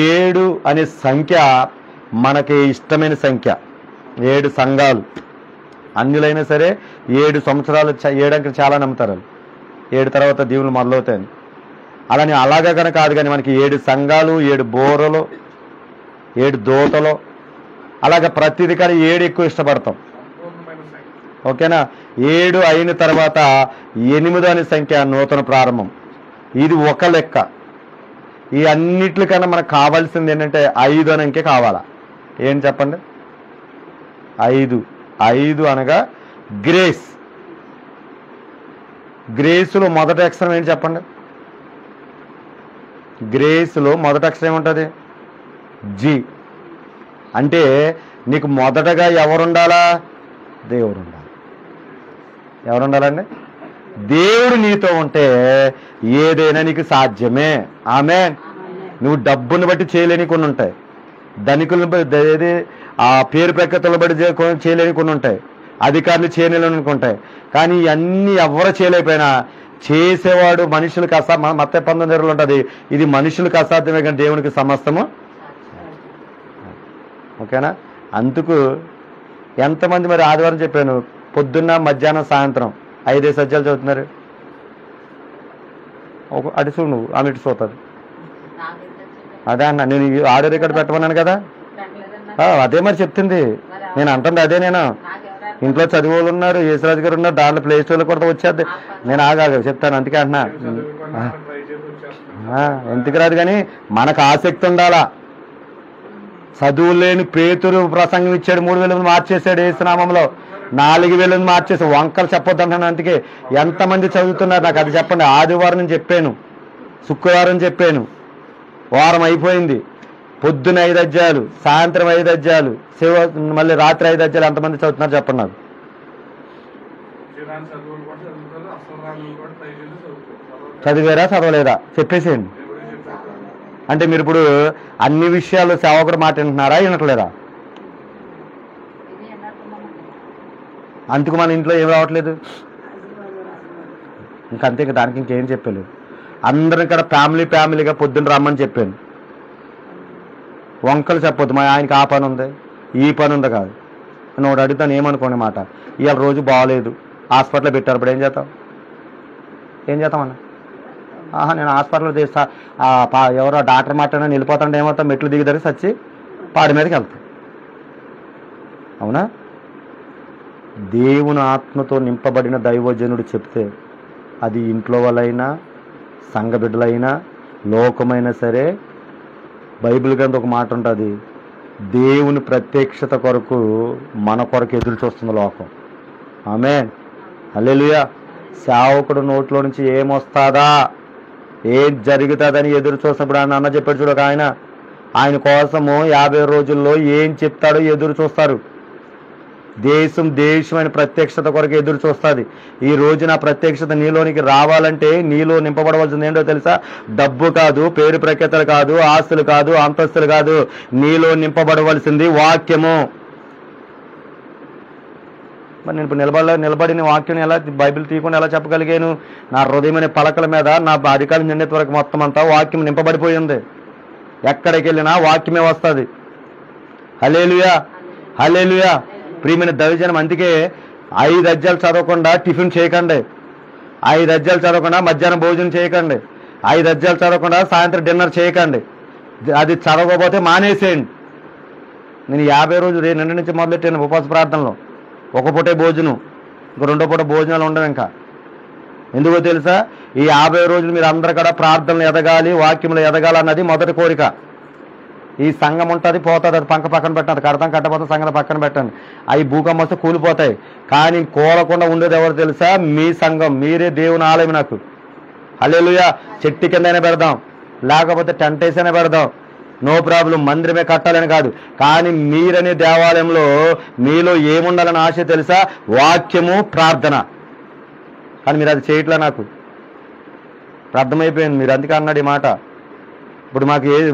7 అనే సంఖ్య మనకి ఇష్టమైన సంఖ్య. 7 సంఘాలు అన్యులైనా సరే 7 సంవత్సరాలు 7 అంకెలు చాలా నమ్ముతారు. 7 తర్వాత దీవులు మొదలవుతాయని. అలానే అలాగే కనుక కాదు, కానీ మనకి 7 సంఘాలు, 7 బోరలు, 7 దూతలు, అలాగే ప్రతిదీ కానీ 7 ఎక్కువ ఇష్టపడతాం. ఓకేనా? 7 అయిన తర్వాత 8 అనే సంఖ్య నూతన ప్రారంభం. ఇది ఒక లెక్క. ఈ అన్నిట్లకన్నా మనకు కావాల్సింది ఏంటంటే 5 అనే అంకె కావాలా. ఏం చెప్పండి? 5 అనగా గ్రేస్. గ్రేస్లో మొదటి అక్షరం ఏంటి చెప్పండి? గ్రేస్లో మొదటి అక్షరం ఏముంటుంది? జి. అంటే నీకు మొదటగా ఎవరుండాలా? దేవుడు ఉండాలి. ఎవరుండాలండి? దేవుడు నీతో ఉంటే ఏదైనా నీకు సాధ్యమే. ఆమేన్. నువ్వు డబ్బును బట్టి చేయలేని కొన్ని ఉంటాయి, ధనికులను బట్టి, ఆ పేరు ప్రఖ్యాతులను బట్టి చేయలేని కొన్ని ఉంటాయి, అధికారులు చేయలేని ఉంటాయి. కానీ ఇవన్నీ ఎవరు చేయలేకపోయినా చేసేవాడు మనుషులకు మత్తయి 19 ఉంటుంది. ఇది మనుషులకు అసాధ్యమే కానీ దేవునికి సమస్తము. ఓకేనా? అందుకు ఎంతమంది మరి ఆదివారం చెప్పాను, పొద్దున్న మధ్యాహ్నం సాయంత్రం 5 అధ్యాయాలు చదువుతున్నారు. అటు చూడు నువ్వు, ఆమె ఇటు చూస్తుంది. అదే అన్న, నేను ఆడియో రికార్డు పెట్టమన్నాను కదా, అదే మరి చెప్తుంది. నేను అంటుంది అదే. నేను ఇంట్లో చదివి వాళ్ళు ఉన్నారు, యేసురాజు గారు ఉన్నారు, దాంట్లో ప్లే స్టోర్లో కూడా వచ్చేది. నేను ఆగా చెప్తాను, అందుకే అంటున్నా. ఎందుకు రాదు కానీ మనకు ఆసక్తి ఉండాలా. చదువు లేని పేతురు ప్రసంగం ఇచ్చాడు, 3,000 మార్చేశాడు యేసునామంలో. 4,000 మార్చేసి వంకలు చెప్పొద్దు అంటున్నాను. అందుకే ఎంతమంది చదువుతున్నారు నాకు అది చెప్పండి. ఆదివారం చెప్పాను, శుక్రవారం చెప్పాను, వారం అయిపోయింది. పొద్దున 5 అధ్యాయాలు, సాయంత్రం 5 అధ్యాయాలు, మళ్ళీ రాత్రి 5 అధ్యాయాలు. ఎంతమంది చదువుతున్నారు చెప్పండి నాకు. చదివారా చదవలేదా చెప్పేసేయండి. అంటే మీరు ఇప్పుడు అన్ని విషయాలు సేవకుడు మాట వింటున్నారా, వినట్లేదా? అందుకు మన ఇంట్లో ఏం రావట్లేదు ఇంకంతే. దానికి ఇంకేం చెప్పలేదు. అందరం ఇక్కడ ఫ్యామిలీగా పొద్దున్న రమ్మని చెప్పాను. వంకలు చెప్పొద్దు. మా ఆయనకి ఆ పని ఉంది, ఈ పని ఉంది కాదు. నేను ఒకటి అడుగుతాను, ఏమనుకోండి మాట, ఇవాళ రోజు బాగోలేదు, హాస్పిటల్లో పెట్టారు, ఇప్పుడు ఏం చేస్తామన్నా? నేను హాస్పిటల్లో చేస్తా, ఎవరో డాక్టర్ మాట్లాడినా వెళ్ళిపోతాంటే ఏమవుతాం, మెట్లు దిగుదరికి సచ్చి పాడి మీదకి వెళ్తాం. అవునా? దేవుని ఆత్మతో నింపబడిన దైవజనుడు చెప్తే అది ఇంట్లో వాళ్ళైనా, సంఘ బిడ్డలైనా, లోకమైనా సరే, బైబిల్ గ్రంథం ఒక మాట ఉంటుంది, దేవుని ప్రత్యక్షత కొరకు మన కొరకు ఎదురు చూస్తుంది లోకం. ఆమేన్, హల్లెలూయా. సేవకుడు నోట్లో నుంచి ఏమొస్తుందా, ఏం జరుగుతుందని ఎదురు చూసినప్పుడు ఆయన అన్న చెప్పాడు చూడ, ఆయన కోసము 50 రోజుల్లో ఏం చెప్తాడో ఎదురు చూస్తారు. దేశమైన ప్రత్యక్షత కొరకు ఎదురు చూస్తుంది. ఈ రోజు నా ప్రత్యక్షత నీలోనికి రావాలంటే నీలో నింపబడవలసింది ఏంటో తెలుసా? డబ్బు కాదు, పేరు ప్రఖ్యాతలు కాదు, ఆస్తులు కాదు, అంతస్తులు కాదు. నీలో నింపబడవలసింది వాక్యము. మరి నేను ఇప్పుడు నిలబడిన వాక్యం ఎలా, బైబిల్ తీయకుండా ఎలా చెప్పగలిగాను? నా హృదయమైన పలకల మీద నా అధికారం నిండేంత వరకు మొత్తం అంతా వాక్యం నింపబడిపోయింది. ఎక్కడికి వెళ్ళినా వాక్యమే వస్తుంది. హల్లెలూయా, హల్లెలూయా. ప్రియమైన దైవజనం, అందుకే 5 అధ్యాయాలు చదవకుండా టిఫిన్ చేయకండి, 5 అధ్యాయాలు చదవకుండా మధ్యాహ్నం భోజనం చేయకండి, 5 అధ్యాయాలు చదవకుండా సాయంత్రం డిన్నర్ చేయకండి. అది చదవకపోతే మానేసేయండి. నేను 50 రోజులు నిన్న నుంచి మొదలెట్టాను ఉపవాస ప్రార్థనలో. ఒక పూటే భోజనం, ఇంకో 2వ పూట భోజనాలు ఉండవు. ఇంకా ఎందుకో తెలుసా? ఈ 50 రోజులు మీరు అందరు కూడా ప్రార్థనలు ఎదగాలి, వాక్యంలో ఎదగాలి అన్నది మొదటి కోరిక. ఈ సంఘం ఉంటుంది, పోతుంది, అది పక్కన పెట్టండి, కడతాం కట్టపోతే సంఘం పక్కన పెట్టండి. అవి భూకంపం వస్తే కూలిపోతాయి. కానీ కూలకుండా ఉండేది ఎవరు తెలుసా? మీ సంఘం, మీరే దేవుని ఆలయం. నాకు హల్లెలూయా. చెట్టు కిందైనా పెడదాం, లేకపోతే టెంట్ వేసైనా పెడదాం, నో ప్రాబ్లం. మందిరమే కట్టాలని కాదు, కానీ మీరనే దేవాలయంలో మీలో ఏముండాలని ఆశ తెలుసా? వాక్యము, ప్రార్థన. కానీ మీరు అది చేయట్లే. నాకు అర్థమైపోయింది. మీరు అందుకే అన్నాడు ఈ మాట. ఇప్పుడు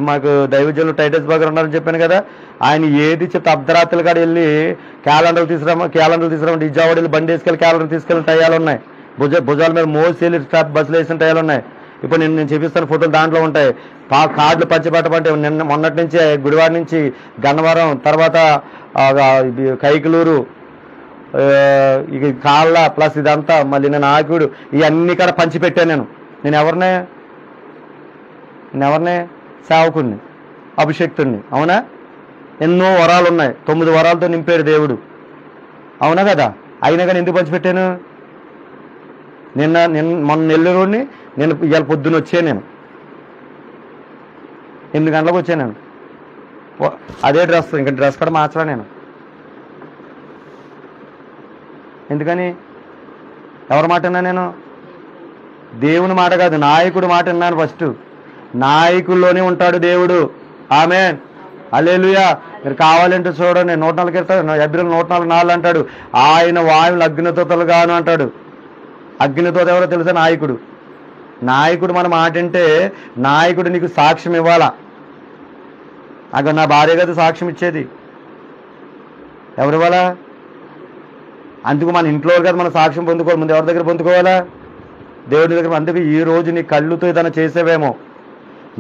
మాకు దైవజనులు టైటస్ బర్గర్ ఉన్నారని చెప్పాను కదా, ఆయన ఏది చెప్తే అర్ధరాత్రులు కాడ వెళ్ళి క్యాలెండర్ తీసుకురామంటే ఇజావాడ వెళ్ళి బండి వేసుకెళ్ళి క్యాలెండర్ తీసుకెళ్ళిన టయాలు ఉన్నాయి. భుజాల మీద మోసేళ్ళి బస్సులు వేసిన టయాలు ఉన్నాయి. ఇప్పుడు నేను చూపిస్తాను ఫోటోలు, దాంట్లో ఉంటాయి. కార్డులు పంచిపెట్టమంటే మొన్నటి నుంచి గుడివాడ నుంచి గన్నవరం, తర్వాత కైకలూరు, ఇక కాళ్ళ ప్లస్ ఇదంతా మళ్ళీ నేను ఆకుడు, ఇవన్నీ కూడా పంచిపెట్టాను. నేను ఎవరినే సేవకుడిని, అభిషేక్తుడిని. అవునా? ఎన్నో వరాలు ఉన్నాయి, 9 వరాలతో నింపాడు దేవుడు. అవునా కదా? అయినా కానీ ఎందుకు పంచిపెట్టాను? మొన్న నెల్లూరుని నేను ఇవాళ పొద్దున్న వచ్చాను. నేను 8 గంటలకు వచ్చాను. నేను అదే డ్రెస్, ఇంకా డ్రెస్ కూడా మార్చలా నేను. ఎందుకని? ఎవరి మాట విన్నా నేను? దేవుని మాట కాదు, నాయకుడి మాట విన్నాను. ఫస్ట్ నాయకుల్లోనే ఉంటాడు దేవుడు. ఆమేన్, హల్లెలూయా. మీరు కావాలంటే చూడండి, 104 ఎబ్రిల్ 104 అంటాడు, ఆయన వాయువులు అగ్నితోతలుగాను అంటాడు. అగ్నితోత ఎవరో తెలుసా? నాయకుడు మన మాట అంటే నాయకుడు నీకు సాక్ష్యం ఇవ్వాలా. అక్కడ నా భార్య కదా సాక్ష్యం ఇచ్చేది, ఎవరు ఇవ్వాలా? అందుకు మన ఇంట్లో కదా మనం సాక్ష్యం పొందుకోవాలి. ముందు ఎవరి దగ్గర పొందుకోవాలా? దేవుడి దగ్గర. అందుకే ఈ రోజు నీ కళ్ళుతో ఏదైనా చేసేవేమో,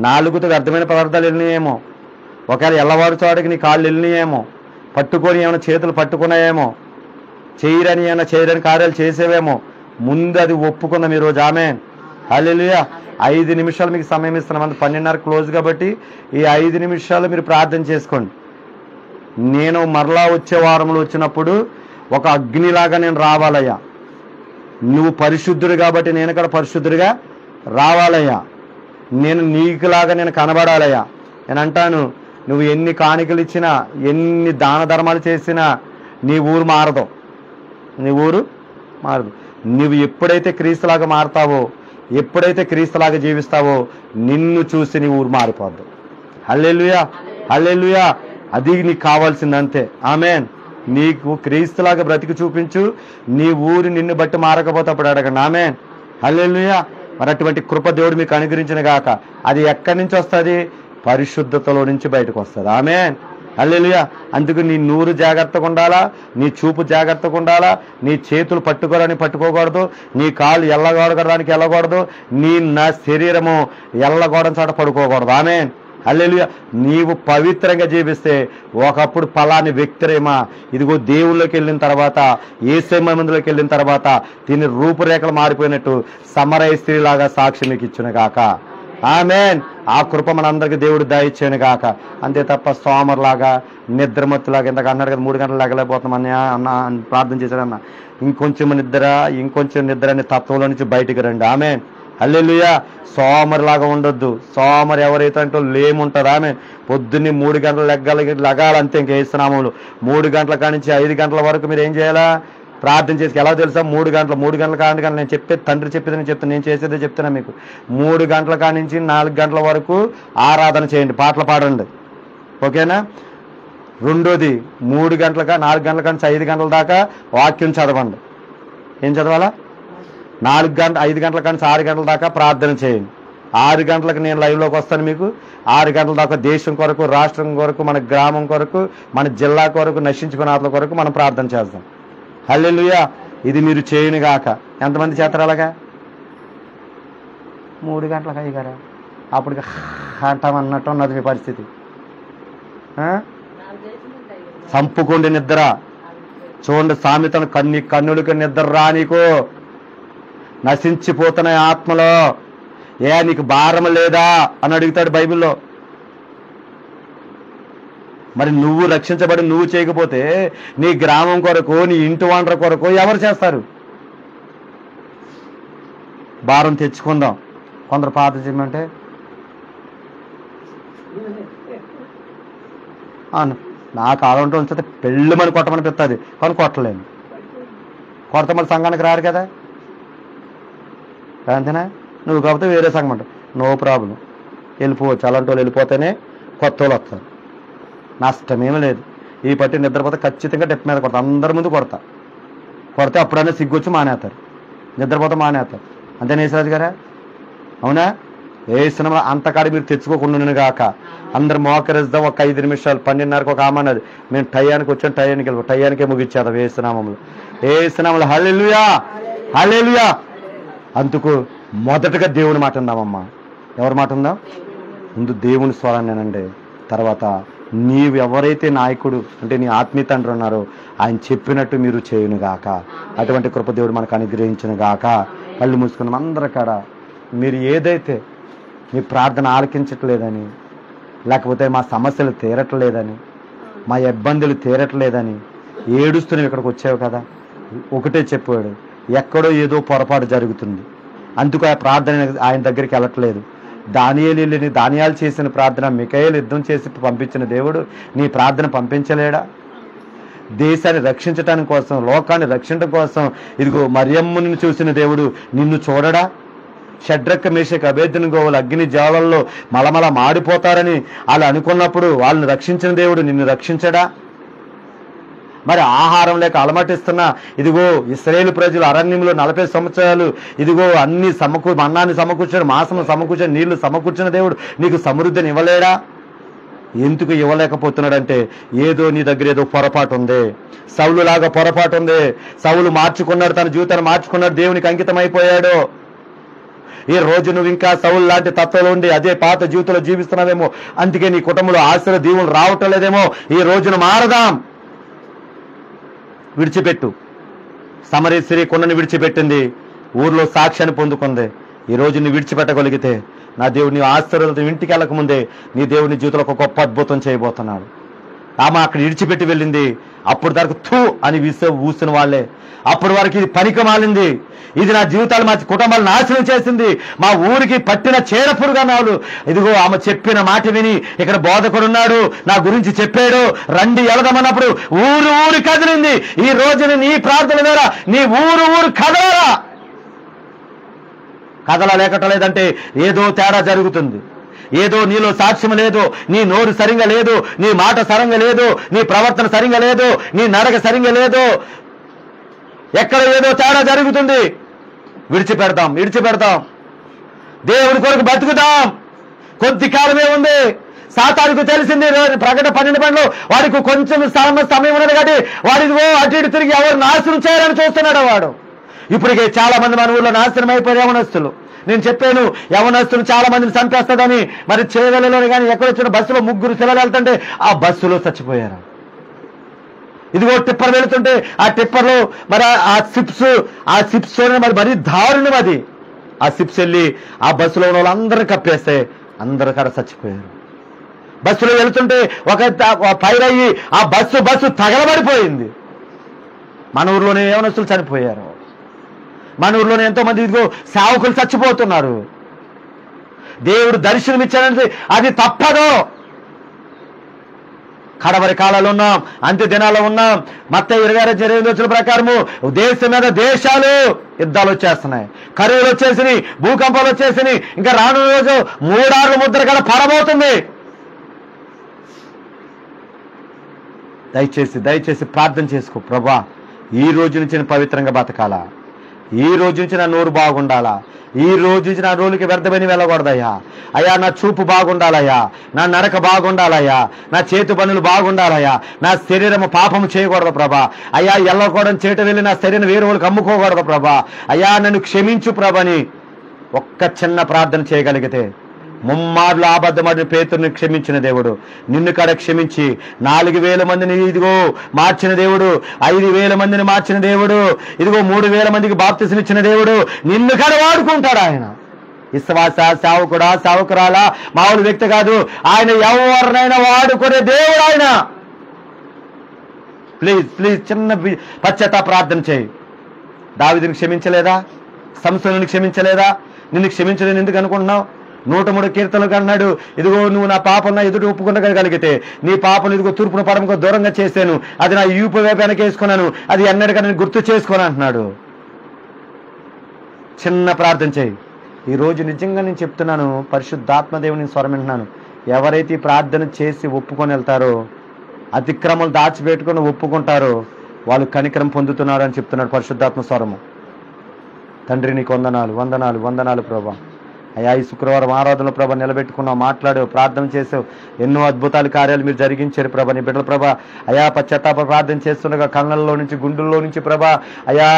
నాలుగుతో అర్థమైన పదార్థాలు వెళ్ళినాయేమో, ఒకవేళ ఎల్లవారు చోటకి నీ కాళ్ళు వెళ్ళినాయేమో, పట్టుకొని ఏమైనా చేతులు పట్టుకున్నాయేమో, చేయరని కార్యాలు చేసేవేమో, ముందు అది ఒప్పుకుందాం ఈరోజు. ఆమేన్. హల్లెలూయా. 5 నిమిషాలు మీకు సమయం ఇస్తున్నాం. 12:30 క్లోజ్ కాబట్టి ఈ 5 నిమిషాలు మీరు ప్రార్థన చేసుకోండి. నేను మరలా వచ్చే వారంలో వచ్చినప్పుడు ఒక అగ్నిలాగా నేను రావాలయ్యా. నువ్వు పరిశుద్ధుడు కాబట్టి నేను కూడా పరిశుద్ధుడిగా రావాలయ్యా. నేను నీకులాగా నేను కనబడాలయ్యా. నేను అంటాను, నువ్వు ఎన్ని కాணிకలు ఇచ్చినా, ఎన్ని దాన ధర్మాలు చేసినా నీ ఊరు మారదు. నీ ఊరు మారదు. నువ్వు ఎప్పుడైతే క్రీస్తులాగా మారతావో, ఎప్పుడైతే క్రీస్తులాగా జీవిస్తావో, నిన్ను చూసి నీ ఊరు మారిపోద్దు. హల్లెలూయా, హల్లెలూయా. అది నీకు కావాల్సిందంతే. ఆమేన్. నీకు క్రీస్తులాగా బ్రతికి చూపించు, నీ ఊరు నిన్ను బట్టి మారకపోతే అప్పుడు అడగండి. ఆమేన్. హల్లెలూయా. మరి అటువంటి కృప దేవుడు మీకు అనుగ్రహించిన గాక. అది ఎక్కడి నుంచి వస్తుంది? పరిశుద్ధతలో నుంచి బయటకు వస్తుంది. ఆమేన్. హల్లెలూయా. అందుకు నీ నూరు జాగ్రత్తగా ఉండాలా, నీ చూపు జాగ్రత్తగా ఉండాలా, నీ చేతులు పట్టుకోకూడదు, నీ కాళ్ళు ఎల్లగొడడానికి వెళ్ళకూడదు, నా శరీరము ఎల్లగొడని చోట పడుకోకూడదు. ఆమేన్. హల్లెలూయా. నీవు పవిత్రంగా జీవిస్తే ఒకప్పుడు పలాని వ్యక్తిరేమా, ఇదిగో దేవుళ్ళకి వెళ్ళిన తర్వాత, యేసే మందిలోకి వెళ్ళిన తర్వాత దీని రూపురేఖలు మారిపోయినట్టు సమరయ స్త్రీలాగా సాక్షి మీకు ఇచ్చిన గాక. ఆమేన్. ఆ కృప మనందరికీ దేవుడు దయచేయను గాక. అంతే తప్ప సోమరులాగా, నిద్రమత్తులాగా, ఇంతకు అన్నాడు కదా 3 గంటలు లెగలేకపోతామని అన్న ప్రార్థన చేశాడన్న. ఇంకొంచెం నిద్ర అనే తత్వంలో నుంచి బయటికి రండి. ఆమేన్. హల్లెలూయా. సోమరిలాగా ఉండొద్దు. సోమరి ఎవరైతే అంటే లేముంటుంది. ఆమె పొద్దున్నే 3 గంటలు లెగాలంతే. ఇంక వేస్తున్నాములు 3 గంటల కానించి 5 గంటల వరకు మీరు ఏం చేయాలా? ప్రార్థన చేసి. ఎలా తెలుసా? 3 గంటల కాని నేను చెప్పేది తండ్రి చెప్పేది నేను చెప్తాను, నేను చేసేదే చెప్తున్నా మీకు. 3 గంటల కానించి 4 గంటల వరకు ఆరాధన చేయండి, పాటలు పాడండి. ఓకేనా? రెండోది 3 గంటల 4 గంటల కానించి 5 గంటల దాకా వాక్యం చదవండి. ఏం చదవాలా? 5 గంటల కానీ 6 గంటల దాకా ప్రార్థన చేయండి. 6 గంటలకు నేను లైవ్లోకి వస్తాను మీకు. 6 గంటల దాకా దేశం కొరకు, రాష్ట్రం కొరకు, మన గ్రామం కొరకు, మన జిల్లా కొరకు, నశించుకున్న ఆత్మ కొరకు మనం ప్రార్థన చేద్దాం. హల్లెలూయా. ఇది మీరు చేయను గాక. ఎంతమంది చేస్తారు అలాగా? 3 గంటలకు అయ్యారా? అప్పటికి అంటామన్నట్టు ఉన్నది మీ పరిస్థితి. సంపుకోండి నిద్ర. చూడండి సామెతను, కన్నులకు నిద్ర రానికో, నశించిపోతున్న ఆత్మలో నీకు భారం లేదా అని అడుగుతాడు బైబిల్లో. మరి నువ్వు రక్షించబడి నువ్వు చేయకపోతే నీ గ్రామం కొరకు, నీ ఇంటి వాండ్ర కొరకు ఎవరు చేస్తారు? భారం తెచ్చుకుందాం. కొందరు పాత చేయమంటే నాకు అలాంటి ఉంచితే పెళ్ళి మని కొట్టమని పెడుతుంది, కానీ కొట్టలేను. కొడత మరి సంఘానికి రారు కదా, అంతేనా? నువ్వు కాకపోతే వేరే సంఘం అంట, నో ప్రాబ్లం, వెళ్ళిపోవచ్చు. అలాంటి వాళ్ళు వెళ్ళిపోతేనే కొత్త వాళ్ళు వస్తారు. నష్టమేమీ లేదు. ఈ పట్టి నిద్రపోతే ఖచ్చితంగా డెప్ మీద కొడతా, అందరి ముందు కొడితే అప్పుడైనా సిగ్గొచ్చి మానేస్తారు, నిద్రపోతే మానేస్తారు. అంతేనా యేసురాజు గారా? అవునా? ఏ సినిమా అంతకాడి మీరు తెచ్చుకోకుండా గాక. అందరు మోకరిద్దాం. ఒక 5 నిమిషాలు. 12:30కు ఒక ఆమె అన్నది, మేము టయానికి వచ్చాం, టయానికే ముగిచ్చేద్దాం ఏ సినిమాలో. హల్లెలూయా, హల్లెలూయా. అందుకు మొదటగా దేవుని మాట ఉందామమ్మా. ఎవరి మాట ఉందాం? ముందు దేవుని స్వరాన్నేనండి. తర్వాత నీవు ఎవరైతే నాయకుడు అంటే నీ ఆత్మీయ తండ్రి ఉన్నారో ఆయన చెప్పినట్టు మీరు చేయును గాక. అటువంటి కృప దేవుడు మనకు అనుగ్రహించును గాక. కళ్ళు మూసుకున్నాం అందరి కాడ. మీరు ఏదైతే మీ ప్రార్థన ఆలకించట్లేదని, లేకపోతే మా సమస్యలు తీరట్లేదని, మా ఇబ్బందులు తీరట్లేదని ఏడుస్తూ ఇక్కడికి వచ్చావు కదా, ఒకటే చెప్పాడు, ఎక్కడో ఏదో పొరపాటు జరుగుతుంది, అందుకు ఆ ప్రార్థన ఆయన దగ్గరికి వెళ్ళట్లేదు. దానియాలు చేసిన ప్రార్థన మిఖాయేలు యుద్ధం చేసి పంపించిన దేవుడు నీ ప్రార్థన పంపించలేడా? దేశాన్ని రక్షించటానికి కోసం, లోకాన్ని రక్షించడం కోసం ఇదిగో మరియమ్మను చూసిన దేవుడు నిన్ను చూడడా? షడ్రక్ మేషక్ అబేద్నెగోవులు అగ్ని జ్వాలల్లో మలమల మాడిపోతారని వాళ్ళు అనుకున్నప్పుడు వాళ్ళని రక్షించిన దేవుడు నిన్ను రక్షించడా? మరి ఆహారం లేక అలమటిస్తున్న ఇదిగో ఇశ్రాయేలు ప్రజలు అరణ్యంలో 40 సంవత్సరాలు ఇదిగో అన్ని అన్నాన్ని సమకూర్చాడు, మాంసం సమకూర్చాడు, నీళ్లు సమకూర్చిన దేవుడు నీకు సమృద్ధిని ఇవ్వలేడా? ఎందుకు ఇవ్వలేకపోతున్నాడంటే ఏదో నీ దగ్గర ఏదో పొరపాటు ఉంది. సౌలు లాగా పొరపాటు ఉంది. సౌలు మార్చుకున్నాడు, తన జీవితాన్ని మార్చుకున్నాడు, దేవునికి అంకితం అయిపోయాడు. ఈ రోజు నువ్వు ఇంకా సౌలు లాంటి తత్వంలో ఉండి అదే పాత జీవితంలో జీవిస్తున్నావేమో, అందుకే నీ కుటుంబంలో ఆశీర్వాద దీవులు రావటం లేదేమో. ఈ రోజున మారదాం. విడిచిపెట్టు. సమరీ స్త్రీ కుండని విడిచిపెట్టింది, ఊర్లో సాక్ష్యాన్ని పొందుకుంది. ఈ రోజు నువ్వు విడిచిపెట్టగలిగితే నా దేవుడు నీ ఆశ్చర్యాలతో ఇంటికి వెళ్ళకముందే నీ దేవుని జీవితంలో ఒక గొప్ప అద్భుతం చేయబోతున్నాడు. ఆమె అక్కడ విడిచిపెట్టి వెళ్ళింది. అప్పుడు దానికి థూ అని ఊసిన వాళ్ళే. అప్పటి వరకు ఇది పనికి మాలింది, ఇది నా జీవితాలు మా కుటుంబాలు నాశనం చేసింది, మా ఊరికి పట్టిన చేరపురుగా నాలు. ఇదిగో ఆమె చెప్పిన మాట విని ఇక్కడ బోధకుడున్నాడు నా గురించి చెప్పాడు, రండి వెళదామన్నప్పుడు ఊరు ఊరు కదిలింది. ఈ రోజున నీ ప్రార్థన మీద నీ ఊరు ఊరు కదలరా. కదలలేకటలేదంటే ఏదో తేడా జరుగుతుంది, ఏదో నీలో సాక్ష్యం లేదు, నీ నోరు సరిగా లేదు, నీ మాట సరిగా లేదు, నీ ప్రవర్తన సరిగా లేదు, నీ నడక సరిగా లేదు, ఎక్కడ ఏదో తేడా జరుగుతుంది. విడిచిపెడతాం దేవుడి కొరకు బతుకుతాం. కొద్ది కాలమే ఉంది. సాతానుకు తెలిసింది ప్రకటన 12 వాడికి కొంచెం సమయం ఉన్నది కాబట్టి వాడికి అటు ఇటు తిరిగి ఎవరు నాశనం చేయాలని చూస్తున్నాడు వాడు. ఇప్పటికే చాలా మంది మన ఊళ్ళో నాశనం అయిపోయారు యవనస్తులు. నేను చెప్పాను యవనస్తులు చాలా మందిని చంపేస్తాడని. మరి చేవెళ్ళలోని కానీ ఎక్కడొచ్చిన బస్సులో 3 పిల్లలు వెళ్తుంటే ఆ బస్సులో చచ్చిపోయారు. ఇదిగో టిప్పర్ వెళుతుంటే ఆ టిప్పర్లో మరి ఆ సిప్స్ మరి మరీ దారుణం అది. ఆ సిప్స్ వెళ్ళి ఆ బస్సులో ఉన్న వాళ్ళందరూ కప్పేస్తే అందరూ కూడా చచ్చిపోయారు. బస్సులో వెళుతుంటే ఒక ఫైర్ అయ్యి ఆ బస్సు తగలబడిపోయింది. మన ఊర్లోనే యవనస్తులు చనిపోయారు. మన ఊర్లోనే ఎంతో మంది ఇదిగో సేవకులు చచ్చిపోతున్నారు. దేవుడు దర్శనం ఇచ్చాడంటే అది తప్పదు. కడవరి కాలాలు ఉన్నాం, అంత్య దినాల్లో ఉన్నాం. మత్తయి 26:28 ప్రకారము దేశం మీద దేశాలు యుద్ధాలు వచ్చేస్తున్నాయి, కరువులు వచ్చేసినాయి, భూకంపాలు వచ్చేసినాయి. ఇంకా రాను రోజు 3 ముద్ర కూడా పడబోతుంది. దయచేసి ప్రార్థన చేసుకో. ప్రభా ఈ రోజు నుంచి నేను పవిత్రంగా బతకాలా, ఈ రోజు నుంచి నా నోరు బాగుండాలా, ఈ రోజు నుంచి నా రోజులకి వ్యర్థమని వెళ్ళకూడదయ్యా. అయ్యా నా చూపు బాగుండాలయ్యా, నా నడక బాగుండాలయ్యా, నా చేతి పనులు బాగుండాలయ్యా, నా శరీరము పాపము చేయకూడదు ప్రభా. అయ్యా ఎల్లకూడని చేట వెళ్ళి నా శరీరం వేరే వాళ్ళకి అమ్ముకోకూడదు ప్రభా. అయ్యా నన్ను క్షమించు ప్రభని ఒక్క చిన్న ప్రార్థన చేయగలిగితే 3 మార్లు అబద్ధమని పేతురుని క్షమించిన దేవుడు నిన్ను కాడ క్షమించి 4,000 మందిని ఇదిగో మార్చిన దేవుడు, 5,000 మందిని మార్చిన దేవుడు, ఇదిగో 3,000 మందికి బాప్తిసం ఇచ్చిన దేవుడు నిన్ను కాడ వాడుకుంటాడు. ఆయన విశ్వాస సావుకురాలా మామూలు వ్యక్తి కాదు. ఆయన ఎవరినైనా వాడుకునే దేవుడు ఆయన. ప్లీజ్ చిన్న పశ్చాత్తాప ప్రార్థన చేయి. దావీదుని క్షమించలేదా? సంసోనుని క్షమించలేదా? నిన్ను క్షమించలేని ఎందుకు అనుకుంటున్నావు? 103 కీర్తనలు అన్నాడు, ఇదిగో నువ్వు నా పాపం నా ఎదుటి ఒప్పుకుండగలిగితే నీ పాపను ఇదిగో తూర్పును పడమకు దూరంగా చేశాను, అది నా యూపు వైపు వెనకేసుకున్నాను, అది ఎన్నటికీ నేను గుర్తు చేసుకొని అంటున్నాడు. చిన్న ప్రార్థన చేయి. ఈ రోజు నిజంగా నేను చెప్తున్నాను, పరిశుద్ధాత్మదేవుని స్వరం వింటున్నాను. ఎవరైతే ప్రార్థన చేసి ఒప్పుకొని వెళ్తారో, అతిక్రమలు దాచిపెట్టుకుని ఒప్పుకుంటారో వాళ్ళు కనికరం పొందుతున్నారు అని చెప్తున్నాడు పరిశుద్ధాత్మ స్వరము. తండ్రి నీకు వందనాలు ప్రభా. అయ్యా ఈ శుక్రవారం ఆరాధనలో ప్రభా నిలబెట్టుకున్నావు, మాట్లాడావు, ప్రార్థన చేసావు, ఎన్నో అద్భుతాలు కార్యాలు మీరు జరిగించారు ప్రభా. నీ బిడ్డల ప్రభా అయా పశ్చాత్తాప ప్రార్థన చేస్తుండగా కళ్ళల్లో నుంచి గుండెల్లో నుంచి ప్రభా అయా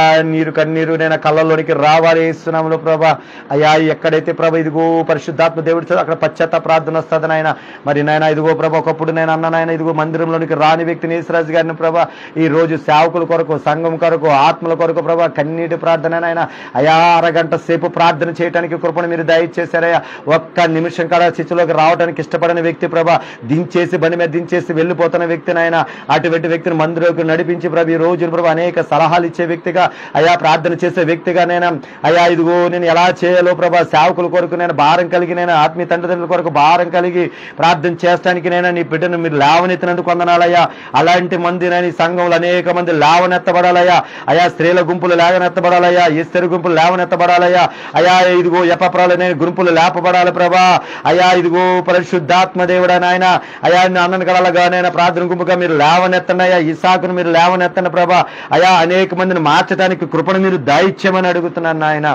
కన్నీరు నేను కళ్ళల్లోనికి రావాలి ఇస్తున్నాములో ప్రభా. అయా ఎక్కడైతే ప్రభా ఇదిగో పరిశుద్ధాత్మ దేవుడితో అక్కడ పశ్చాత్తాప ప్రార్థన వస్తుంది నాయన. మరి నాయన ఇదిగో ప్రభా ఒకప్పుడు నేను అన్నాయన ఇదిగో మందిరంలోనికి రాని వ్యక్తిని యేసురాజు గారిని ప్రభా ఈ రోజు సేవకుల కొరకు, సంఘం కొరకు, ఆత్మల కొరకు ప్రభా కన్నీటి ప్రార్థన నాయన అయా 1 గంట సేపు ప్రార్థన చేయడానికి కృపను మీరు దయచేశారయ్యా. ఒక్క నిమిషం కాడ శిశులోకి రావడానికి ఇష్టపడని వ్యక్తి ప్రభా, దించేసి బండి మీద దించేసి వెళ్ళిపోతున్న వ్యక్తి నాయన, అటువంటి వ్యక్తిని మందిరంలోకి నడిపించి ప్రభా ఈ రోజు ప్రభా అనేక సలహాలు ఇచ్చే వ్యక్తిగా అయా, ప్రార్థన చేసే వ్యక్తిగా నేను అయా ఇదిగో నేను ఎలా చేయాలో ప్రభా సేవకుల కొరకు నేను భారం కలిగి, నేను ఆత్మీయ తండ్రిదండ్రుల కొరకు భారం కలిగి ప్రార్థన చేస్తానికి నేను నీ బిడ్డను మీరు లేవనెత్తినందుకు వందనాలయ్యా. అలాంటి మంది నేను ఈ సంఘంలో అనేక మంది లేవనెత్తబడాలయ్యా. అయా స్త్రీల గుంపులు లేవనెత్తబడాలయ్యా, ఇస్తరి గుంపులు లేవనెత్తబడాలయ్యా. అయా ఇదిగో ఎపప్రాలు గుంపులు లేపబడాలి ప్రభా. అయా ఇదిగో పరిశుద్ధాత్మ దేవుడా నాయన అయా అన్నను కలగా నైనా ప్రార్థన గుంపుగా మీరు లేవనెత్తండి అయ్యా. ఇసాకును మీరు లేవనెత్తండి ప్రభా. అయా అనేక మందిని మార్చడానికి కృపను మీరు దయచేయమని అడుగుతున్నాను నాయన.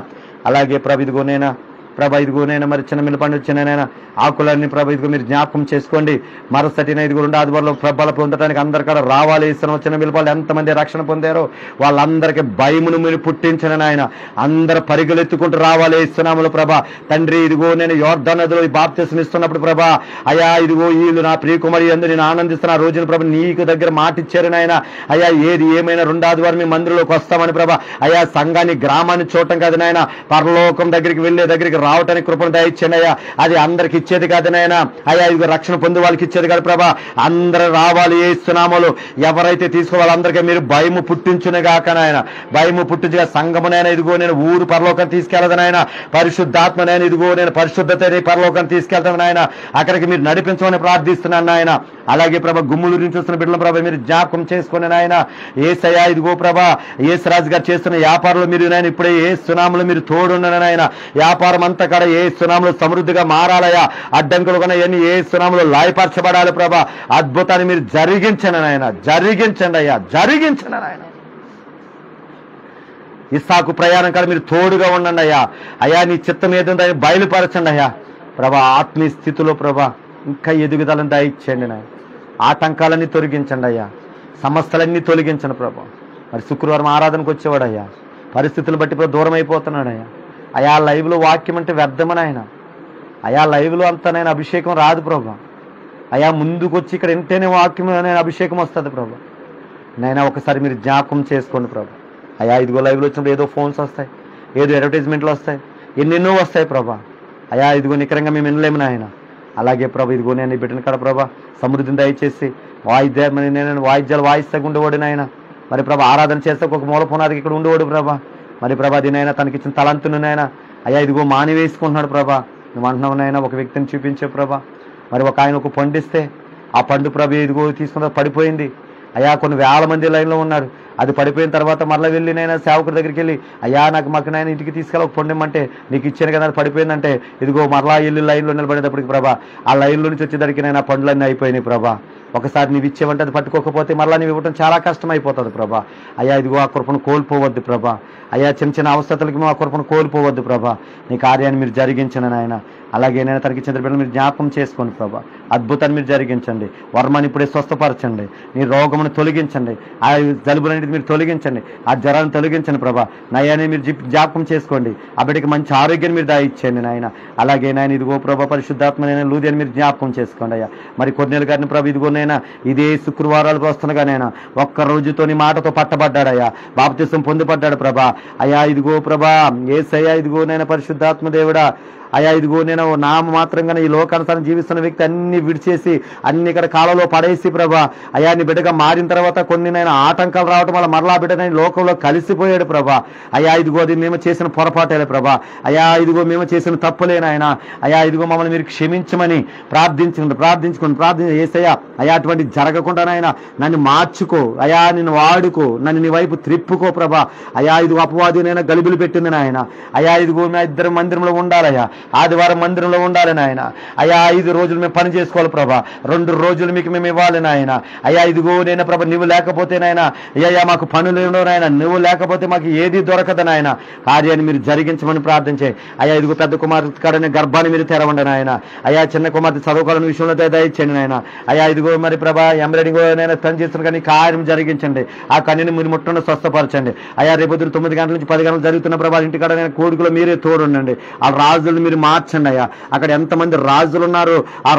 అలాగే ప్రభు ఇదిగో నేనా ప్రభా ఇదిగో నేను మరి చిన్న పండు వచ్చిన ఆకులన్నీ ప్రభా ఇదిగో మీరు జ్ఞాపకం చేసుకోండి. మరుసటిన ఇదిగో 2 ఆదివారంలో ప్రభలు పొందడానికి అందరికీ రావాలి. ఇస్తున్నాం చిన్న మిలపాలు ఎంతమంది రక్షణ పొందారో వాళ్ళందరికీ భయమును మీరు పుట్టించిన నాయన, అందరు పరిగెలెత్తుకుంటూ రావాలి ఇస్తున్నాములు ప్రభా. తండ్రి ఇదిగో నేను యోర్దాను నదిలో బాప్తిసం ఇస్తున్నప్పుడు ప్రభా అయా ఇదిగో వీళ్ళు నా ప్రియకుమారి అందరూ నేను ఆనందిస్తున్న రోజున ప్రభా నీకు దగ్గర మాట ఇచ్చారు నాయన. అయా ఏది ఏమైనా 2 ఆదివారం మీ మందిరంలోకి వస్తామని ప్రభా. అయా సంఘాన్ని గ్రామాన్ని చూడటం కాదు నాయన, పరలోకం దగ్గరికి వెళ్ళే దగ్గరికి రావటానికి కృపను దయచేయండి అయ్యా. అది అందరికి ఇచ్చేది కాదు నాయన. అయా ఇది రక్షణ పొంది వాళ్ళకి ఇచ్చేది కాదు ప్రభా. అందరూ రావాలి యేసునామములో. ఎవరైతే తీసుకోవాలి అందరికీ మీరు భయము పుట్టించునుగాక నాయన, భయము పుట్టించుగా సంఘమునైనా ఇదిగో నేను ఊరు పరలోకం తీసుకెళ్తాను నాయన, పరిశుద్ధాత్మనైనా ఇదిగో నేను పరిశుద్ధతని పరలోకం తీసుకెళ్తాను నాయన, అక్కడికి మీరు నడిపించమని ప్రార్థిస్తున్నాను నాయన. అలాగే ప్రభా గుమ్ములు నుంచి వస్తున్న బిడ్డల ప్రభా మీరు జ్ఞాపకం చేసుకుని నాయన. ఏసయ్యా ఇదిగో ప్రభా యేసురాజు గారు చేస్తున్న వ్యాపారంలో మీరు నాయన ఇప్పుడే ఏ సునాములు మీరు తోడున్న నాయన, వ్యాపారం అంతా కూడా ఏ సునాములు సమృద్ధిగా మారాలయా, అడ్డంకులు కన్నా ఎన్ని ఏ సునాములు లాయపరచబడాలి ప్రభా. అద్భుతాన్ని మీరు జరిగించండి నాయన, జరిగించండి అయ్యా, జరిగించండి నాయన. ఇస్సాకు ప్రయాణం కాదు మీరు తోడుగా ఉండండి అయ్యా. అయ్యా నీ చిత్తం ఏదో బయలుపరచండి అయ్యా ప్రభా. ఆత్మీయ స్థితిలో ప్రభా ఇంకా ఎదుగుదలను దయచేయండి నాయన. ఆటంకాలన్నీ తొలగించండి అయ్యా, సమస్యలన్నీ తొలగించండి ప్రభా. మరి శుక్రవారం ఆరాధనకు వచ్చేవాడు అయ్యా, పరిస్థితులు బట్టి దూరం అయిపోతున్నాడు అయ్యా. అయా లైవ్లో వాక్యం అంటే వ్యర్థమని ఆయన, అయా లైవ్లో అంతా నేను అభిషేకం రాదు ప్రభా. అయా ముందుకు వచ్చి ఇక్కడ ఎంతేనే వాక్యం నేను అభిషేకం వస్తుంది ప్రభా. నైనా ఒకసారి మీరు జ్ఞాపకం చేసుకోండి ప్రభా. అయా ఇదిగో లైవ్లో వచ్చినప్పుడు ఏదో ఫోన్స్ వస్తాయి, ఏదో అడ్వర్టైజ్మెంట్లు వస్తాయి, ఎన్నెన్నో వస్తాయి ప్రభా. అయా ఇదిగో నికరంగా మేము వినలేము నాయన. అలాగే ప్రభా ఇదిగో నేను బిడ్డను కాడ ప్రభా సమృద్ధిని దయచేసి నేను వాయిద్యాలు వాయిస్తాకు ఉండేవాడు నాయన. మరి ప్రభా ఆరాధన చేస్తే ఒక మూల పునాదికి ఇక్కడ ఉండేవాడు ప్రభా. మరి ప్రభా దీనైనా తనకిచ్చిన తలంతును నాయన అయ్యా ఇదిగో మానివేసుకుంటున్నాడు ప్రభా. నువ్వు అంటున్నావు నాయన ఒక వ్యక్తిని చూపించే ప్రభా. మరి ఒక ఆయన ఒక పండిస్తే ఆ పండు ప్రభు ఇదిగో తీసుకున్న పడిపోయింది అయ్యా. కొన్ని వేల మంది లైన్లో ఉన్నాడు, అది పడిపోయిన తర్వాత మరలా వెళ్ళి నైనా సేవకుడి దగ్గరికి వెళ్ళి అయ్యా నాకు మాకు నాయన ఇంటికి తీసుకెళ్ళి ఒక పొండమంటే నీకు ఇచ్చాను కదా అది పడిపోయిందంటే ఇదిగో మరలా వెళ్ళి లైన్లో నిలబడేటప్పటికి ప్రభా ఆ లైన్లో నుంచి వచ్చేసరికి నైనా పండ్లన్నీ అయిపోయినాయి ప్రభా. ఒకసారి నీవు ఇచ్చేవంటే అది పట్టుకోకపోతే మరలా నీవు ఇవ్వటం చాలా కష్టం అయిపోతుంది ప్రభా. అయ్యా ఇదిగో ఆ కృపను కోల్పోవద్దు ప్రభా. అయ్యా చిన్న అవస్థలకి మేము ఆ కృపను కోల్పోవద్దు ప్రభా. నీ కార్యాన్ని మీరు జరిగించండి నాయన. అలాగే నేను తనకి ఇచ్చిన బిడ్డలు మీరు జ్ఞాపకం చేసుకోండి ప్రభా. అద్భుతాన్ని మీరు జరిగించండి. వర్మని ఇప్పుడే స్వస్థపరచండి. నీ రోగమును తొలగించండి. ఆ జలుబులన్నిటి మీరు తొలగించండి. ఆ జ్వరాన్ని తొలగించండి ప్రభా. నయాన్ని మీరు జ్ఞాపకం చేసుకోండి. ఆ బిడ్డకి మంచి ఆరోగ్యాన్ని మీరు దాయిచ్చండి నాయన. అలాగే నాయన ఇదిగో ప్రభా పరిశుద్ధాత్మనైనా లూదిని మీరు జ్ఞాపకం చేసుకోండి అయ్యా. మరి కొన్నేళ్ళ గారిని ప్రభా ఇదిగో నైనా ఇదే శుక్రవారాలకు వస్తుండగా నైనా ఒక్క రోజుతో నీ మాటతో పట్టబడ్డాడయ్యా, బాప్తిసం పొందుపడ్డాడు ప్రభా. అయ్యా ఇదిగో ప్రభా యేసయ్యా ఇదిగో నైనా పరిశుద్ధాత్మ దేవుడా అయ్యా ఇదిగో నేను నామ మాత్రంగా ఈ లోకానుసారం జీవిస్తున్న వ్యక్తి అన్ని విడిచేసి అన్ని ఇక్కడ కాలంలో పడేసి ప్రభా అయ్యా నీ బిడ్డగా మారిన తర్వాత కొన్ని నేను ఆటంకాలు రావటం వల్ల మరలా బిడ్డ లోకంలో కలిసిపోయాడు ప్రభా. అయ్యా ఇదిగో అది మేము చేసిన పొరపాటేలే ప్రభా. అయ్యా ఇదిగో మేము చేసిన తప్పులేనాయన. అయ్యా ఇదిగో మమ్మల్ని మీరు క్షమించమని ప్రార్థించుకుని యేసయ్యా అయ్యా అటువంటి జరగకుండానైనా నన్ను మార్చుకో అయ్యా, నిన్ను వాడుకో, నన్ను నీ వైపు త్రిప్పుకో ప్రభా. అయ్యా ఇదిగో అపవాది నైనా గలిబిలు పెట్టింది నాయన. అయ్యా ఇదిగో మా ఇద్దరు మందిరంలో ఉండాలయ్యా, ఆదివారం మందిరంలో ఉండాలి నాయన. అయ్యా 5 రోజులు మేము పని చేసుకోవాలి ప్రభా. 2 రోజులు మీకు మేము ఇవ్వాలి నాయన. అయ్యా ఇదిగో నేను ప్రభా నువ్వు లేకపోతే నాయన అయ్యా మాకు పనులు ఏమో నాయన, నువ్వు లేకపోతే మాకు ఏది దొరకదు నాయన. కార్యాన్ని మీరు జరిగించమని ప్రార్థించే అయ్యా. ఇదిగో పెద్ద కుమార్తె కాడనే గర్భాన్ని మీరు తెరవండి నాయన. అయ్యా చిన్న కుమార్తె చదువుకోవాలని విషయంలో దయచేయండి నాయన. అయ్యా ఇదిగో మరి ప్రభా ఎంబ్రాయిడింగ్ నేను పని చేస్తున్న కానీ కార్యం జరిగించండి. ఆ కన్యని మీరు ముట్టండి, స్వస్థపరచండి. అయ్యా రేపు 9 గంటల నుంచి 10 గంటలు జరుగుతున్న ప్రభా ఇంటికాడ నేను కోడుకులో మీరే తోడుండండి. ఆ రాజులు మీరు మార్చండి అయ్యా. అక్కడ ఎంతమంది రాజులు ఉన్నారు ఆ